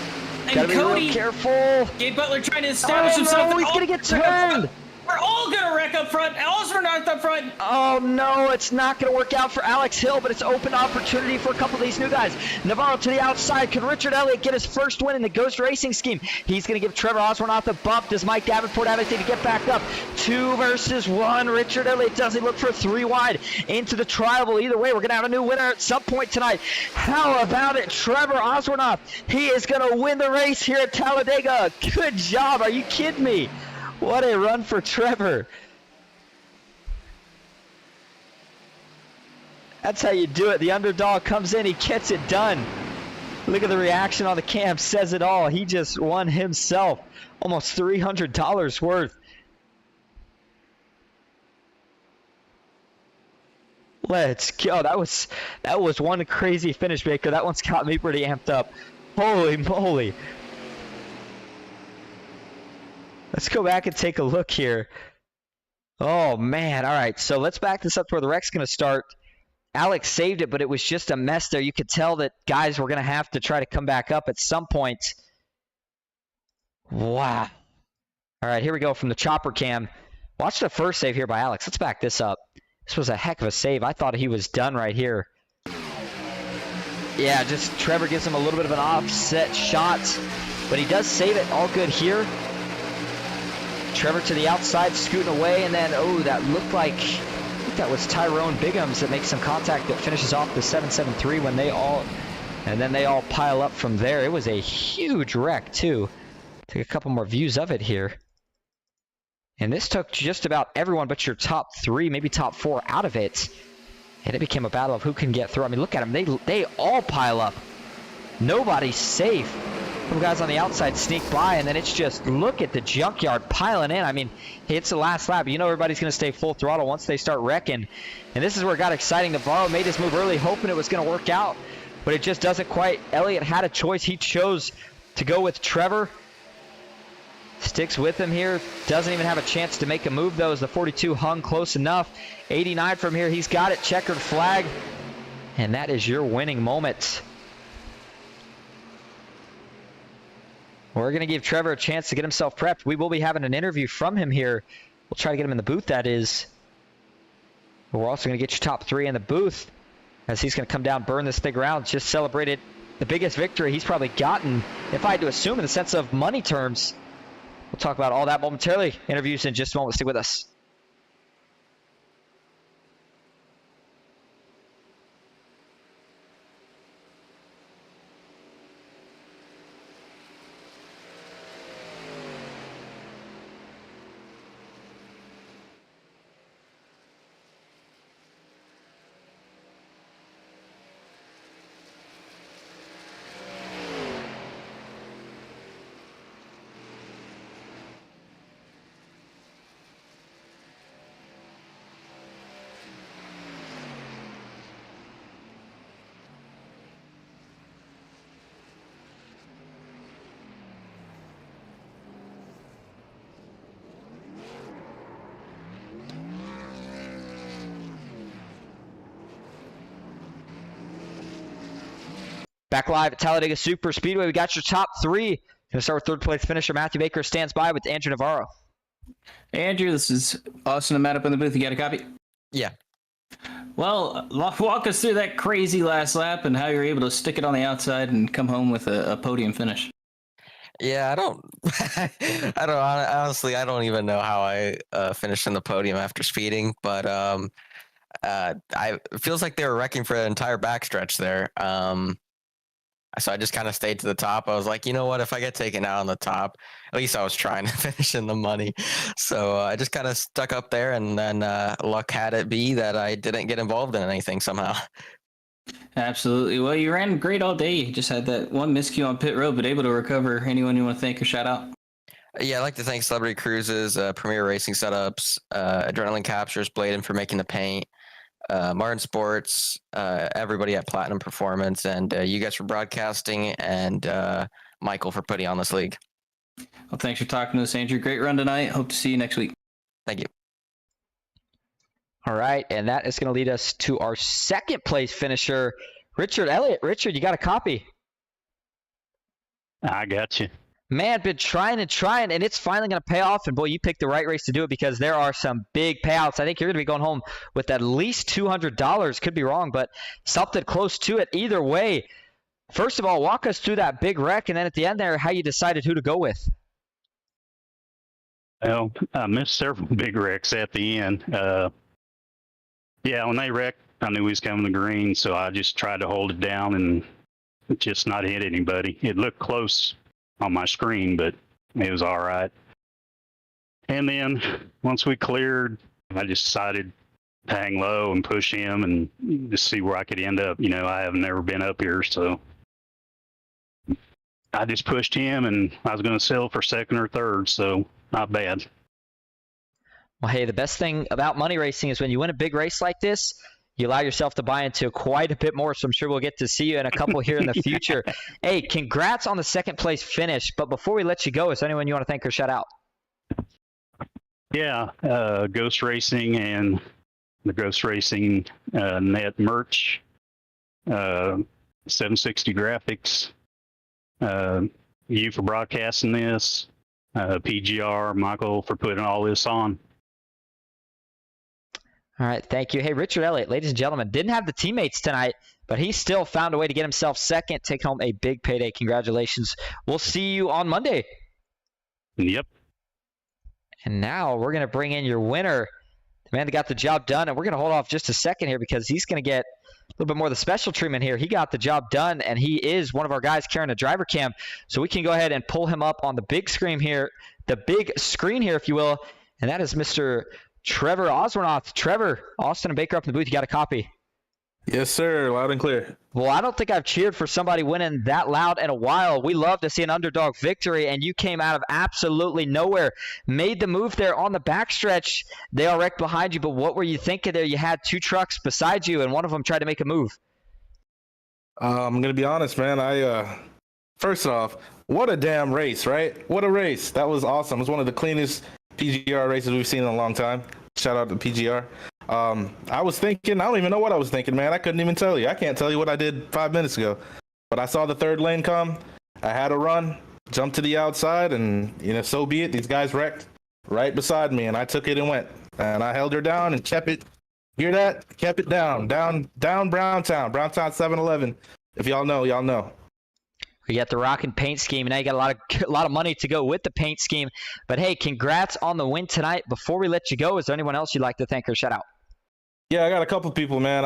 Got to be real careful. Gabe Butler trying to establish himself. No, he's going to get turned. We're all going to wreck up front. Osborne up front. Oh, no, it's not going to work out for Alex Hill, but it's open opportunity for a couple of these new guys. Navarro to the outside. Can Richard Elliott get his first win in the Ghost Racing scheme? He's going to give Trevor Osborne off the bump. Does Mike Davenport have anything to get back up? 2 versus 1. Richard Elliott doesn't look for 3 wide into the tribal. Either way, we're going to have a new winner at some point tonight. How about it, Trevor Osborne? He is going to win the race here at Talladega. Good job. Are you kidding me? What a run for Trevor. That's how you do it. The underdog comes in, he gets it done. Look at the reaction on the cam, says it all. He just won himself almost $300 worth. Let's go. That was one crazy finish, Baker. That one's got me pretty amped up. Holy moly. Let's go back and take a look here. Oh, man. All right, so let's back this up to where the wreck's going to start. Alex saved it, but it was just a mess there. You could tell that guys were going to have to try to come back up at some point. Wow. All right, here we go from the chopper cam. Watch the first save here by Alex. Let's back this up. This was a heck of a save. I thought he was done right here. Yeah, just Trevor gives him a little bit of an offset shot, but he does save it. All good here. Trevor to the outside, scooting away, and then, oh, that looked like, I think that was Tyrone Bigums that makes some contact that finishes off the 773 when they all, and then they all pile up from there. It was a huge wreck, too. Take a couple more views of it here. And this took just about everyone but your top 3, maybe top 4 out of it. And it became a battle of who can get through. I mean, look at them. They all pile up. Nobody's safe. Some guys on the outside sneak by, and then it's just, look at the junkyard piling in. I mean, it's the last lap. You know everybody's going to stay full throttle once they start wrecking. And this is where it got exciting. Navarro made his move early, hoping it was going to work out, but it just doesn't quite. Elliott had a choice. He chose to go with Trevor. Sticks with him here. Doesn't even have a chance to make a move, though, as the 42 hung close enough. 89 from here. He's got it. Checkered flag. And that is your winning moment. We're going to give Trevor a chance to get himself prepped. We will be having an interview from him here. We'll try to get him in the booth, that is. But we're also going to get your top 3 in the booth as he's going to come down, burn this thing around. Just celebrated the biggest victory he's probably gotten, if I had to assume, in the sense of money terms. We'll talk about all that momentarily. Interviews in just a moment. Stick with us. Back live at Talladega Superspeedway. We got your top 3. Going to start with third place finisher Matthew Baker stands by with Andrew Navarro. Hey, Andrew, this is Austin and Matt up in the booth. You got a copy? Yeah. Well, walk us through that crazy last lap and how you're able to stick it on the outside and come home with a podium finish. Yeah, I don't honestly, I don't even know how I finished in the podium after speeding, but it feels like they were wrecking for an entire backstretch there. So I just kind of stayed to the top. I was like, you know what? If I get taken out on the top, at least I was trying to finish in the money. So I just kind of stuck up there, and then luck had it be that I didn't get involved in anything somehow. Absolutely. Well, you ran great all day. You just had that one miscue on pit road, but able to recover. Anyone you want to thank or shout out? Yeah, I'd like to thank Celebrity Cruises, Premier Racing Setups, Adrenaline Captures, Bladen for making the paint, Martin Sports, everybody at Platinum Performance, and you guys for broadcasting, and Michael for putting on this league. Well, thanks for talking to us, Andrew. Great run tonight. Hope to see you next week. Thank you. All right, and that is going to lead us to our second place finisher, Richard Elliott. Richard, you got a copy? I got you. Man, been trying and trying, and it's finally going to pay off. And boy, you picked the right race to do it because there are some big payouts. I think you're going to be going home with at least $200. Could be wrong, but something close to it. Either way, first of all, walk us through that big wreck, and then at the end there, how you decided who to go with. Well, I missed several big wrecks at the end. Yeah, when they wrecked, I knew he was coming to green, so I just tried to hold it down and just not hit anybody. It looked close on my screen, but it was all right. And then once we cleared, I just decided to hang low and push him and just see where I could end up. You know, I have never been up here, so I just pushed him, and I was going to settle for second or third, so not bad. Well, hey, the best thing about money racing is when you win a big race like this, you allow yourself to buy into quite a bit more, so I'm sure we'll get to see you in a couple here in the future. Hey, congrats on the second place finish, but before we let you go, is there anyone you want to thank or shout out? Yeah, Ghost Racing and the Ghost Racing net merch, 760 Graphics, you for broadcasting this, PGR, Michael for putting all this on. All right, thank you. Hey, Richard Elliott, ladies and gentlemen, didn't have the teammates tonight, but he still found a way to get himself second, take home a big payday. Congratulations. We'll see you on Monday. Yep. And now we're going to bring in your winner, the man that got the job done, and we're going to hold off just a second here because he's going to get a little bit more of the special treatment here. He got the job done, and he is one of our guys carrying a driver cam, so we can go ahead and pull him up on the big screen here, if you will, and that is Mr. Trevor Oswornoth. Trevor, Austin and Baker up in the booth. You got a copy? Yes, sir. Loud and clear. Well, I don't think I've cheered for somebody winning that loud in a while. We love to see an underdog victory, and you came out of absolutely nowhere. Made the move there on the backstretch. They all wrecked behind you, but what were you thinking there? You had two trucks beside you, and one of them tried to make a move. I'm going to be honest, man. First off, what a damn race, right? What a race. That was awesome. It was one of the cleanest PGR races we've seen in a long time. Shout out to PGR. I was thinking, I don't even know what I was thinking, man. I couldn't even tell you. I can't tell you what I did 5 minutes ago. But I saw the third lane come. I had a run, jumped to the outside, and, so be it. These guys wrecked right beside me, and I took it and went. And I held her down and kept it. Hear that? Kept it down. Down Browntown. Browntown 7-Eleven. If y'all know, y'all know. We got the rock and paint scheme, and now you got a lot of money to go with the paint scheme. But hey, congrats on the win tonight. Before we let you go, is there anyone else you'd like to thank or shout out? Yeah, I got a couple people, man.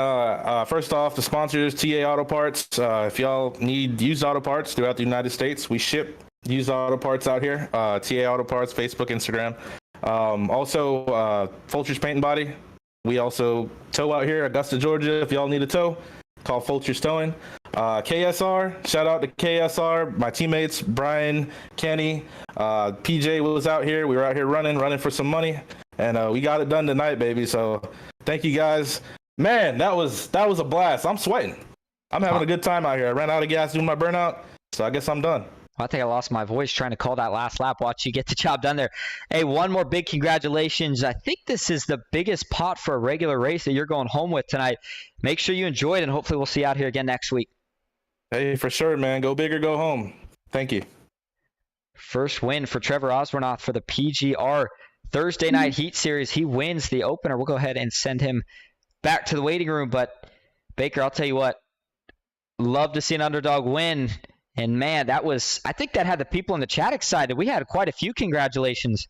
First off, the sponsors, TA Auto Parts. If y'all need used auto parts throughout the United States, we ship used auto parts out here. TA Auto Parts, Facebook, Instagram. Also, Fulcher's Paint and Body. We also tow out here, Augusta, Georgia. If y'all need a tow, call Fulcher's Towing. KSR, shout out to KSR, my teammates, Brian, Kenny, PJ was out here. We were out here running for some money, and we got it done tonight, baby. So thank you guys. Man, that was a blast. I'm sweating. I'm having a good time out here. I ran out of gas doing my burnout, so I guess I'm done. I think I lost my voice trying to call that last lap. Watch you get the job done there. Hey, one more big congratulations. I think this is the biggest pot for a regular race that you're going home with tonight. Make sure you enjoy it, and hopefully we'll see you out here again next week. Hey, for sure, man. Go big or go home. Thank you. First win for Trevor Oswornoth for the PGR Thursday Night Heat Series. He wins the opener. We'll go ahead and send him back to the waiting room. But, Baker, I'll tell you what, love to see an underdog win. And, man, I think that had the people in the chat excited. We had quite a few congratulations.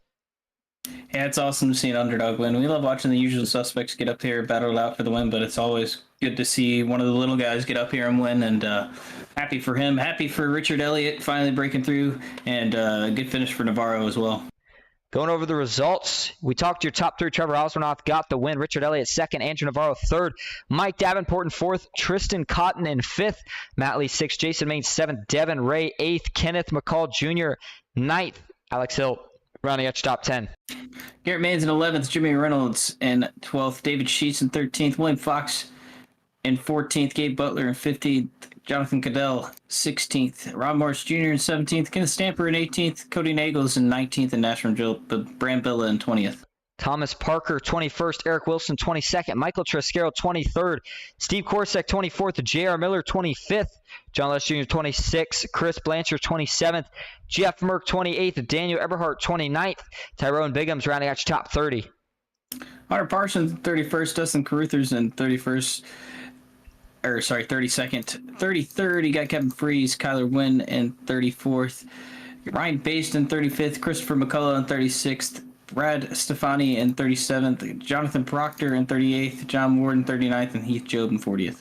Yeah, it's awesome to see an underdog win. We love watching the usual suspects get up here, battle it out for the win, but it's always good to see one of the little guys get up here and win, and happy for him. Happy for Richard Elliott finally breaking through, and good finish for Navarro as well. Going over the results, we talked to your top three. Trevor Oswornoth got the win. Richard Elliott second. Andrew Navarro third. Mike Davenport in fourth. Tristan Cotton in fifth. Matt Lee sixth. Jason Maines seventh. Devin Ray eighth. Kenneth McCall Jr. ninth. Alex Hill rounding out your top 10. Garrett Maines in 11th. Jimmy Reynolds in 12th. David Sheets in 13th. William Fox in 14th. Gabe Butler in 15th. Jonathan Cadell, 16th. Rob Morris Jr. in 17th. Kenneth Stamper in 18th. Cody Nagels in 19th. And Nashville Brambilla in 20th. Thomas Parker, 21st. Eric Wilson, 22nd. Michael Trescaro, 23rd. Steve Korsak, 24th. J.R. Miller, 25th. John Les Jr., 26th. Chris Blanchard, 27th. Jeff Merck, 28th. Daniel Eberhardt, 29th. Tyrone Bigham's rounding out your top 30. Hunter Parsons, 31st. Dustin Caruthers in 32nd. 33rd, you got Kevin Freeze, Kyler Wynn in 34th. Ryan Baston, 35th. Christopher McCullough in 36th. Brad Stefani in 37th. Jonathan Proctor in 38th. John Ward in 39th. And Heath Job in 40th.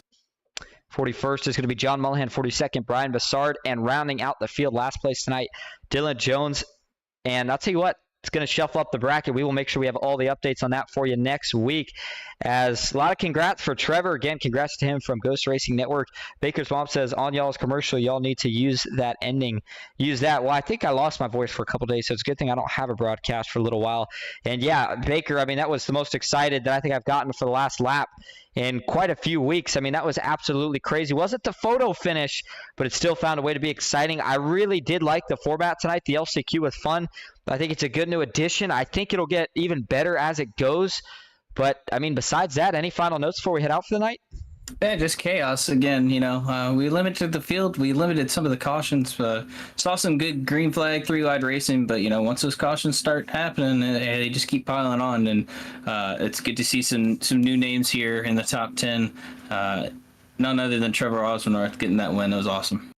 41st is going to be John Mullihan, 42nd. Brian Bassard. And rounding out the field, last place tonight, Dylan Jones. And I'll tell you what, it's going to shuffle up the bracket. We will make sure we have all the updates on that for you next week. As a lot of congrats for Trevor. Again, congrats to him from Ghost Racing Network. Baker's mom says, on y'all's commercial, y'all need to use that ending. Use that. Well, I think I lost my voice for a couple days, so it's a good thing I don't have a broadcast for a little while. And yeah, Baker, I mean, that was the most excited that I think I've gotten for the last lap in quite a few weeks. I mean, that was absolutely crazy. Wasn't the photo finish, but it still found a way to be exciting. I really did like the format tonight. The LCQ was fun. I think it's a good new addition. I think it'll get even better as it goes. But, I mean, besides that, any final notes before we head out for the night? Yeah, just chaos again. We limited the field. We limited some of the cautions. Saw some good green flag, 3-wide racing. But, once those cautions start happening, they just keep piling on. And it's good to see some new names here in the top 10. None other than Trevor Osborne getting that win. That was awesome.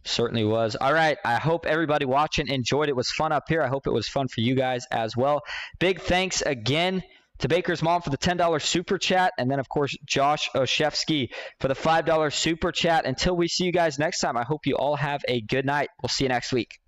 Certainly was. All right. I hope everybody watching enjoyed it. It was fun up here. I hope it was fun for you guys as well. Big thanks again to Baker's mom for the $10 super chat. And then, of course, Josh Oshevsky for the $5 super chat. Until we see you guys next time, I hope you all have a good night. We'll see you next week.